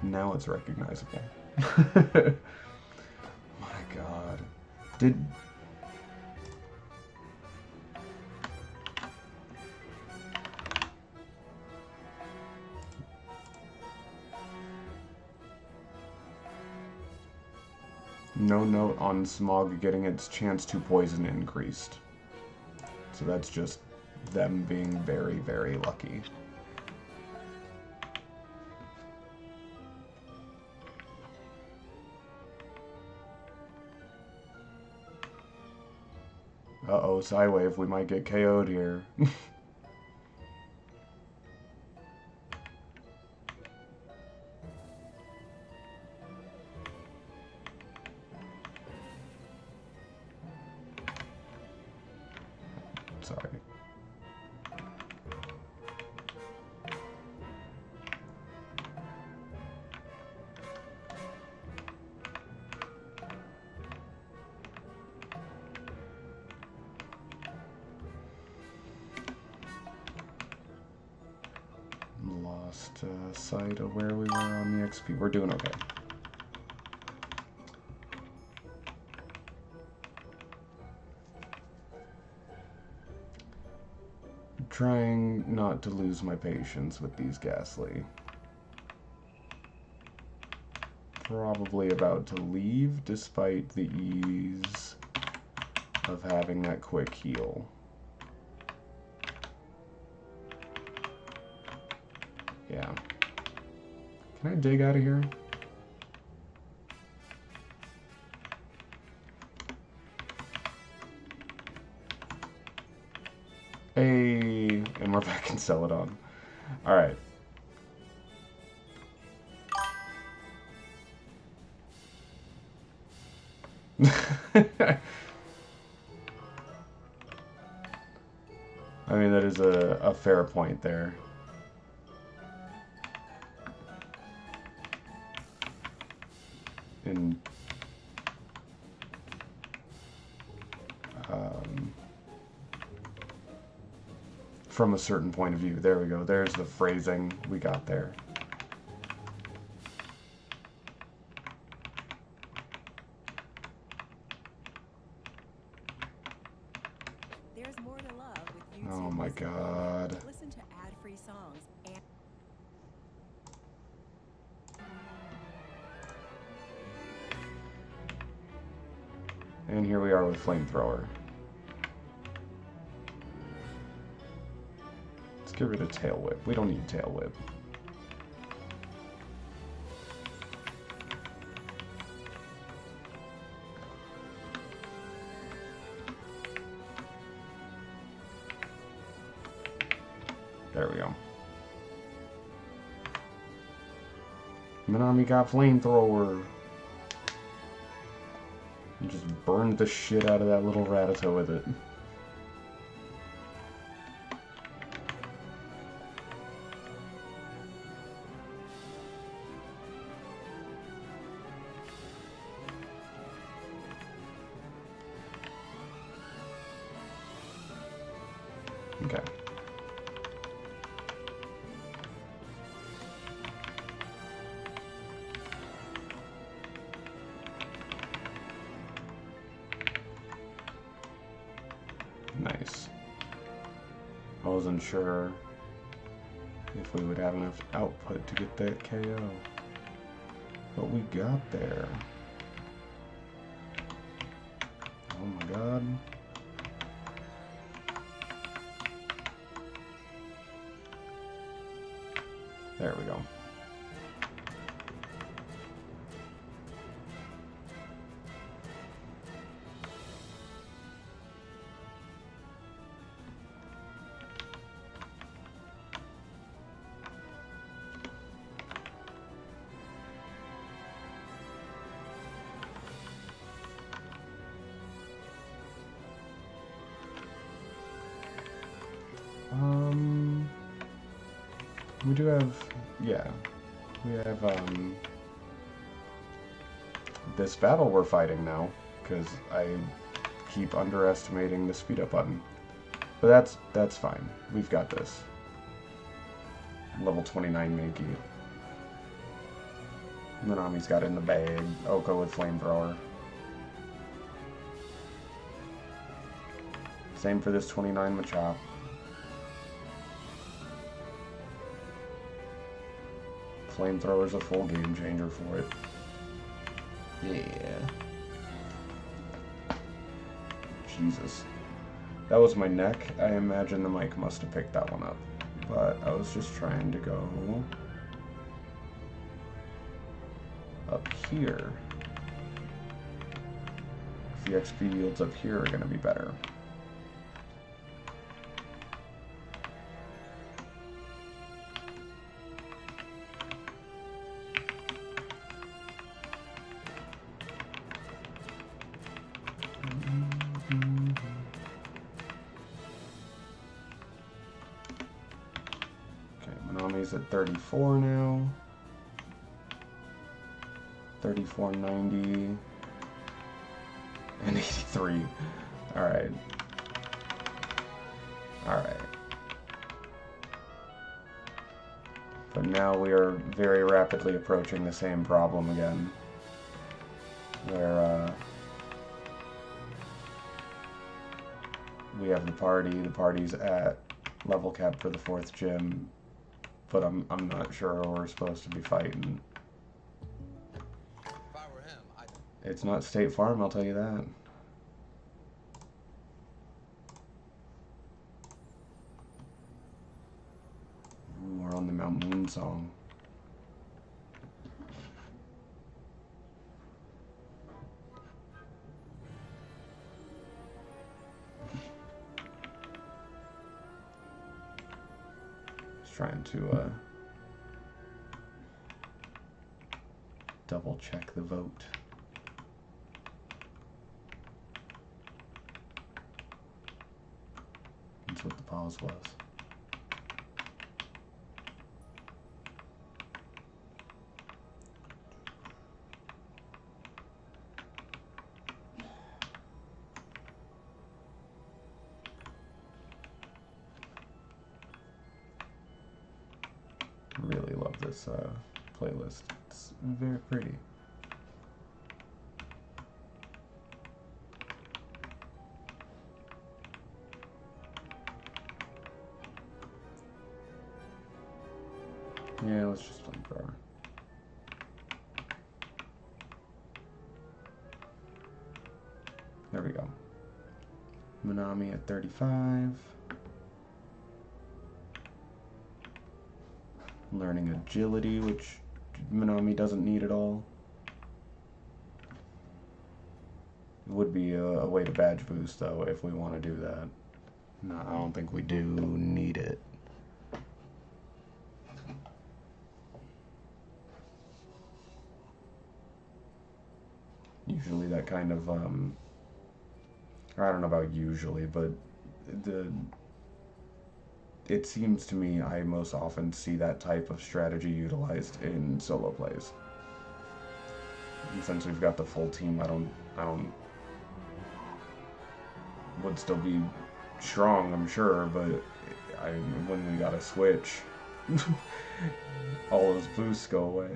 Now it's recognizable. My God. Did... No note on Smog getting its chance to poison increased. So that's just them being very, very lucky. Uh-oh, Psywave, we might get KO'd here. Sorry. Lost sight of where we were on the XP. We're doing okay. Trying not to lose my patience with these Ghastly. Probably about to leave despite the ease of having that quick heal. Yeah. Can I dig out of here? Hey, and we're back in Celadon. Alright. I mean, that is a fair point there. And from a certain point of view. There we go. There's the phrasing we got there. There's more to love with YouTube. Oh my God. Listen to ad-free songs and And here we are with Flamethrower. Let's get rid of Tail Whip. We don't need Tail Whip. There we go. Minami got Flamethrower. And just burned the shit out of that little Rattata with it. Okay. Nice. I wasn't sure if we would have enough output to get that KO, but we got there. Oh my god. There we go. We do have, yeah, we have, this battle we're fighting now, because I keep underestimating the speed up button. But that's fine. We've got this. Level 29 Mankey. Minami's got it in the bag. Oko with Flamethrower. Same for this 29 Machop. Flamethrower's a full game changer for it. Yeah. Jesus. That was my neck. I imagine the mic must have picked that one up. But I was just trying to go up here. The XP yields up here are going to be better. Minami's at 34 now. 34.90 and 83. Alright. Alright. But now we are very rapidly approaching the same problem again. Where, we have the party's at level cap for the 4th gym, but I'm not sure who we're supposed to be fighting. If I were him, it's not State Farm, I'll tell you that. Ooh, we're on the Mount Moon song. Trying to double check the vote. That's what the pause was. Really love this playlist. It's very pretty. Yeah, let's just play Flamethrower. There we go. Manami at 35. Learning agility, which Manami doesn't need at all. It would be a way to badge boost, though, if we want to do that. No, I don't think we do need it. Usually that kind of, or I don't know about usually, but it seems to me I most often see that type of strategy utilized in solo plays. And since we've got the full team, I don't would still be strong, I'm sure, but when we gotta switch, all those boosts go away.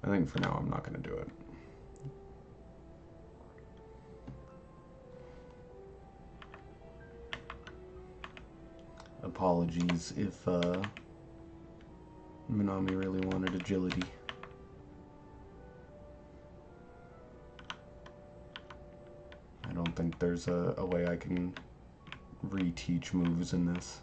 I think for now I'm not going to do it. Apologies if Manami really wanted agility. I don't think there's a way I can reteach moves in this.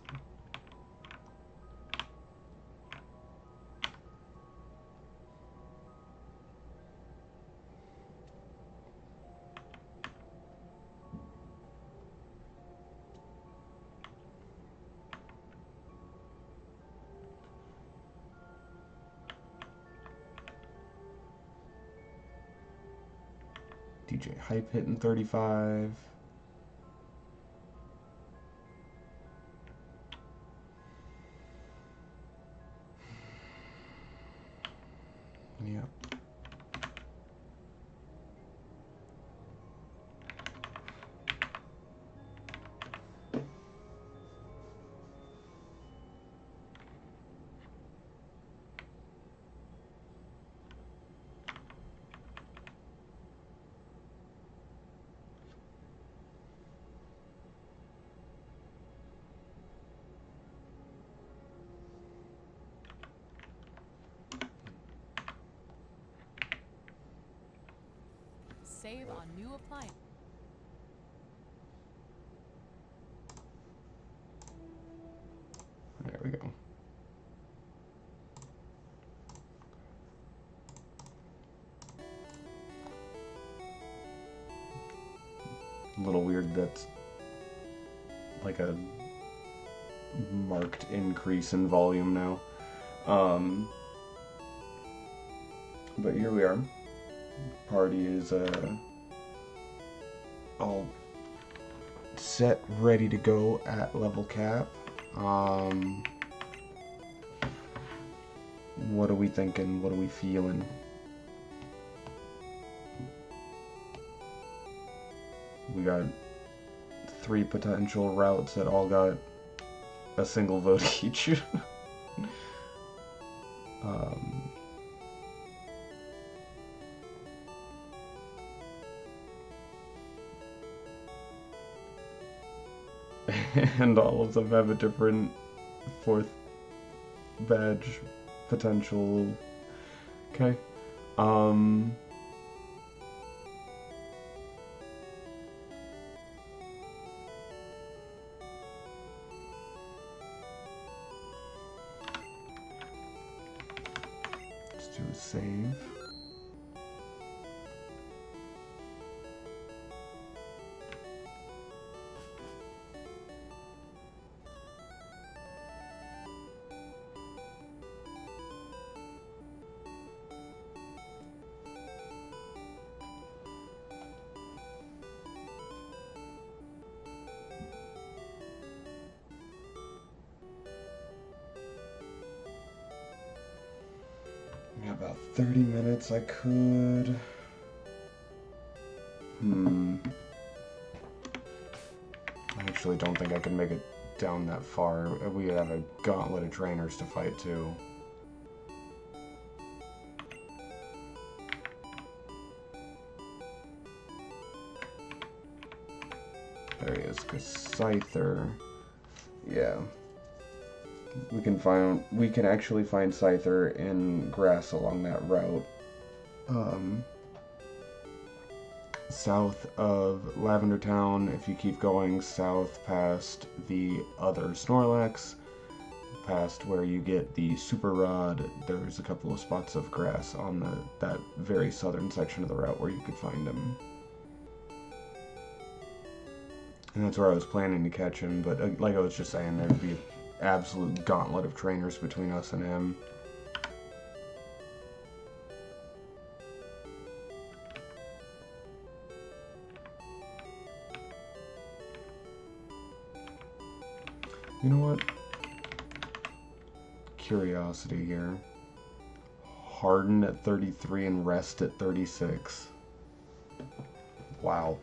DJ Hype hitting 35. Yeah. Save on new appliance. There we go. A little weird that's like a marked increase in volume now. But here we are. Party is all set, ready to go at level cap. What are we thinking? What are we feeling? We got 3 potential routes that all got a single vote each. And all of them have a different 4th badge potential. Okay. Let's do a save. About 30 minutes I could. I actually don't think I can make it down that far. We have a gauntlet of trainers to fight too. There he is, because Scyther, yeah. We can actually find Scyther in grass along that route. South of Lavender Town, if you keep going south past the other Snorlax, past where you get the Super Rod, there's a couple of spots of grass on that very southern section of the route where you could find him. And that's where I was planning to catch him, but like I was just saying, there'd be an absolute gauntlet of trainers between us and him. You know what? Curiosity here. Harden at 33 and Rest at 36. Wow.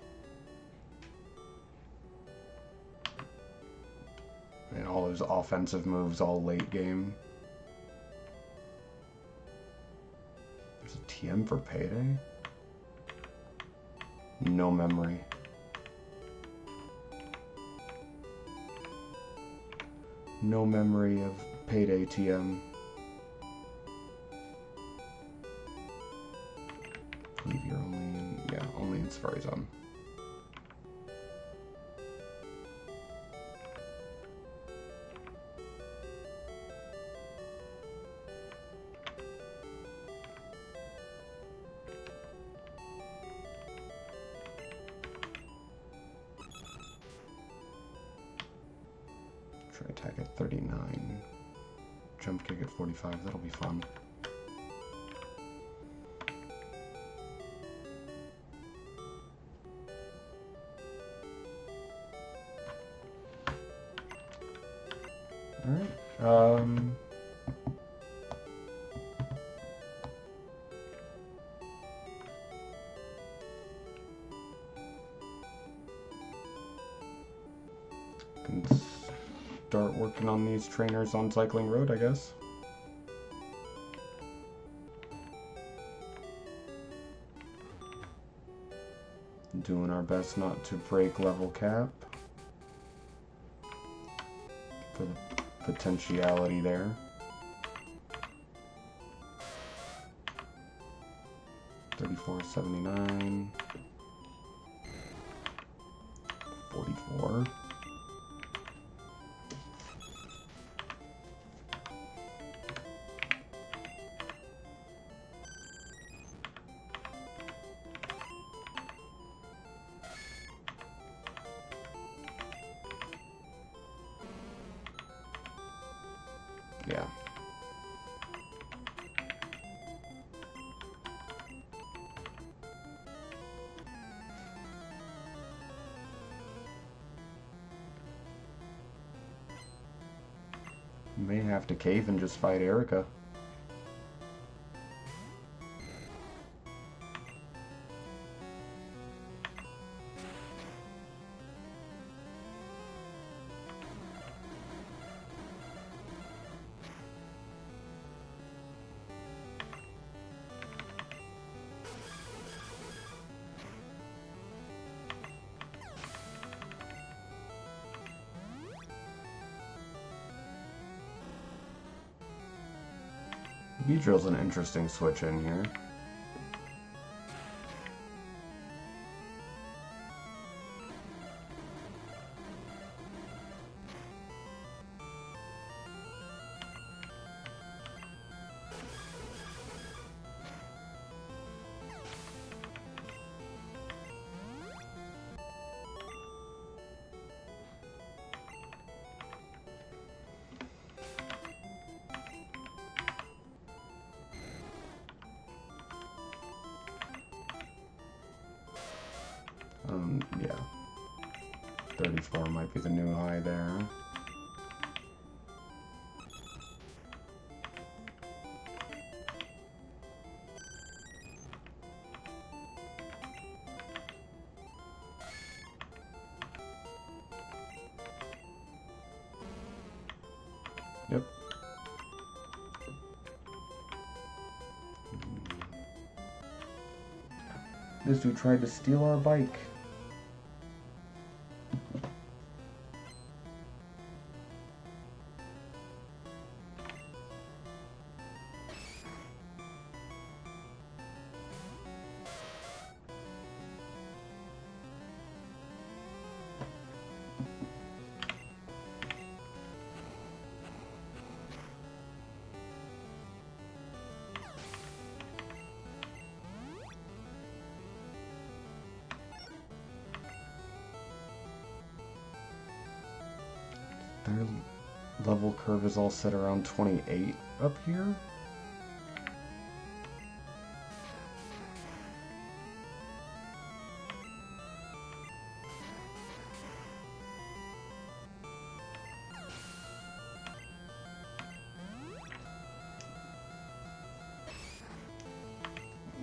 And all those offensive moves all late game. There's a TM for Payday? No memory. No memory of Payday TM. I believe you're only in, yeah, only in Safari Zone. Try attack at 39. Jump kick at 45. That'll be fun. Alright. Can start working on these trainers on Cycling Road, I guess. Doing our best not to break level cap for the potentiality there. $34.79. 44. Yeah. May have to cave and just fight Erica. Beedrill's an interesting switch in here. Yeah. 34 might be the new high there. Yep. This dude tried to steal our bike. Their level curve is all set around 28 up here.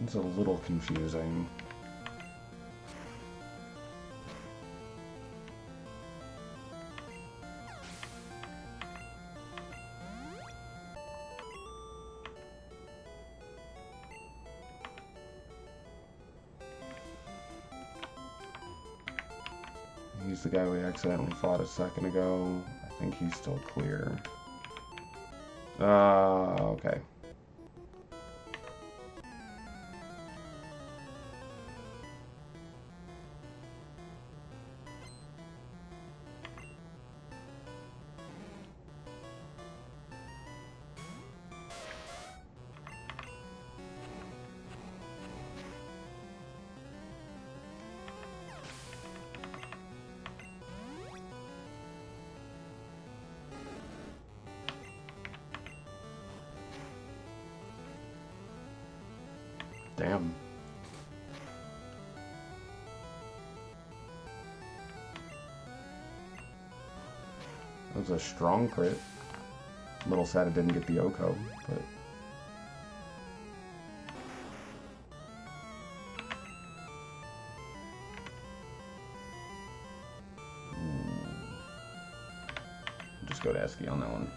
It's a little confusing. He's the guy we accidentally fought a second ago. I think he's still clear. Okay. Damn. That was a strong crit. A little sad it didn't get the Oko, but... Just go to Esky on that one.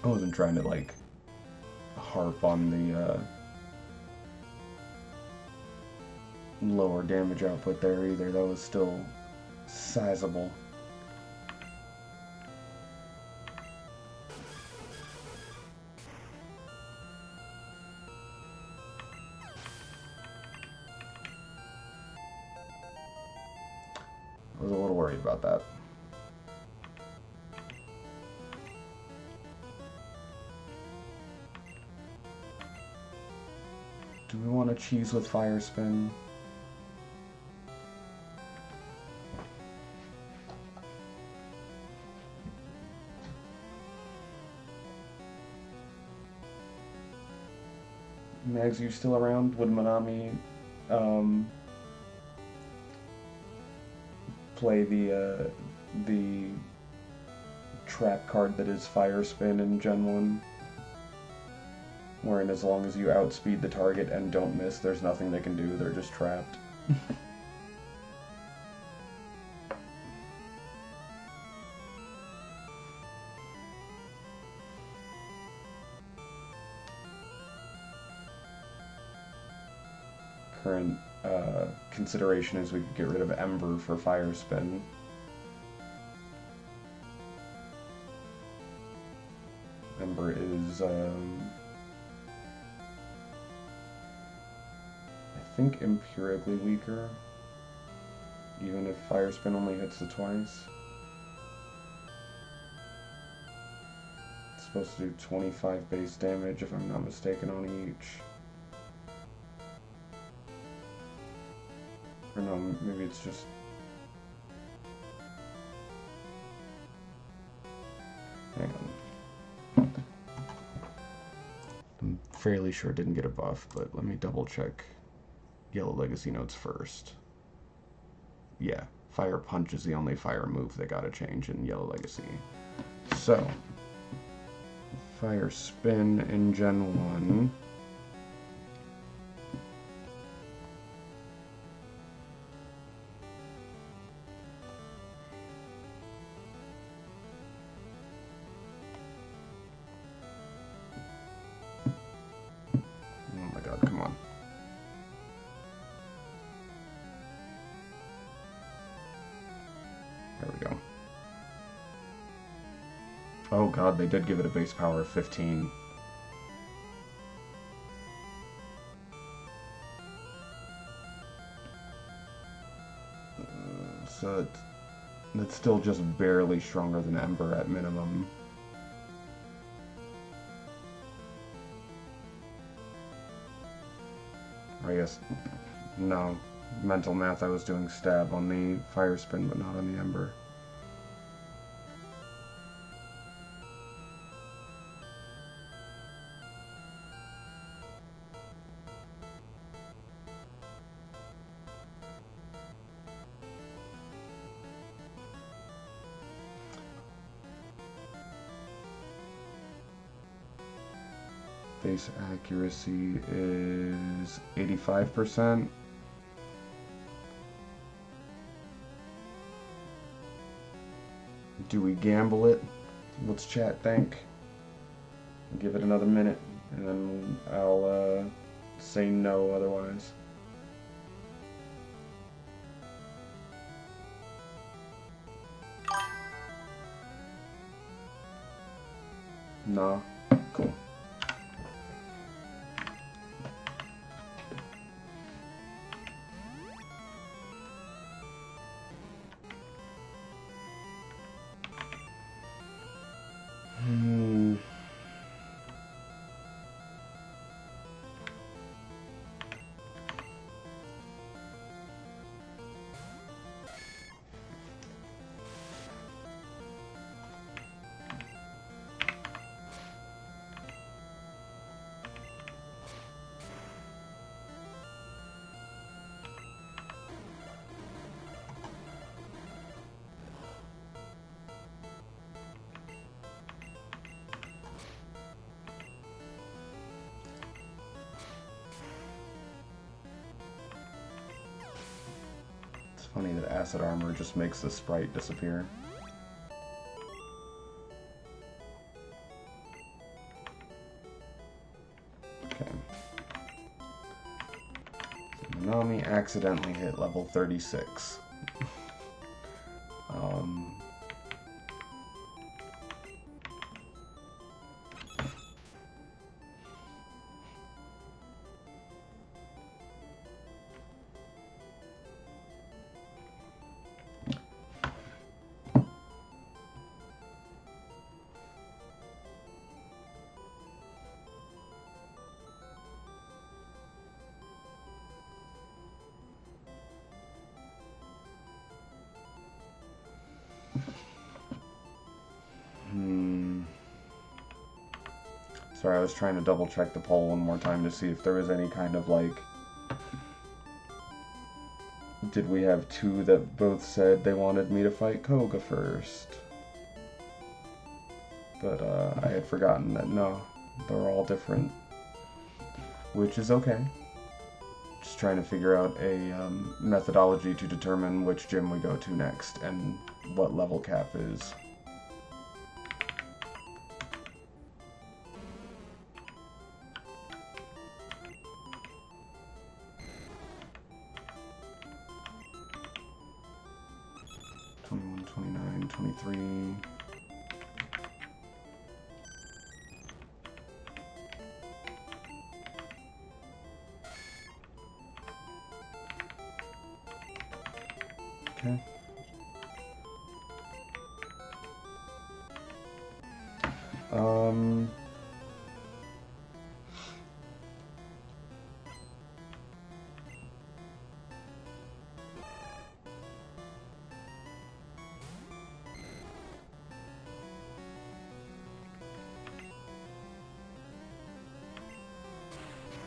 I wasn't trying to, like, harp on the lower damage output there either. That was still sizable. I was a little worried about that. Do we want to cheese with Fire Spin? Mags, you still around? Would Manami play the trap card that is Fire Spin in Gen 1? Wherein as long as you outspeed the target and don't miss, there's nothing they can do, they're just trapped. Current consideration is we could get rid of Ember for Fire Spin. Ember is, I think empirically weaker, even if Fire Spin only hits it twice. It's supposed to do 25 base damage, if I'm not mistaken, on each. Or no, maybe it's just... Hang on. I'm fairly sure it didn't get a buff, but let me double check Yellow Legacy notes first. Yeah, Fire Punch is the only fire move they gotta change in Yellow Legacy. So, Fire Spin in Gen 1. Oh god, they did give it a base power of 15. So it's still just barely stronger than Ember at minimum. I guess, no. Mental math, I was doing stab on the fire spin, but not on the Ember. Base accuracy is 85%. Do we gamble it? What's chat think? Give it another minute, and then I'll say no otherwise. Nah. Cool. Funny that acid armor just makes the sprite disappear. Okay. So Nanami accidentally hit level 36. Sorry, I was trying to double check the poll one more time to see if there was any kind of like... Did we have two that both said they wanted me to fight Koga first? But I had forgotten that no, they're all different. Which is okay. Just trying to figure out a methodology to determine which gym we go to next and what level cap is. Okay.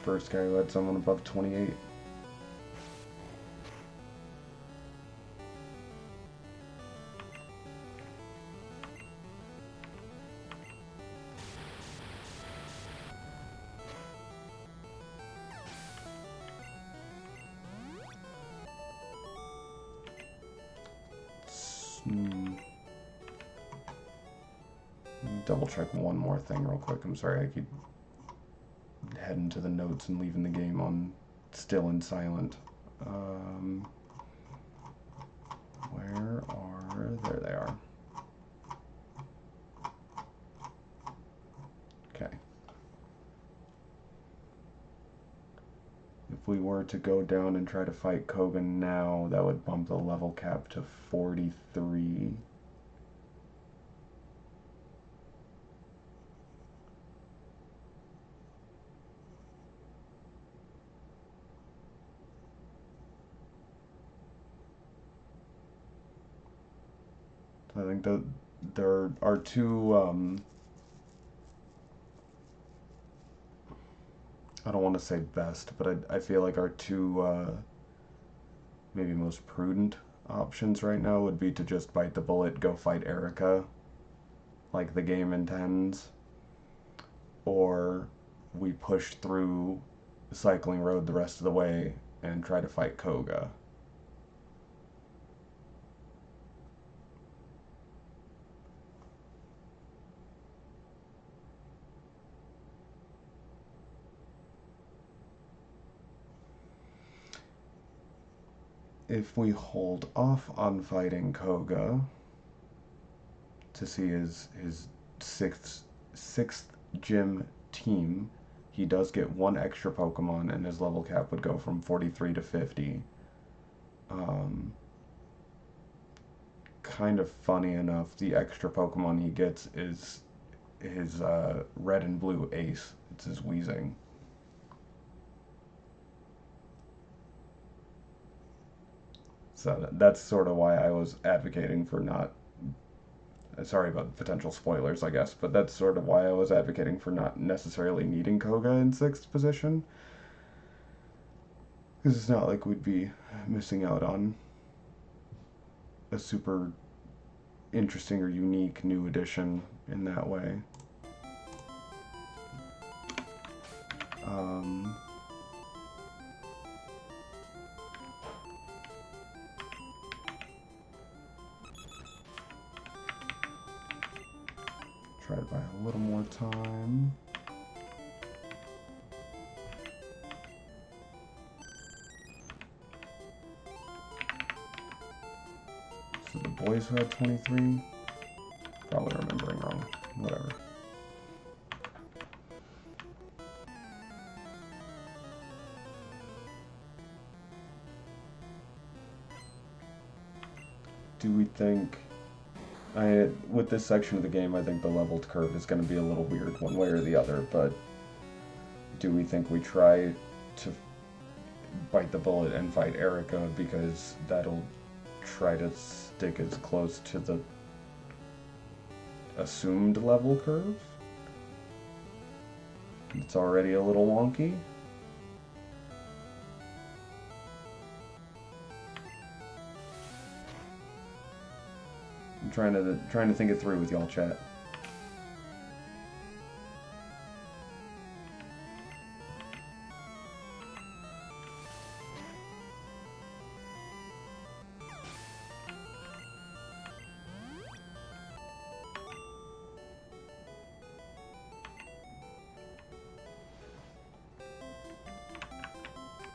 First guy who had someone above 28. Double check one more thing real quick. I'm sorry, I keep heading to the notes and leaving the game on still and silent. Where are... There they are. if we were to go down and try to fight Koga now, that would bump the level cap to 43. I think that there are two, I don't want to say best, but I feel like our two maybe most prudent options right now would be to just bite the bullet, go fight Erica, like the game intends, or we push through the cycling road the rest of the way and try to fight Koga. If we hold off on fighting Koga to see his sixth gym team, he does get one extra Pokemon, and his level cap would go from 43 to 50. Kind of funny enough, the extra Pokemon he gets is his red and blue ace. It's his Weezing. So that's sort of why I was advocating for not. Sorry about potential spoilers, I guess, but that's sort of why I was advocating for not necessarily needing Koga in 6th position. Because it's not like we'd be missing out on a super interesting or unique new addition in that way. Try to buy a little more time. So the boys who had 23? Probably remembering wrong. Whatever. Do we think... with this section of the game, I think the leveled curve is going to be a little weird one way or the other, but do we think we try to bite the bullet and fight Erica because that'll try to stick as close to the assumed level curve? It's already a little wonky. I'm trying to think it through with y'all, chat.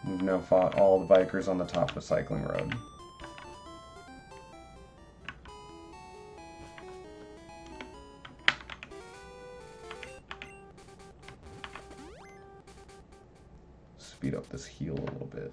We've now fought all the bikers on the top of the cycling road. Speed up this heal a little bit.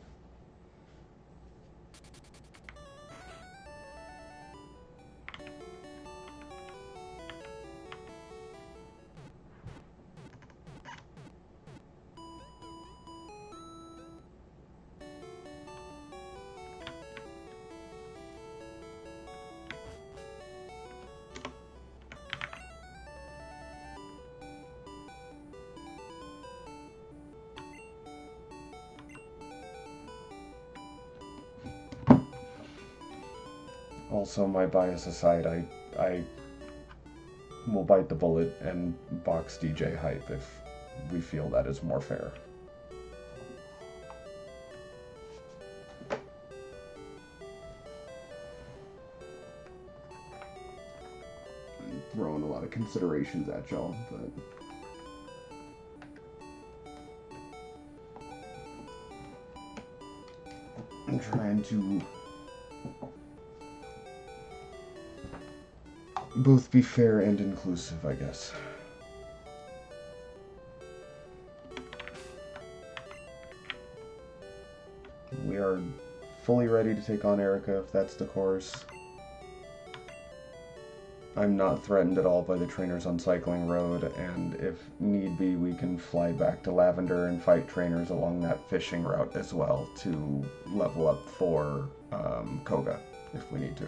Also, my bias aside, I will bite the bullet and box DJ hype if we feel that is more fair. I'm throwing a lot of considerations at y'all, but... I'm trying to both be fair and inclusive, I guess. We are fully ready to take on Erica if that's the course. I'm not threatened at all by the trainers on Cycling Road, and if need be, we can fly back to Lavender and fight trainers along that fishing route as well to level up for Koga if we need to.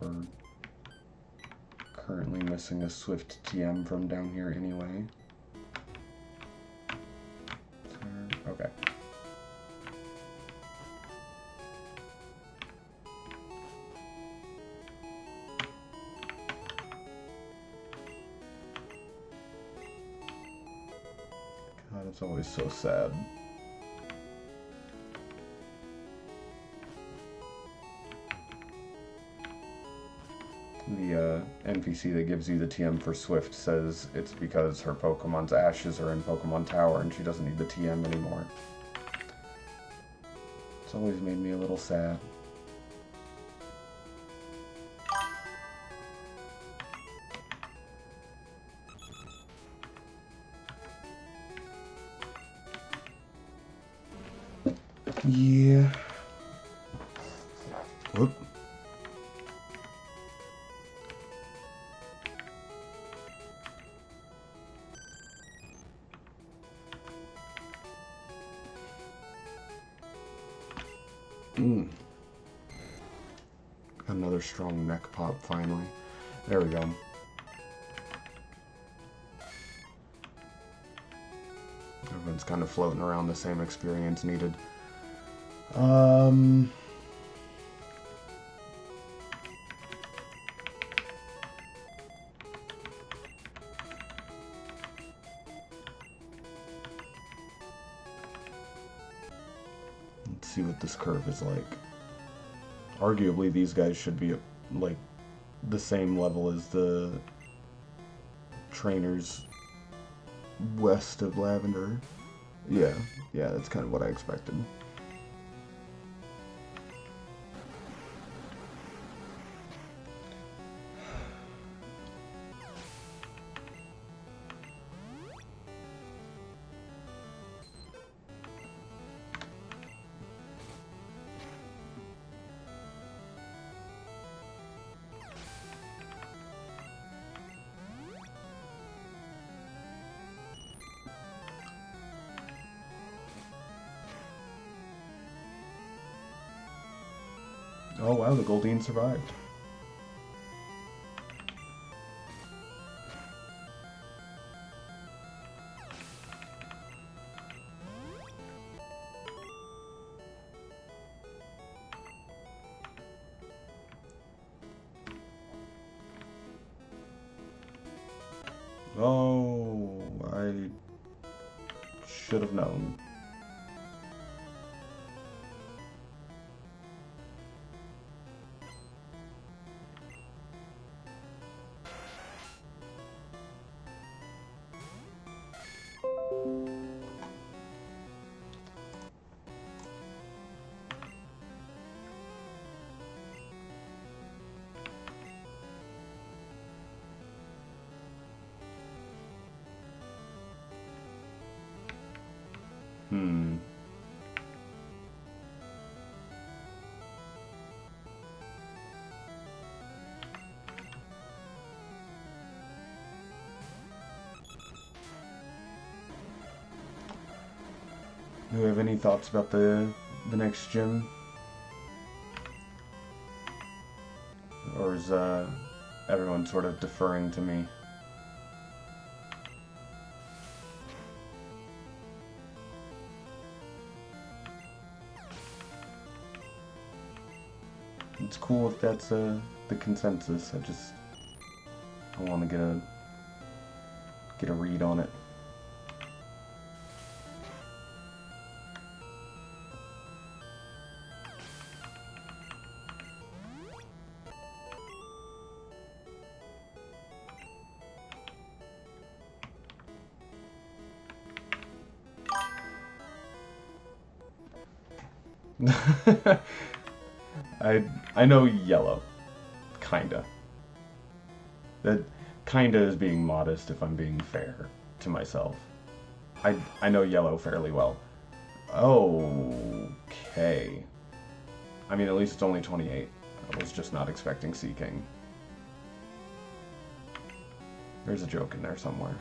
We're currently missing a Swift TM from down here anyway. Okay. God, it's always so sad. The NPC that gives you the TM for Swift says it's because her Pokemon's ashes are in Pokemon Tower and she doesn't need the TM anymore. It's always made me a little sad. Yeah. Whoop. Another strong neck pop finally. There we go. Everyone's kind of floating around the same experience needed. Let's see what this curve is like. Arguably, these guys should be like the same level as the trainers west of Lavender. Yeah, that's kind of what I expected. Oh wow, the Goldeen survived. Oh, I should have known. Do you have any thoughts about the next gym? Or is everyone sort of deferring to me? It's cool if that's the consensus. I want to get a read on it. I know yellow. Kinda. That kinda is being modest if I'm being fair to myself. I know yellow fairly well. Okay. I mean, at least it's only 28. I was just not expecting Sea King. There's a joke in there somewhere.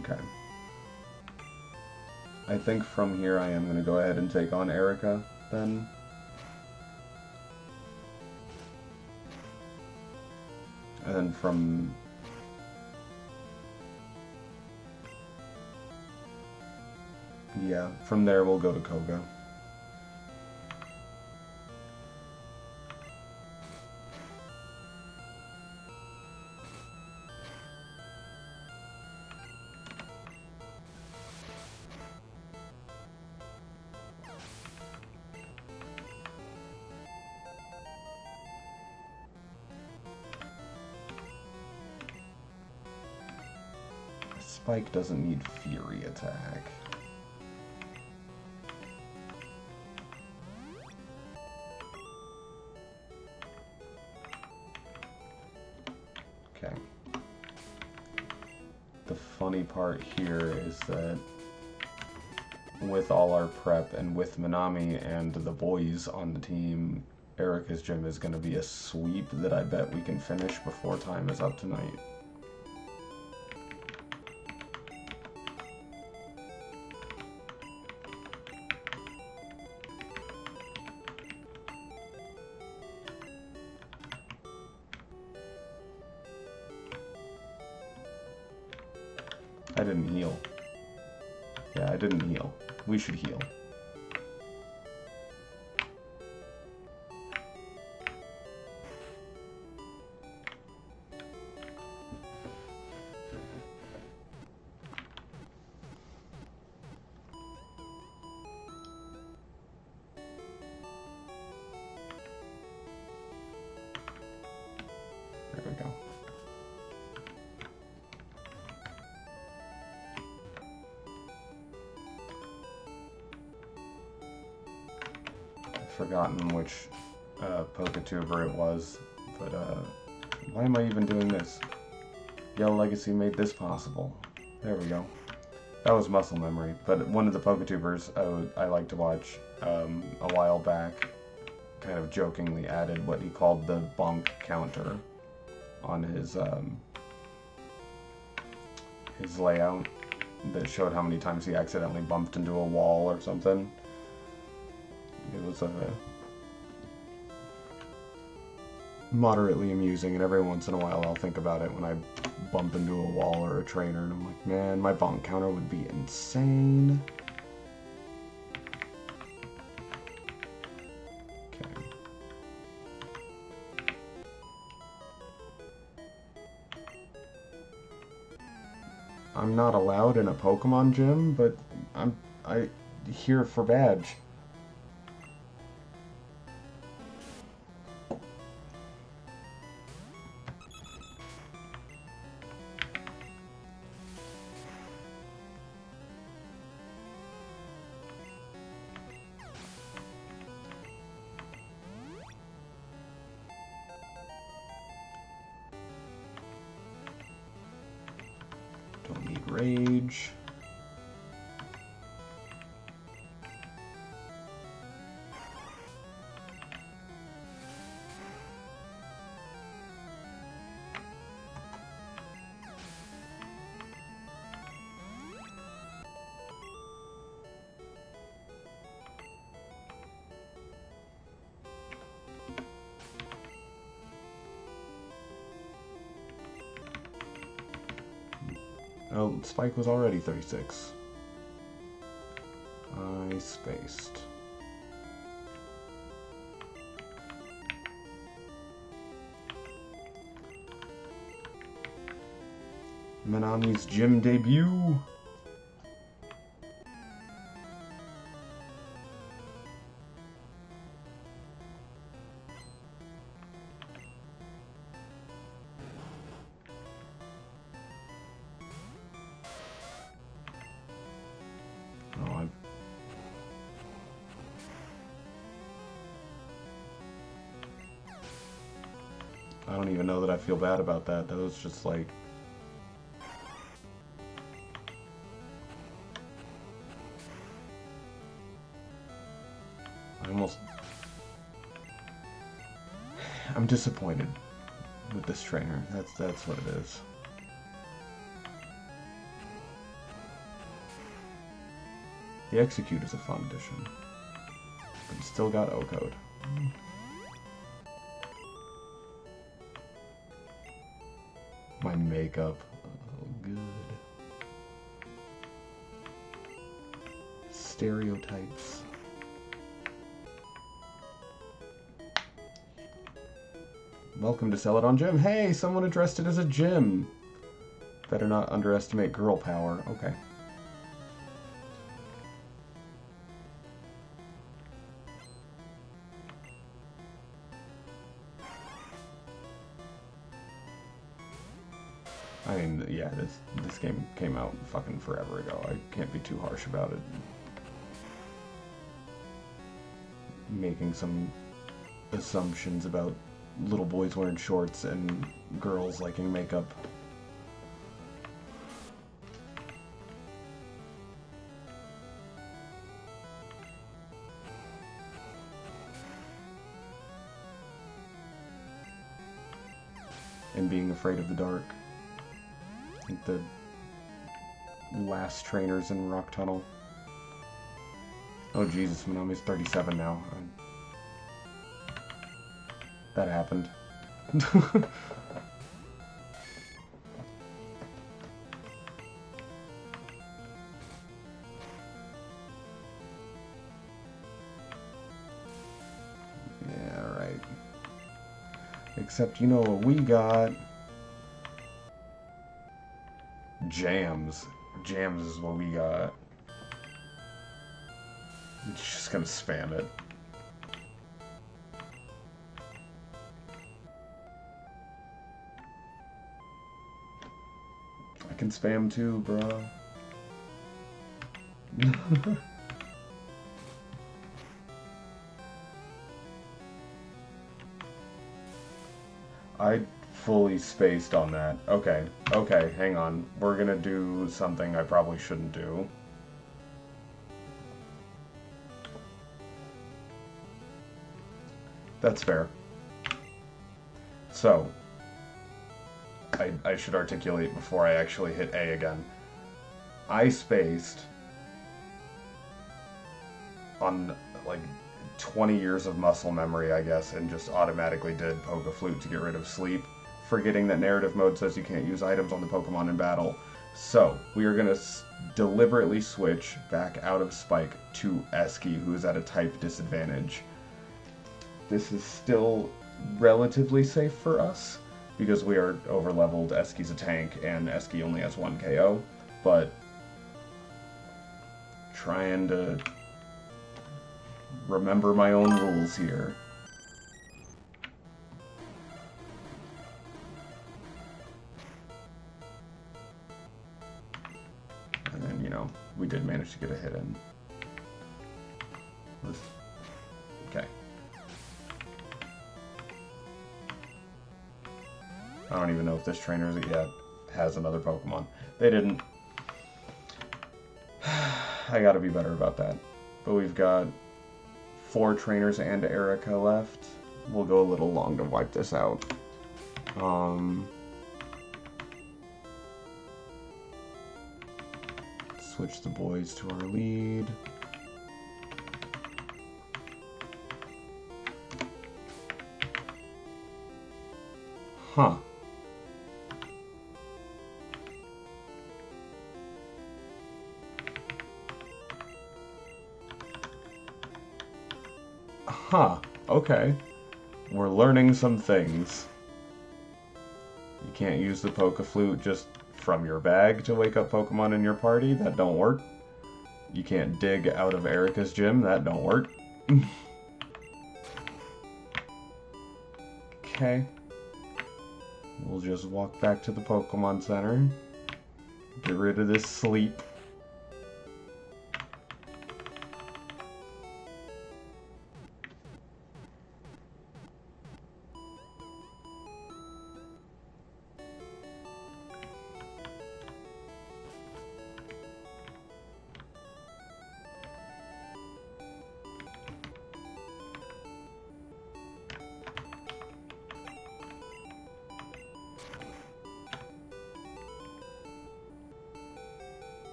Okay. I think from here I am going to go ahead and take on Erica, then. And then from... yeah, from there we'll go to Koga. Spike doesn't need Fury attack. Okay. The funny part here is that with all our prep and with Minami and the boys on the team, Erica's gym is going to be a sweep that I bet we can finish before time is up tonight. I didn't heal. Yeah, I didn't heal. We should heal. There we go. Forgotten which PokeTuber it was, but why am I even doing this? Yellow Legacy made this possible. There we go. That was muscle memory, but one of the PokeTubers I like to watch a while back kind of jokingly added what he called the bonk counter on his layout that showed how many times he accidentally bumped into a wall or something. It was moderately amusing, and every once in a while I'll think about it when I bump into a wall or a trainer, and I'm like, man, my bonk counter would be insane. Okay. I'm not allowed in a Pokemon gym, but I here for badge. Don't need rage. Oh, Spike was already 36. I spaced. Manami's gym debut. Oh, I don't even know that I feel bad about that. That was just like... I'm disappointed with this trainer. That's what it is. The Execute is a fun addition. But it's still got O-Code. My makeup. Oh, good. Stereotypes. Welcome to Celadon Gym. Hey, someone addressed it as a gym. Better not underestimate girl power. Okay. I mean, yeah, this game came out fucking forever ago. I can't be too harsh about it. Making some assumptions about little boys wearing shorts and girls liking makeup. And being afraid of the dark. Like the last trainers in Rock Tunnel. Oh Jesus, Manami's 37 now. That happened. Yeah, right. Except, you know what we got? Jams. Jams is what we got. I'm just gonna spam it. I can spam too, bro. I fully spaced on that. Okay, okay, hang on. We're gonna do something I probably shouldn't do. That's fair. So, I should articulate before I actually hit A again. I spaced on, like, 20 years of muscle memory, I guess, and just automatically did PokeFlute to get rid of sleep, forgetting that narrative mode says you can't use items on the Pokemon in battle. So, we are going to deliberately switch back out of Spike to Esky, who is at a type disadvantage. This is still relatively safe for us, because we are over-leveled. Esky's a tank, and Esky only has 1 KO, but trying to remember my own rules here. And then, you know, we did manage to get a hit in. Okay. I don't even know if this trainer yet has another Pokemon. They didn't. I gotta be better about that. But we've got 4 trainers and Erica left. We'll go a little long to wipe this out. Switch the boys to our lead. Huh. Huh, okay. We're learning some things. You can't use the PokeFlute just from your bag to wake up Pokemon in your party. That don't work. You can't dig out of Erica's gym. That don't work. Okay. We'll just walk back to the Pokemon Center. Get rid of this sleep.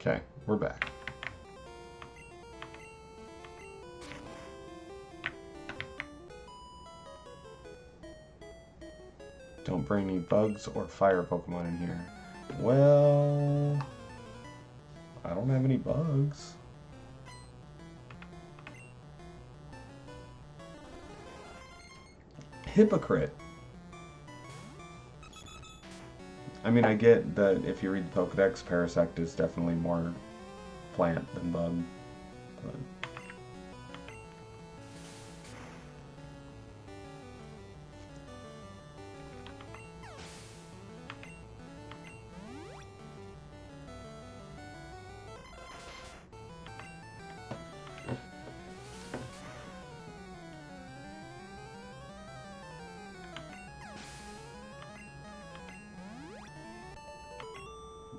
Okay, we're back. Don't bring any bugs or fire Pokemon in here. Well, I don't have any bugs. Hypocrite. I mean, I get that if you read the Pokedex, Parasect is definitely more plant than bug, but...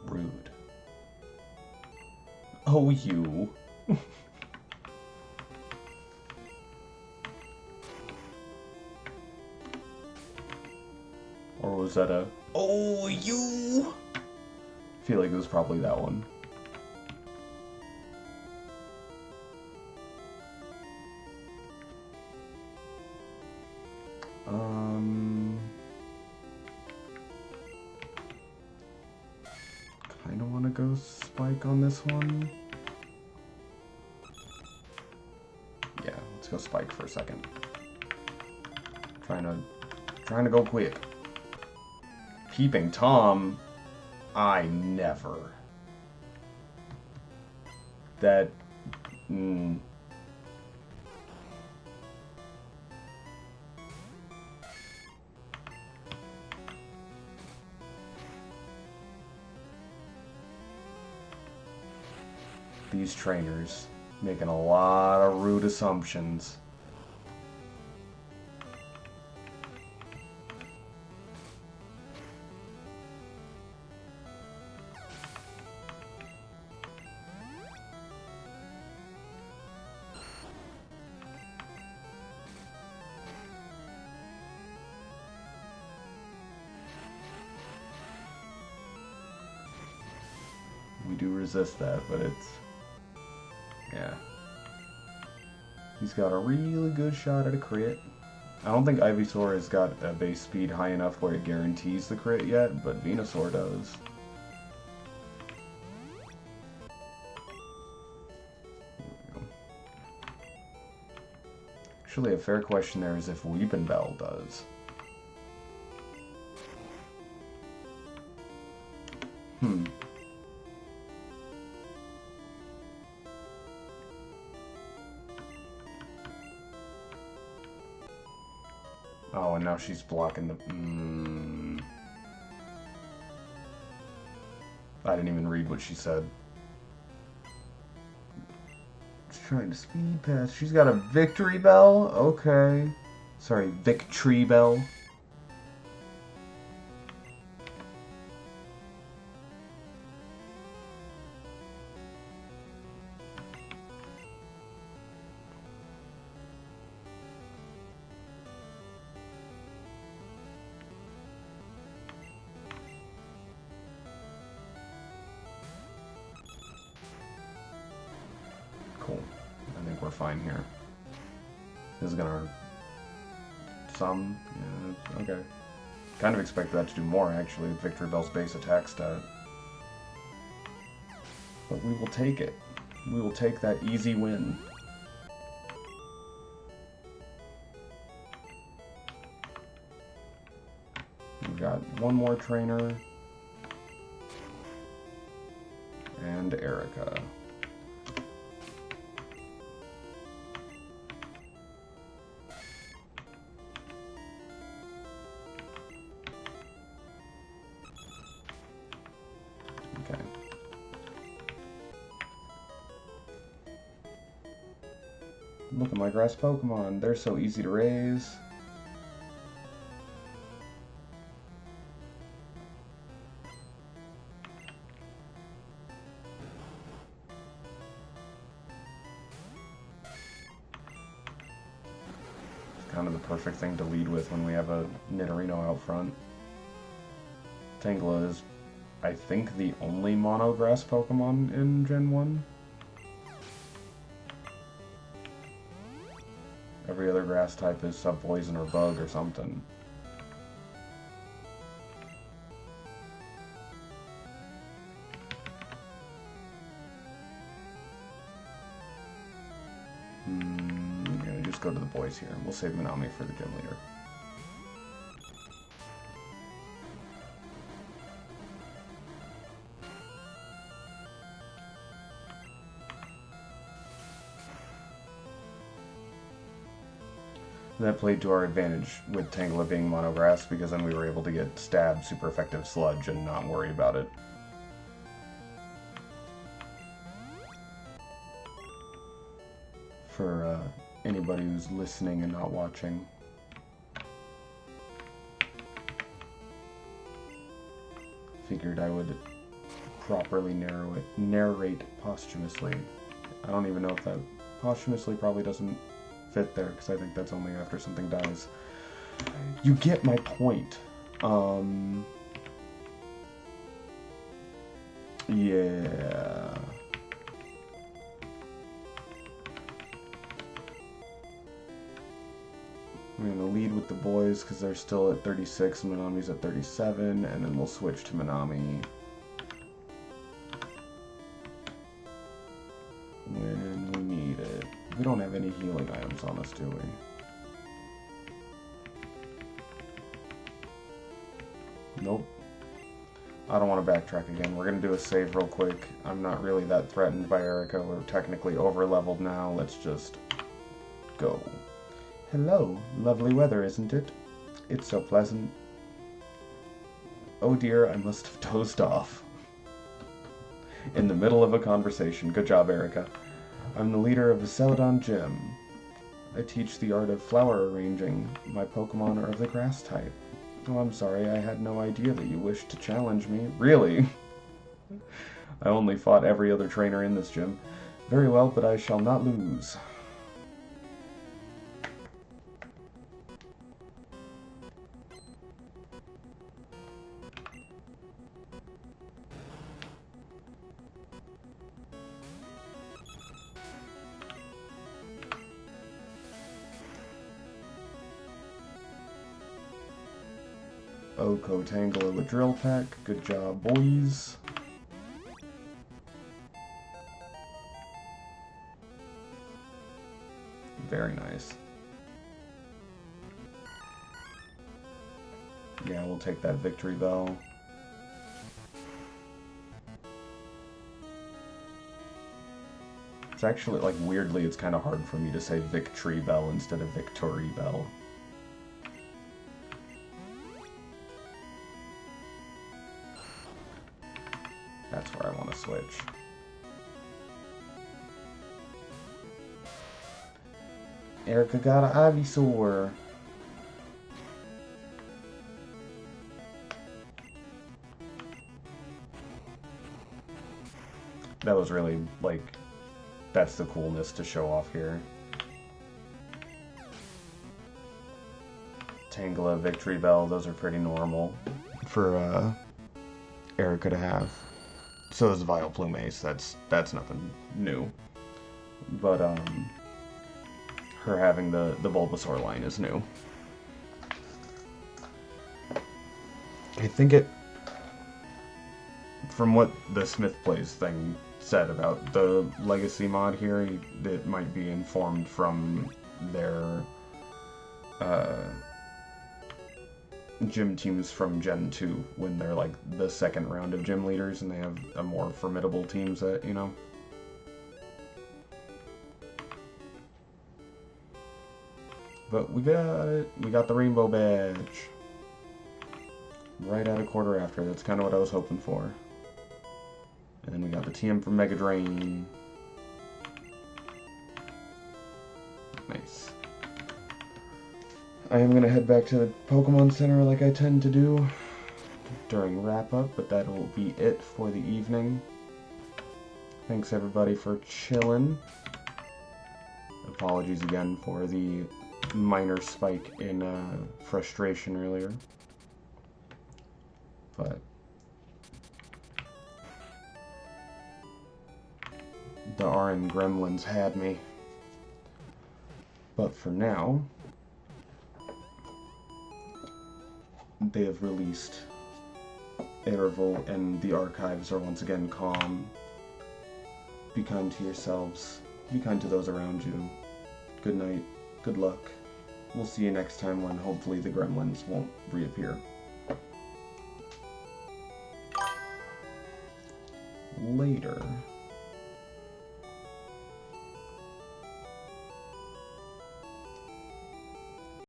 Rude. Oh, you. Or was that a... Oh, you! I feel like it was probably that one. Kinda wanna go Spike on this one. Yeah, let's go Spike for a second. Trying to go quick. Peeping Tom, I never. That, These trainers making a lot of rude assumptions. We do resist that, but it's... yeah. He's got a really good shot at a crit. I don't think Ivysaur has got a base speed high enough where it guarantees the crit yet, but Venusaur does. Actually, a fair question there is if Weepin' Bell does. Oh, and now she's blocking the... I didn't even read what she said. She's trying to speed pass. She's got a Victory Bell? Okay. Sorry, Victory Bell. Cool. I think we're fine here. This is gonna... some... yeah, okay. Kind of expected that to do more, actually, Victory Bell's base attack stat. But we will take it. We will take that easy win. We've got one more trainer. And Erica. Okay. Look at my grass Pokemon. They're so easy to raise. Kind of the perfect thing to lead with when we have a Nidorino out front. Tangela is, I think, the only mono grass Pokemon in Gen 1. Every other grass type is sub-poison or bug or something. Go to the boys here. We'll save Minami for the gym leader. That played to our advantage with Tangela being monograss, because then we were able to get Stab, super effective Sludge, and not worry about it. For anybody who's listening and not watching. Figured I would properly narrate posthumously. I don't even know if that posthumously probably doesn't fit there, because I think that's only after something dies. You get my point. Yeah. We're going to lead with the boys because they're still at 36, Minami's at 37, and then we'll switch to Minami when we need it. We don't have any healing items on us, do we? Nope. I don't want to backtrack again. We're going to do a save real quick. I'm not really that threatened by Erica. We're technically over-leveled now. Let's just go. Hello. Lovely weather, isn't it? It's so pleasant. Oh dear, I must have dozed off. In the middle of a conversation. Good job, Erica. I'm the leader of the Celadon Gym. I teach the art of flower arranging. My Pokemon are of the grass type. Oh, I'm sorry, I had no idea that you wished to challenge me. Really? I only fought every other trainer in this gym. Very well, but I shall not lose. Oko Tangela with Drill Peck. Good job, boys. Very nice. Yeah, we'll take that Victory Bell. It's actually, like, weirdly, it's kind of hard for me to say Victory Bell instead of Victory Bell. That's where I want to switch. Erica got an Ivysaur. That was really, like, that's the coolness to show off here. Tangela, Victory Bell, those are pretty normal for Erica to have. So is Vileplume Ace, that's nothing new. But her having the Bulbasaur line is new. I think it, from what the Smith Plays thing said about the Legacy mod here, it might be informed from their gym teams from Gen 2 when they're like the second round of gym leaders and they have a more formidable team set, you know? But we got it. We got the rainbow badge. Right at a quarter after. That's kind of what I was hoping for. And then we got the TM from Mega Drain. Nice. I am going to head back to the Pokemon Center like I tend to do during wrap-up, but that'll be it for the evening. Thanks everybody for chilling. Apologies again for the minor spike in frustration earlier. But the RN gremlins had me. But for now, they have released Airville and the archives are once again calm. Be kind to yourselves. Be kind to those around you. Good night. Good luck. We'll see you next time when hopefully the gremlins won't reappear. Later.